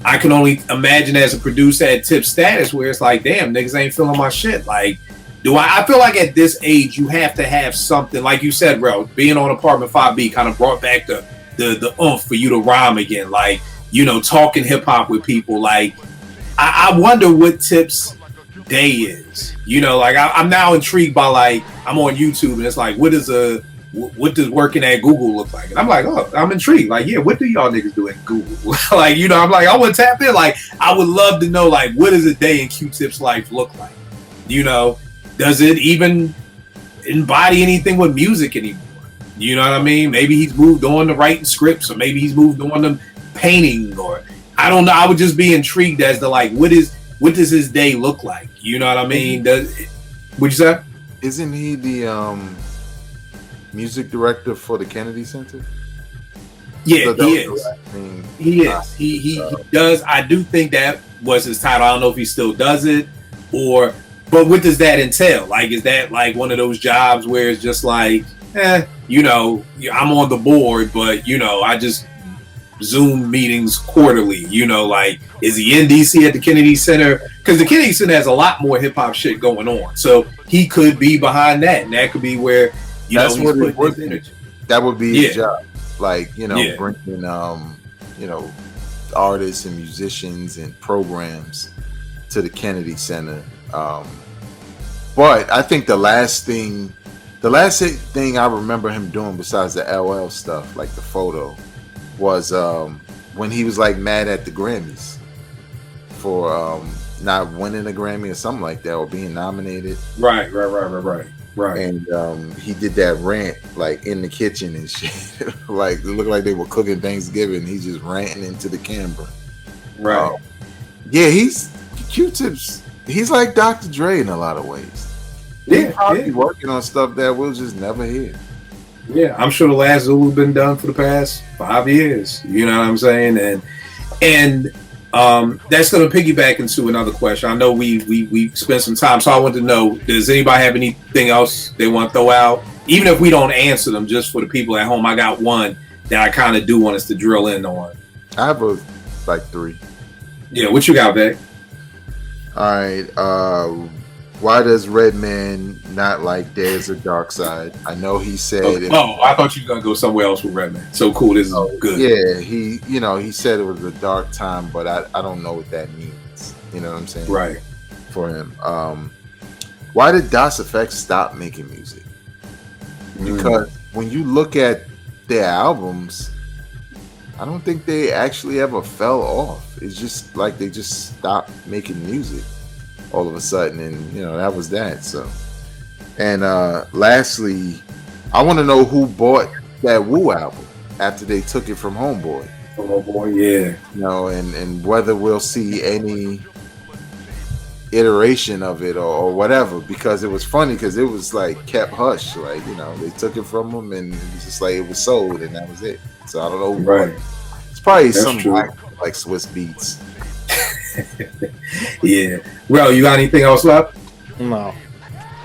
I can only imagine as a producer at Tip status where it's like, damn, niggas ain't feeling my shit. Like, I feel like at this age you have to have something, like you said, bro, being on Apartment 5B kind of brought back the oomph for you to rhyme again. Like, you know, talking hip hop with people. Like, I wonder what Tip's day is. You know, like I'm now intrigued by, like, I'm on YouTube and it's like, what does working at Google look like? And I'm like, oh, I'm intrigued. Like, yeah, what do y'all niggas do at Google? Like, you know, I'm like, I would tap in. Like, I would love to know, like, what does a day in Q-Tip's life look like? You know, does it even embody anything with music anymore? You know what I mean? Maybe he's moved on to writing scripts, or maybe he's moved on to painting, or I don't know. I would just be intrigued as to, like, what does his day look like? You know what I mean? What'd you say? Isn't he the music director for the Kennedy Center? Yeah, he is. He is. He does. I do think that was his title. I don't know if he still does it, but what does that entail? Like, is that like one of those jobs where it's just like, you know, I'm on the board, but, you know, Zoom meetings quarterly. You know, like, is he in DC at the Kennedy Center? Because the Kennedy Center has a lot more hip hop shit going on. So he could be behind that, and that could be where That's he's what it putting would his be. energy. That would be his job. Like, Yeah. bringing artists and musicians and programs to the Kennedy Center. But I think the last thing I remember him doing besides the LL stuff, like the photo, was when he was like mad at the Grammys for not winning a Grammy or something like that, or being nominated. Right. And he did that rant like in the kitchen and shit. Like it looked like they were cooking Thanksgiving. He's just ranting into the camera. Right. Yeah, he's Q-Tip's. He's like Dr. Dre in a lot of ways. He's probably working on stuff that we'll just never hear. Yeah, I'm sure the last Zulu been done for the past 5 years. You know what I'm saying? And that's going to piggyback into another question. I know we spent some time, so I want to know: does anybody have anything else they want to throw out? Even if we don't answer them, just for the people at home, I got one that I kind of do want us to drill in on. I have like 3. Yeah, what you got, Vic? All right. Why does Redman not like There's a Dark Side? I know he said. I thought you were gonna go somewhere else with Redman. So cool, this is good. Yeah, he said it was a dark time, but I don't know what that means. You know what I'm saying? Right. For him. Why did Das Effect stop making music? Because when you look at their albums, I don't think they actually ever fell off. It's just like they just stopped making music all of a sudden, and that was that. So, and lastly, I want to know who bought that Woo album after they took it from Homeboy. And whether we'll see any iteration of it or whatever, because it was funny because it was like kept hush, like they took it from him and it was just like it was sold and that was it. So I don't know who bought it. It's probably some like Swiss Beats. Yeah. Well, you got anything else left? No. All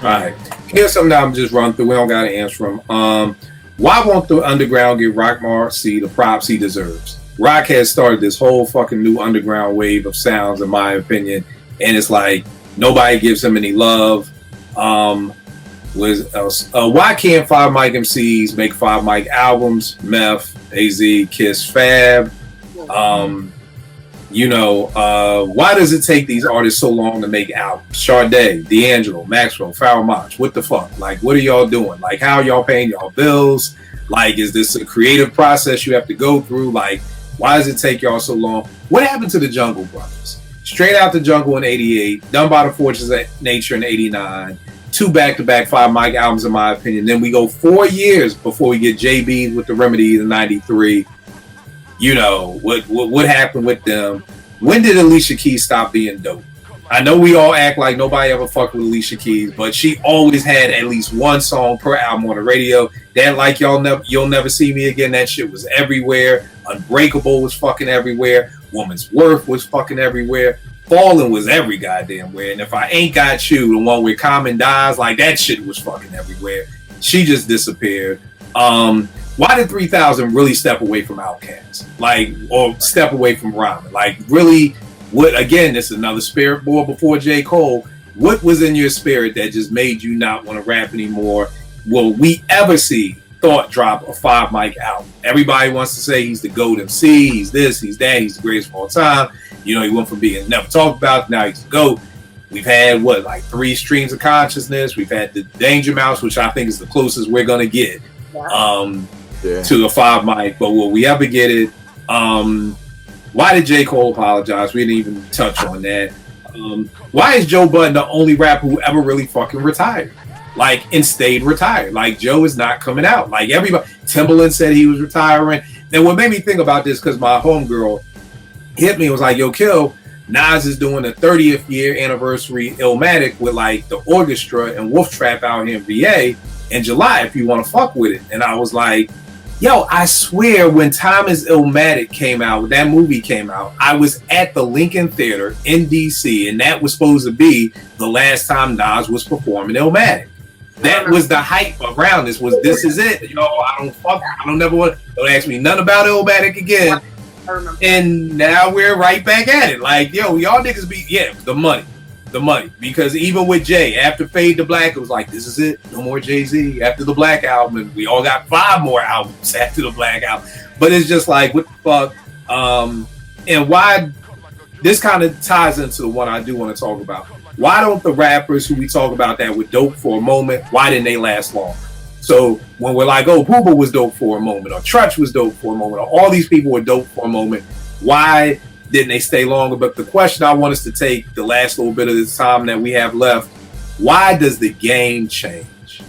right. Here's something that I'm just run through. We don't got to answer them. Why won't the underground give Rock Marcy the props he deserves? Rock has started this whole fucking new underground wave of sounds, in my opinion, and it's like nobody gives him any love. Why can't 5 Mic MCs make 5 Mic albums? Meth, AZ, Kiss, Fab. Why does it take these artists so long to make albums? Sade, D'Angelo, Maxwell, Pharoah Monch. What the fuck? Like, what are y'all doing? Like, how are y'all paying y'all bills? Like, is this a creative process you have to go through? Like, why does it take y'all so long? What happened to the Jungle Brothers? Straight Out the Jungle in 88, Done by the Forces of Nature in 89, 2 back-to-back 5 Mic albums, in my opinion. Then we go 4 years before we get JB with the Remedy in 93. What happened with them? When did Alicia Keys stop being dope? I know we all act like nobody ever fucked with Alicia Keys, but she always had at least one song per album on the radio. That like You'll Never See Me Again, that shit was everywhere. Unbreakable was fucking everywhere. Woman's Worth was fucking everywhere. Fallen was every goddamn where. And If I Ain't Got You, the one where Common dies, like that shit was fucking everywhere. She just disappeared. Why did 3000 really step away from Outkast? Or step away from rhyming? Really, this is another spirit boy before J. Cole. What was in your spirit that just made you not want to rap anymore? Will we ever see Thought drop a 5 Mic album? Everybody wants to say he's the GOAT MC, he's this, he's that, he's the greatest of all time. He went from being never talked about, now he's the GOAT. We've had 3 Streams of Consciousness. We've had the Danger Mouse, which I think is the closest we're gonna get. To a 5 Mic, but will we ever get it? Why did J. Cole apologize? We didn't even touch on that. Why is Joe Budden the only rapper who ever really fucking retired? And stayed retired? Joe is not coming out. Everybody, Timbaland said he was retiring. And what made me think about this, because my homegirl hit me and was like, yo, Kill, Nas is doing the 30th year anniversary Illmatic with the orchestra and Wolf Trap out here in VA in July if you want to fuck with it. And I was like, yo, I swear when Time is Illmatic came out, that movie came out, I was at the Lincoln Theater in DC, and that was supposed to be the last time Nas was performing Illmatic. That was the hype around this is it. I don't never want, don't ask me nothing about Illmatic again. I remember. And now we're right back at it. Like, yo, y'all niggas be the money. Because even with Jay, after Fade to Black, it was like, this is it. No more Jay-Z. After the Black album, and we all got 5 more albums after the Black album. But it's just like, what the fuck? And why? This kind of ties into the one I do want to talk about. Why don't the rappers who we talk about that were dope for a moment, why didn't they last long? So when we're like, oh, Pooba was dope for a moment, or Trutch was dope for a moment, or all these people were dope for a moment, why didn't they stay longer? But the question I want us to take the last little bit of this time that we have left, why does the game change?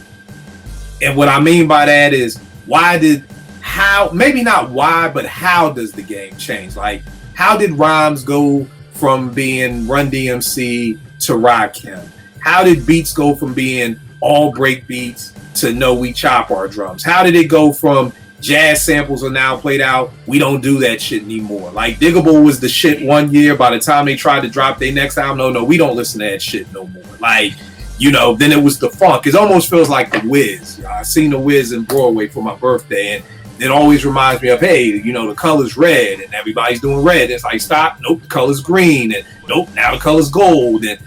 And what I mean by that is, maybe not why, but how does the game change? Like, how did Rhymes go from being Run DMC to Rakim? How did beats go from being all break beats to no, we chop our drums? How did it go from jazz samples are now played out, we don't do that shit anymore? Like, Diggable was the shit one year. By the time they tried to drop their next album, no, we don't listen to that shit no more. Like, then it was the funk. It almost feels like the Wiz. I seen the Wiz in Broadway for my birthday, and it always reminds me of, hey, the color's red, and everybody's doing red. And it's like, stop, nope, the color's green, and nope, now the color's gold. And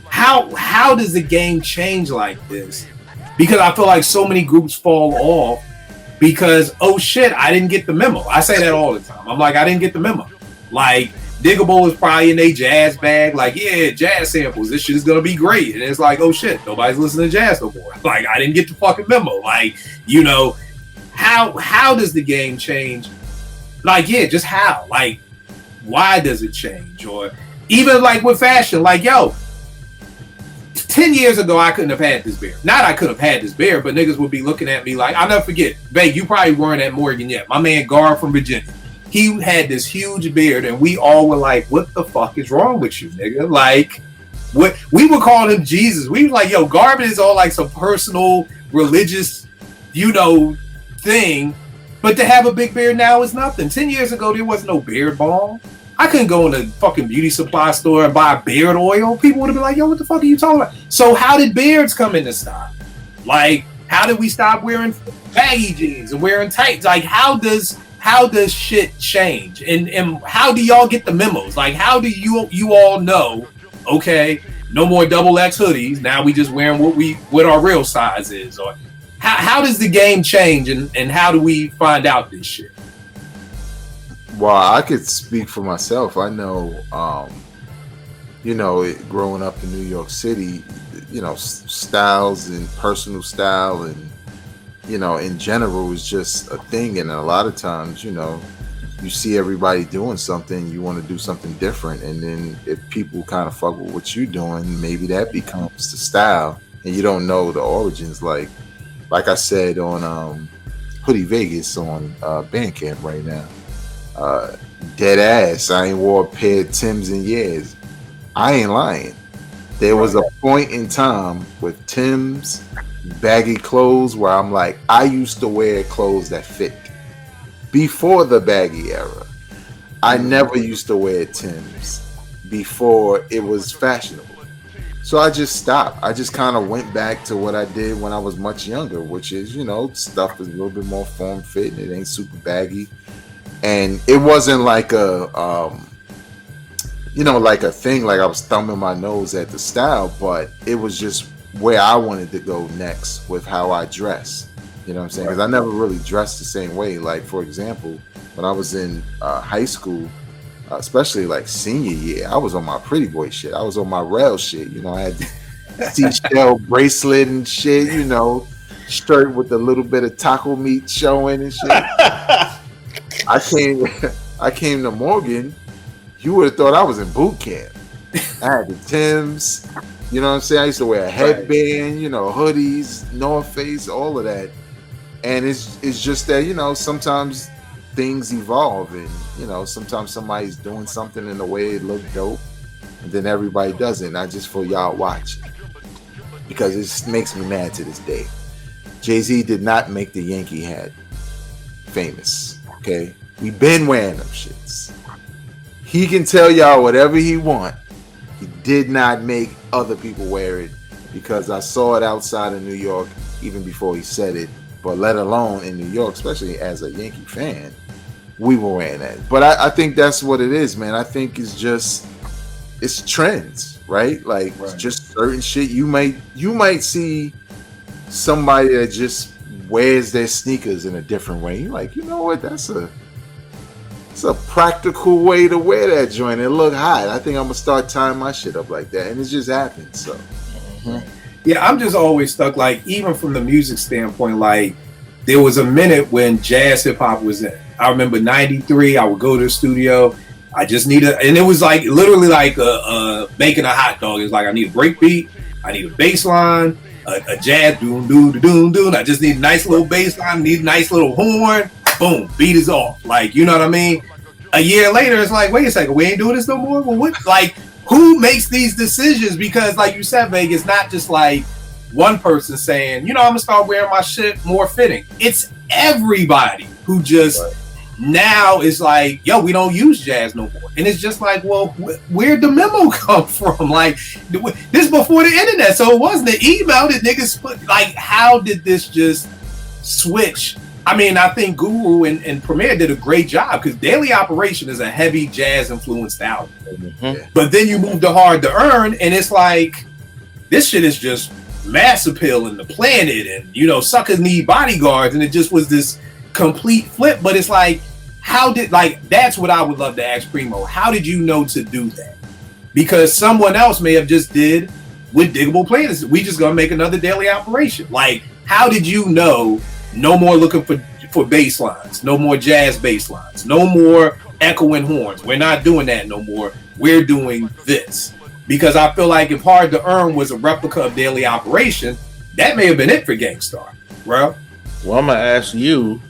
how does the game change like this? Because I feel like so many groups fall off because, oh shit, I didn't get the memo. I say that all the time. I'm like, I didn't get the memo. Like, Diggable is probably in a jazz bag. Like, yeah, jazz samples. This shit is going to be great. And it's like, oh shit, nobody's listening to jazz no more. Like, I didn't get the fucking memo. Like, how does the game change? Like, yeah, just how? Like, why does it change? Or even like with fashion, like, yo, 10 years ago, I couldn't have had this beard. Not I could have had this beard, but niggas would be looking at me like, I'll never forget. Babe, you probably weren't at Morgan yet. My man Gar from Virginia. He had this huge beard, and we all were like, what the fuck is wrong with you, nigga? Like, what we would call him Jesus. We were like, yo, Gar is all like some personal, religious, thing. But to have a big beard now is nothing. 10 years ago, there was no beard balm. I couldn't go in the fucking beauty supply store and buy beard oil. People would have been like, yo, what the fuck are you talking about? So how did beards come into style? Like, how did we stop wearing baggy jeans and wearing tights? Like, how does shit change? And how do y'all get the memos? Like, how do you all know, okay, no more double X hoodies. Now we just wearing what our real size is? Or how does the game change, and how do we find out this shit? Well, I could speak for myself. I know, growing up in New York City, styles and personal style and, in general is just a thing. And a lot of times, you see everybody doing something, you want to do something different. And then if people kind of fuck with what you're doing, maybe that becomes the style and you don't know the origins. Like I said on Hoodie Vegas on Bandcamp right now. Dead ass, I ain't wore a pair of Timbs in years. I ain't lying. There was a point in time with Timbs, baggy clothes, where I'm like, I used to wear clothes that fit. Before the baggy era, I never used to wear Timbs before it was fashionable. So I just stopped. I just kind of went back to what I did when I was much younger, which is, stuff is a little bit more form fit and it ain't super baggy. And it wasn't like a thing, like I was thumbing my nose at the style, but it was just where I wanted to go next with how I dress. You know what I'm saying? Because I never really dressed the same way. Like, for example, when I was in high school, especially like senior year, I was on my pretty boy shit. I was on my rail shit. I had the seashell bracelet and shit, shirt with a little bit of taco meat showing and shit. I came to Morgan, you would have thought I was in boot camp. I had the Timbs, you know what I'm saying? I used to wear a headband, hoodies, North Face, all of that. And it's just that, sometimes things evolve and, sometimes somebody's doing something in a way it look dope and then everybody does it. And I just for y'all watch it because it makes me mad to this day. Jay-Z did not make the Yankee hat famous. Okay, we been wearing them shits. He can tell y'all whatever he want. He did not make other people wear it because I saw it outside of New York even before he said it. But let alone in New York, especially as a Yankee fan, we were wearing that. But I think that's what it is, man. I think it's trends, right? Like just certain shit. You might see somebody that just wears their sneakers in a different way. You're like, you know what? It's a practical way to wear that joint and look hot. I think I'm gonna start tying my shit up like that, and it just happens. So, yeah, I'm just always stuck. Like, even from the music standpoint, like there was a minute when jazz hip hop was in. I remember '93. I would go to the studio. I just and it was like literally like making a hot dog. It's like I need a break beat. I need a bass line. A jazz doom doom doom doom. I just need a nice little bass line. Need a nice little horn. Boom, beat is off. Like, you know what I mean? A year later, it's like, wait a second, we ain't doing this no more. Well, what? Like, who makes these decisions? Because, like you said, Vegas, not just like one person saying, you know, I'm gonna start wearing my shit more fitting. It's everybody who just now is like, yo, we don't use jazz no more. And it's just like, well, where'd the memo come from? Like, this before the internet, so it wasn't the email that niggas put. Like, how did this just switch? I mean, I think Guru and Premier did a great job because Daily Operation is a heavy jazz influenced album. But then you move to Hard to Earn, and it's like, this shit is just mass appeal in the planet, and, you know, suckers need bodyguards, and it just was this complete flip. But it's like, that's what I would love to ask Primo. How did you know to do that? Because someone else may have just did with Diggable Planets. We just gonna make another Daily Operation. Like, how did you know? No more looking for bass lines. No more jazz bass lines. No more echoing horns. We're not doing that no more. We're doing this. Because I feel like if Hard to Earn was a replica of Daily Operation, that may have been it for Gang Starr, bro. Well, I'm gonna ask you,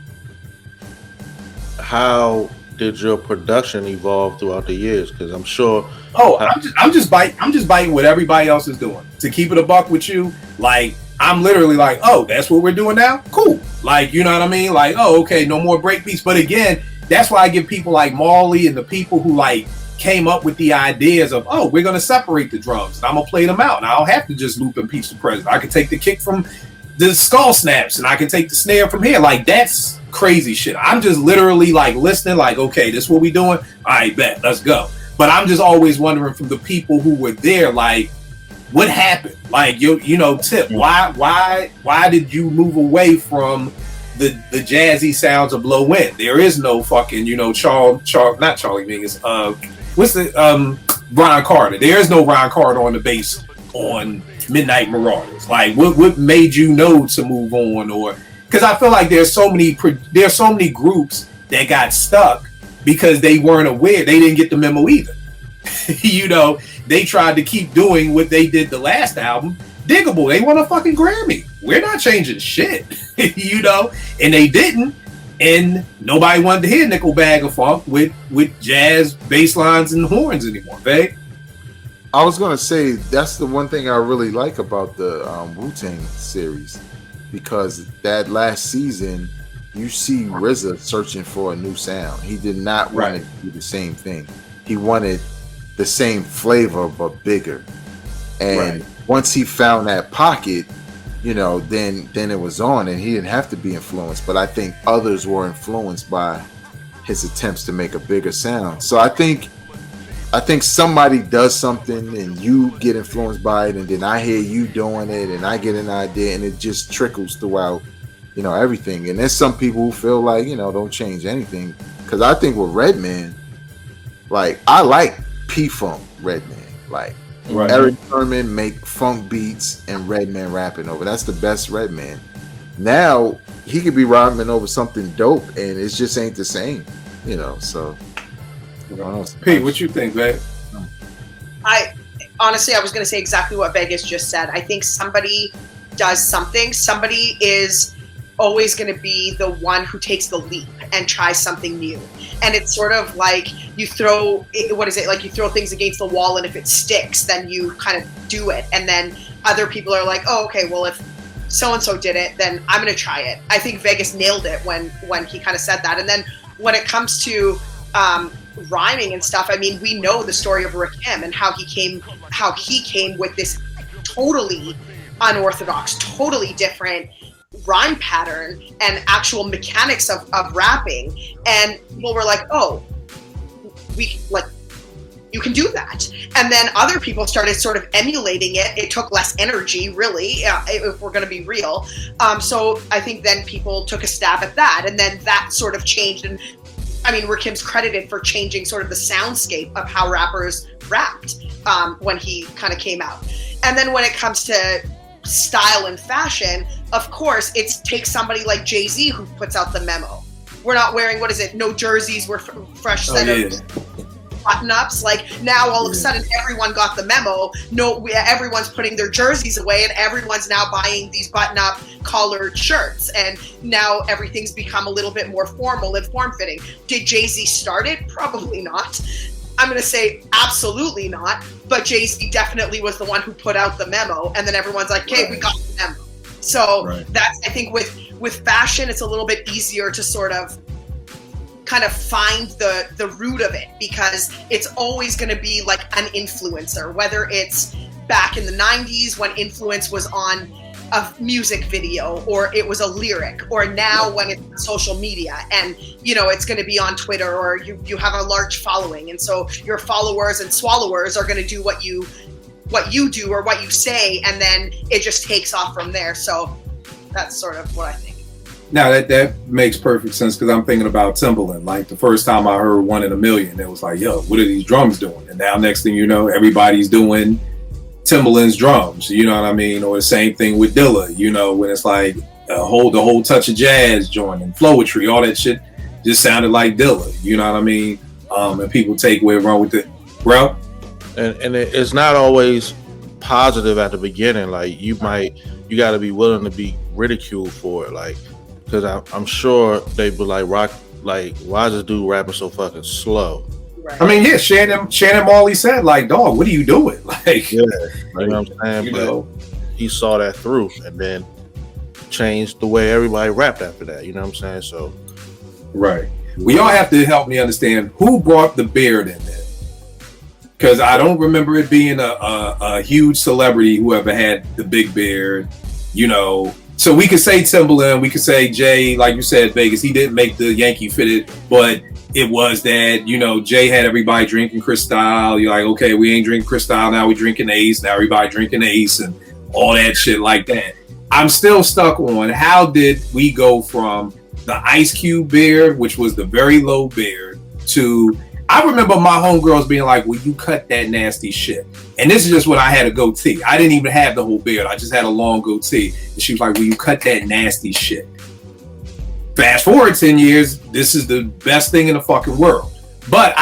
how did your production evolve throughout the years? Because I'm sure. Oh, I'm just biting what everybody else is doing. To keep it a buck with you, like, I'm literally like, oh, that's what we're doing now? Cool. Like, you know what I mean? Like, oh, okay, no more breakbeats. But again, that's why I give people like Marley and the people who like came up with the ideas of, oh, we're going to separate the drums. And I'm going to play them out. And I don't have to just loop and Peach the President. I can take the kick from the skull snaps and I can take the snare from here. Like, that's crazy shit. I'm just literally like listening like, okay, this is what we doing? All right, bet, let's go. But I'm just always wondering from the people who were there, like, what happened? Like, you know, Tip, why did you move away from the jazzy sounds of Low End? There is no fucking, you know, not Charlie Mingus. What's the Ron Carter? There is no Ron Carter on the bass on Midnight Marauders. Like, what made you know to move on? Or because I feel like there's so many groups that got stuck because they weren't aware. They didn't get the memo either. You know, they tried to keep doing what they did the last album. Diggable, they won a fucking Grammy. We're not changing shit, you know, and they didn't. And nobody wanted to hear Nickel Bag of Funk with jazz bass lines and horns anymore, babe. I was gonna say that's the one thing I really like about the Wu-Tang series, because that last season you see RZA searching for a new sound. He did not want to do the same thing. He wanted the same flavor but bigger. And once he found that pocket, you know, then it was on, and he didn't have to be influenced. But I think others were influenced by his attempts to make a bigger sound. So I think somebody does something and you get influenced by it, and then I hear you doing it and I get an idea, and it just trickles throughout, you know, everything. And there's some people who feel like, you know, don't change anything. Because I think with Redman, like, I like P-Funk Redman. Like, Eric Sermon make funk beats and Redman rapping over. That's the best Redman. Now he could be rapping over something dope, and it just ain't the same, you know. So, Pete, what you think, babe? I honestly was going to say exactly what Vegas just said. I think somebody does something. Somebody is always going to be the one who takes the leap and tries something new. And it's sort of like you throw, like you throw things against the wall, and if it sticks, then you kind of do it. And then other people are like, oh, okay, well, if so-and-so did it, then I'm going to try it. I think Vegas nailed it when he kind of said that. And then when it comes to rhyming and stuff, I mean, we know the story of Rakim and how he came with this totally unorthodox, totally different rhyme pattern and actual mechanics of rapping. And people were like, oh, we like, you can do that. And then other people started sort of emulating it. It took less energy, really, if we're going to be real. So I think then people took a stab at that. And then that sort of changed. And I mean, Rakim's credited for changing sort of the soundscape of how rappers rapped when he kind of came out. And then when it comes to style and fashion, of course, it takes somebody like Jay-Z who puts out the memo. We're not wearing, what is it, no jerseys, we're fresh set of button-ups. Like, now all of a sudden everyone got the memo. Everyone's putting their jerseys away, and everyone's now buying these button-up collared shirts, and now everything's become a little bit more formal and form-fitting. Did Jay-Z start it? Probably not. I'm going to say absolutely not, but Jay-Z definitely was the one who put out the memo, and then everyone's like, okay, we got the memo. So that's, I think with fashion, it's a little bit easier to sort of kind of find the root of it, because it's always going to be like an influencer, whether it's back in the 90s when influence was on a music video or it was a lyric, or now when it's social media and, you know, it's going to be on Twitter, or you have a large following, and so your followers and swallowers are going to do what you do or what you say, and then it just takes off from there. So that's sort of what I think. Now that makes perfect sense, because I'm thinking about Timbaland. Like, the first time I heard 1 in a Million, it was like, yo, what are these drums doing? And now next thing you know, everybody's doing Timbaland's drums, you know what I mean? Or the same thing with Dilla, you know, when it's like the whole touch of jazz joint and flowetry, all that shit just sounded like Dilla, you know what I mean? And people take away wrong with it, bro. And it's not always positive at the beginning. Like, you got to be willing to be ridiculed for it. Like, because I'm sure they'd be like, why is this dude rapping so fucking slow? Right. I mean, yeah, Shannon Marley said, like, dog, what are you doing? Like, yeah, you know what I'm saying? But he saw that through and then changed the way everybody rapped after that. You know what I'm saying? So, right. Well, y'all have to help me understand who brought the beard in there, because I don't remember it being a huge celebrity whoever had the big beard, you know. So we could say Timbaland, we could say Jay, like you said, Vegas, he didn't make the Yankee fitted, but it was that, you know, Jay had everybody drinking Cristal. You're like, okay, we ain't drinking Cristal, now we drinking Ace, now everybody drinking Ace, and all that shit like that. I'm still stuck on, how did we go from the Ice Cube beard, which was the very low beard, to, I remember my homegirls being like, will you cut that nasty shit? And this is just when I had a goatee. I didn't even have the whole beard. I just had a long goatee. And she was like, will you cut that nasty shit? Fast forward 10 years, this is the best thing in the fucking world. But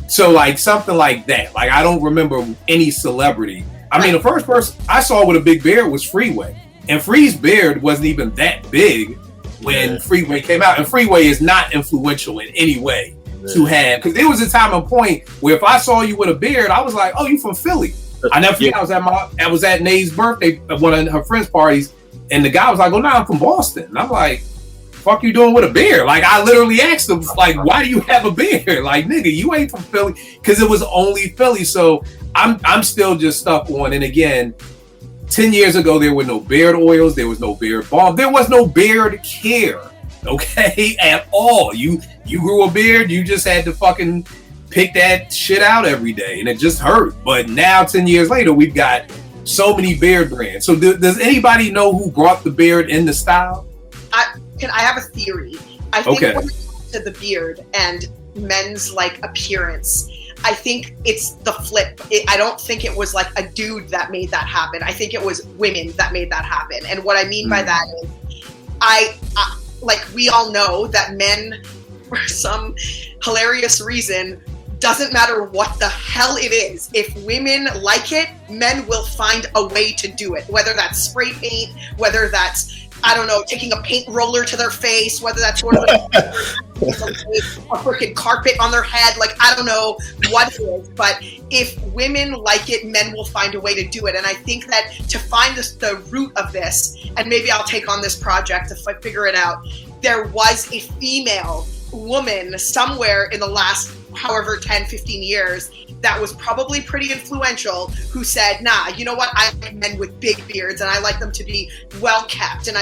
so like something like that. Like, I don't remember any celebrity. I mean, the first person I saw with a big beard was Freeway. And Free's beard wasn't even that big when Freeway came out. And Freeway is not influential in any way to have, because there was a time and point where if I saw you with a beard, I was like, oh, you from Philly. I never forget, I was at Nae's birthday at one of her friends' parties, and the guy was like, oh, no, I'm from Boston. And I'm like, fuck you doing with a beard? Like, I literally asked him, like, why do you have a beard? Like, nigga, you ain't from Philly, because it was only Philly. So I'm still just stuck on, and again, 10 years ago, there were no beard oils, there was no beard balm, there was no beard care, okay, at all. You grew a beard, you just had to fucking pick that shit out every day, and it just hurt. But now, 10 years later, we've got so many beard brands. So does anybody know who brought the beard in the style? I have a theory. I think when it comes to the beard and men's like appearance, I think it's the flip. I don't think it was like a dude that made that happen. I think it was women that made that happen. And what I mean by that is, I like, we all know that men, for some hilarious reason, doesn't matter what the hell it is. If women like it, men will find a way to do it. Whether that's spray paint, whether that's, I don't know, taking a paint roller to their face, whether that's one of the a freaking carpet on their head. Like, I don't know what it is, but if women like it, men will find a way to do it. And I think that to find the root of this, and maybe I'll take on this project if I figure it out, there was a female woman somewhere in the last however 10, 15 years that was probably pretty influential, who said, nah, you know what, I like men with big beards and I like them to be well kept, and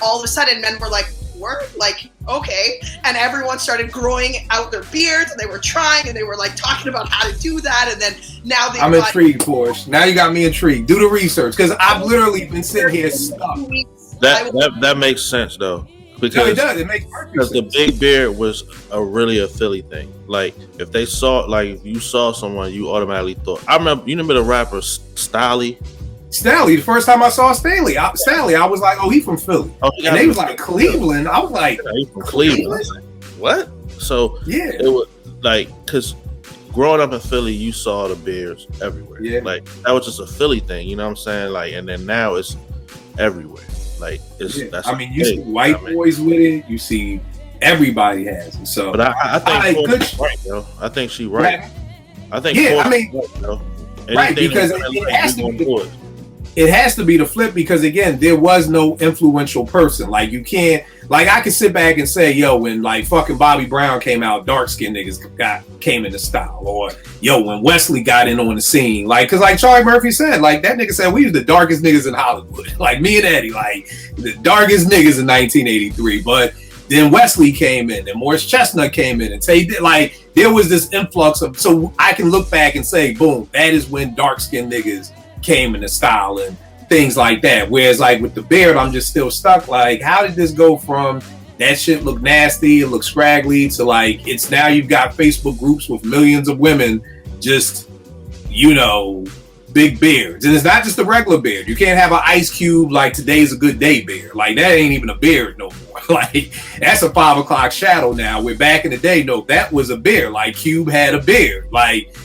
all of a sudden men were like, word, like, okay, and everyone started growing out their beards, and they were trying, and they were like talking about how to do that, and then now I'm intrigued, Porsche. Now you got me intrigued. Do the research, because I've literally been sitting here stuck. That makes sense though, because no, it does. It makes perfect sense. The big beard was really a Philly thing. Like if you saw someone, you automatically thought. I remember the rapper Stanley. The first time I saw Stanley, I was like, oh, he from Philly. Oh, and they was like, Cleveland. I was like, yeah, he from Cleveland. What? So yeah, it was like, because growing up in Philly, you saw the beards everywhere. Yeah, like that was just a Philly thing. You know what I'm saying? Like, and then now it's everywhere. Like it's. Yeah. I mean, you see white boys with it. You see everybody has it. So, but I think she's right, yo. I think she's right. I think right, because it has to be. It has to be the flip, because again, there was no influential person. Like you can't, like I could sit back and say, yo, when like fucking Bobby Brown came out, dark skinned niggas came into style, or yo, when Wesley got in on the scene, like, cause like Charlie Murphy said, like that nigga said, we was the darkest niggas in Hollywood, like me and Eddie, like the darkest niggas in 1983. But then Wesley came in, and Morris Chestnut came in, and like there was this influx of, so I can look back and say, boom, that is when dark skinned niggas came into style and things like that. Whereas like with the beard, I'm just still stuck. Like, how did this go from that shit look nasty, it looks scraggly, to like it's now you've got Facebook groups with millions of women just, you know, big beards. And it's not just a regular beard. You can't have an Ice Cube like today's a good day beard. Like that ain't even a beard no more. Like that's a 5 o'clock shadow now. Where back in the day, no, that was a beard. Like Cube had a beard. Like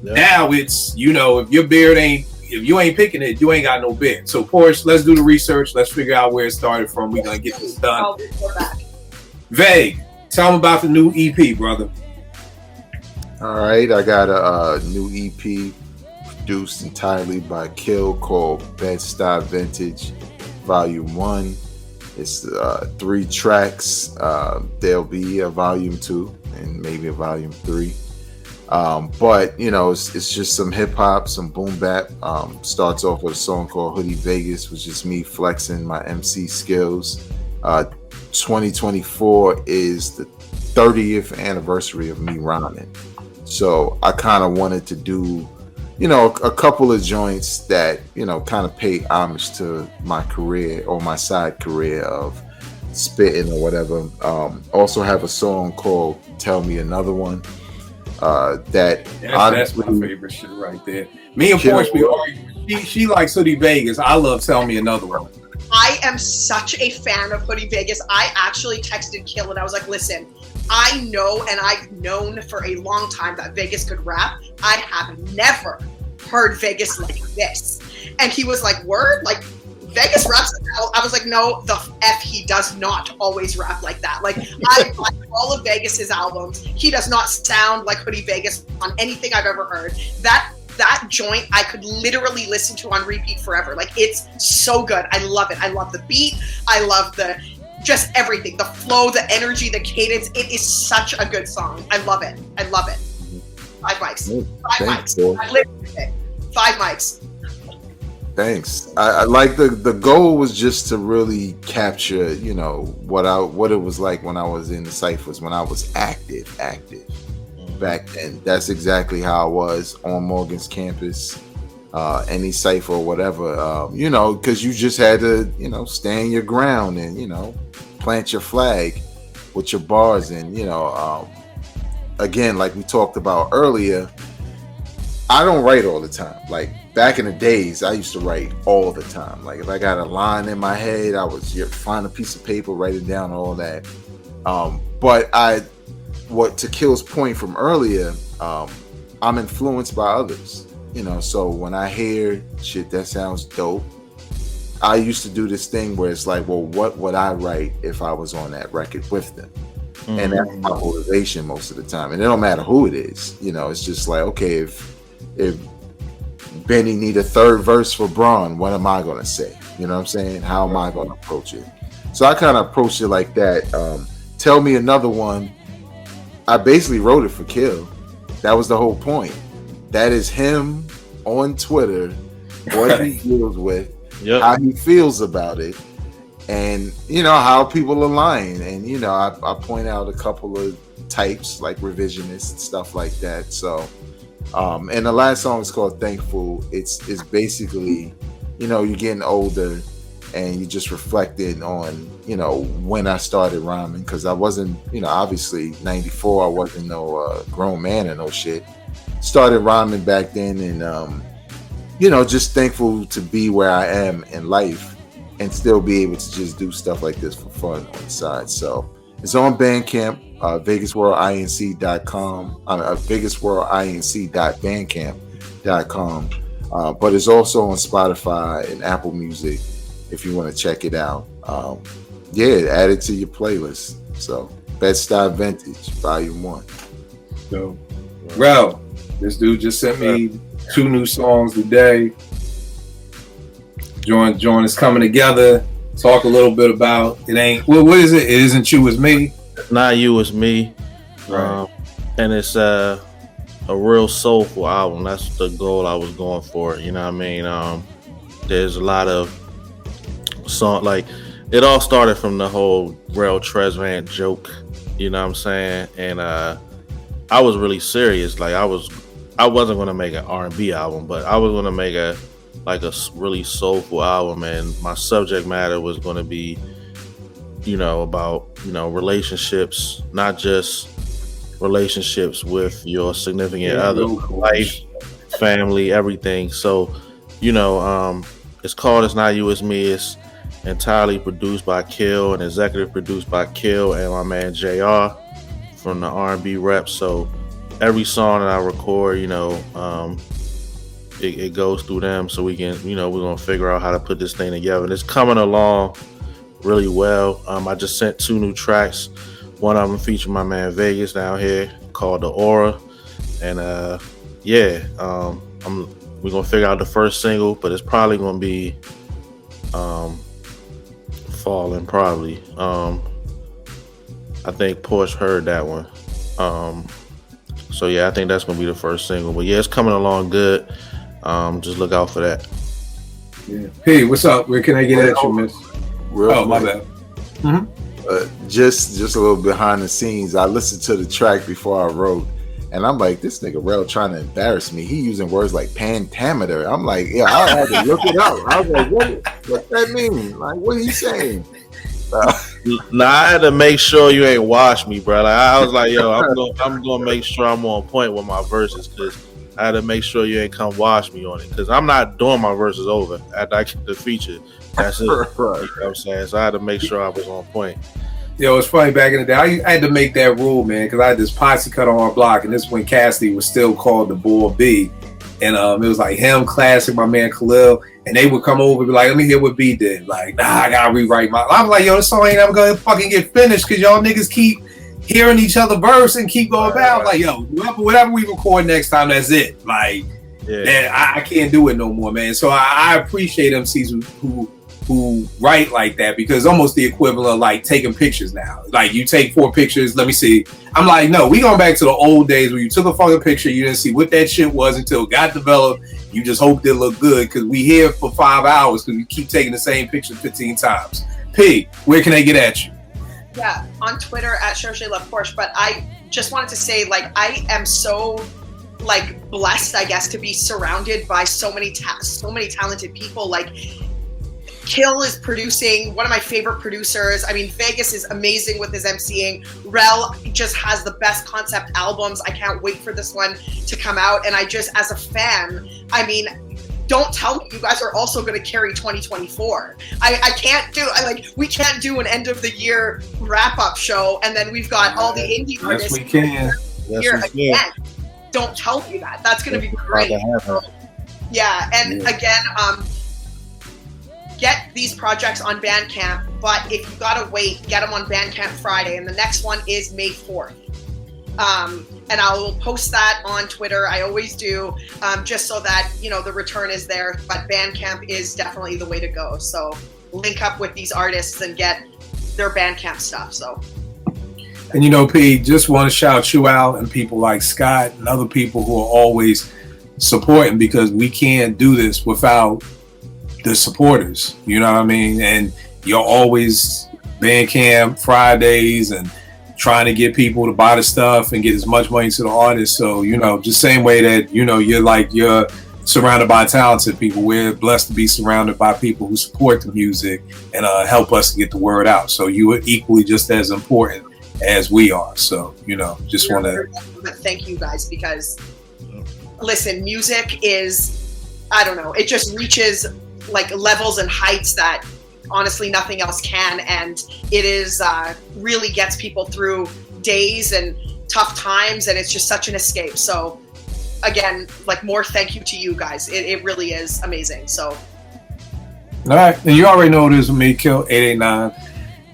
now it's, you know, if you ain't picking it, you ain't got no beard. So Porsche, let's do the research. Let's figure out where it started from. We're gonna get this done. Vague, tell them about the new EP, brother. All right, I got a new EP produced entirely by Kill called Bed-Stuy Vintage Volume 1. It's 3 tracks. There'll be a Volume 2 and maybe a Volume 3. But you know, it's just some hip hop, some boom bap. Starts off with a song called Hoodie Vegas, which is me flexing my MC skills. 2024 is the 30th anniversary of me rhyming, so I kind of wanted to do, you know, a couple of joints that, you know, kind of pay homage to my career or my side career of spitting or whatever. Also have a song called Tell Me Another One. That's my favorite shit right there. Me and Porsche be arguing. She likes Hoodie Vegas. I love Tell Me Another One. I am such a fan of Hoodie Vegas. I actually texted Kill and I was like, listen, I know and I've known for a long time that Vegas could rap. I have never heard Vegas like this. And he was like, word? Like, Vegas raps like that? I was like, no, the F, he does not always rap like that. Like, I like all of Vegas's albums. He does not sound like Hoodie Vegas on anything I've ever heard. That joint I could literally listen to on repeat forever. Like, it's so good. I love it. I love the beat. I love just everything. The flow, the energy, the cadence. It is such a good song. I love it. I love it. 5 mics. 5 mics. I live with it. 5 mics. Thanks. I like the goal was just to really capture, you know, what it was like when I was in the ciphers, when I was active back then. That's exactly how I was on Morgan's campus, any cipher or whatever, you know, because you just had to, you know, stand your ground and, you know, plant your flag with your bars. And, you know, again, like we talked about earlier, I don't write all the time. Like back in the days, I used to write all the time. Like if I got a line in my head, I would find a piece of paper, write it down, all that. But to Kill's point from earlier, I'm influenced by others, you know. So when I hear shit that sounds dope, I used to do this thing where it's like, well, what would I write if I was on that record with them? Mm-hmm. And that's my motivation most of the time. And it don't matter who it is, you know. It's just like, okay, if Benny need a third verse for Braun, what am I gonna say? You know what I'm saying? How am I gonna approach it? So I kind of approached it like that. Tell Me Another One, I basically wrote it for Kill. That was the whole point. That is him on Twitter, what he deals with, how he feels about it, and how people are lying. And I point out a couple of types like revisionist stuff like that. So and the last song is called Thankful. It's basically you're getting older and you just reflecting on when I started rhyming, because I wasn't obviously 94, I wasn't no grown man or no shit. Started rhyming back then, and just thankful to be where I am in life and still be able to just do stuff like this for fun on the side. So it's on Bandcamp, VegasWorldInc.com, VegasWorldInc.bandcamp.com, but it's also on Spotify and Apple Music if you want to check it out. Add it to your playlist. So Bed-Stuy Vintage Volume 1. So, Rel, this dude just sent me 2 new songs today. Join is coming together. Talk a little bit about it. Ain't what is it? It isn't you, it's me. It's not you, it's me. Right. And it's a real soulful album. That's the goal I was going for. You know what I mean? There's a lot of song, like it all started from the whole Rel Tresvant joke. You know what I'm saying? And I was really serious. Like I wasn't gonna make an R&B album, but I was gonna make a really soulful album, and my subject matter was gonna be, about relationships, not just relationships with your significant other, life, family, everything. So, it's called It's Not You, It's Me. It's entirely produced by Kill and executive produced by Kill and my man JR from the R&B rep. So every song that I record, it goes through them, so we can, we're gonna figure out how to put this thing together. And it's coming along really well. I just sent 2 new tracks. One of them featuring my man Vegas down here called The Aura, and we're gonna figure out the first single, but it's probably gonna be Falling, probably. I think Porsche heard that one. So I think that's gonna be the first single. But it's coming along good. Just look out for that. Yeah. Hey, what's up? Where can I get at you, miss? My bad. Mm-hmm. Just a little behind the scenes. I listened to the track before I wrote, and I'm like, this nigga Rel trying to embarrass me. He using words like pentameter. I'm like, I had to look it up. I was like, what that mean? Like, what are you saying? I had to make sure you ain't wash me, bro. Like, I was like, I'm gonna make sure I'm on point with my verses, because I had to make sure you ain't come wash me on it, because I'm not doing my verses over after I get the feature. That's it. Right. You know what I'm saying? So I had to make sure I was on point. It's funny, back in the day, I had to make that rule, man, because I had this posse cut on our block, and this when Cassidy was still called the Bull B. And it was like him, Classic, my man Khalil, and they would come over and be like, let me hear what B did. Like, nah, I gotta rewrite my. I'm like, this song ain't ever gonna fucking get finished because y'all niggas keep hearing each other verse and keep going back. Like, whatever we record next time, that's it. Like, I can't do it no more, man. So I appreciate MCs who write like that, because almost the equivalent of like taking pictures now. Like, you take 4 pictures, let me see. I'm like, no, we going back to the old days where you took a fucking picture, you didn't see what that shit was until it got developed. You just hoped it looked good, because we here for 5 hours because we keep taking the same picture 15 times. P, where can they get at you? Yeah, on Twitter at Cherche Love Porsche. But I just wanted to say, like, I am so blessed, I guess, to be surrounded by so many talented people. Like, Kill is producing, one of my favorite producers. I mean, Vegas is amazing with his MCing. Rel just has the best concept albums. I can't wait for this one to come out. And I just, as a fan, I mean, don't tell me you guys are also going to carry 2024. I can't do, we can't do an end of the year wrap up show, and then we've got all the indie artists. Yes, we can. Here again. Don't tell me that. That's going to be great. Yeah, and again, get these projects on Bandcamp, but if you gotta wait, get them on Bandcamp Friday, and the next one is May 4th. And I will post that on Twitter. I always do, just so that, the return is there, but Bandcamp is definitely the way to go. So link up with these artists and get their Bandcamp stuff. So And you know, P, just want to shout you out and people like Scott and other people who are always supporting, because we can't do this without the supporters. You know what I mean? And you're always Bandcamp Fridays and trying to get people to buy the stuff and get as much money to the artists. So, you know, just same way that, you know, you're surrounded by talented people. We're blessed to be surrounded by people who support the music and help us to get the word out. So you are equally just as important as we are. So, you know, just want to thank you guys, because listen, music is, I don't know, it just reaches like levels and heights that honestly nothing else can, and it is really gets people through days and tough times, and it's just such an escape. So again, like, more thank you to you guys. It really is amazing. So all right, and you already know what it is with me, Kill 889,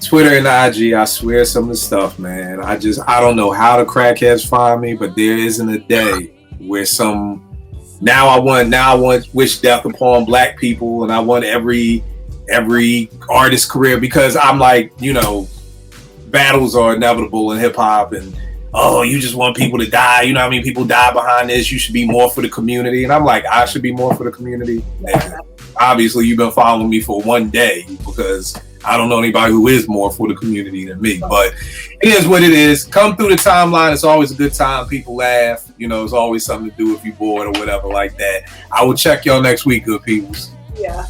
Twitter and IG. I swear some of the stuff, man, I don't know how the crackheads find me, but there isn't a day where now I want wish death upon black people, and I want every artist's career, because I'm like, you know, battles are inevitable in hip hop, and oh, you just want people to die, you know what I mean, people die behind this, you should be more for the community. And I'm like, I should be more for the community. And obviously you've been following me for one day, because I don't know anybody who is more for the community than me, but it is what it is. Come through the timeline, it's always a good time, people laugh, you know, it's always something to do if you're bored or whatever like that. I will check y'all next week, good peoples. yeah.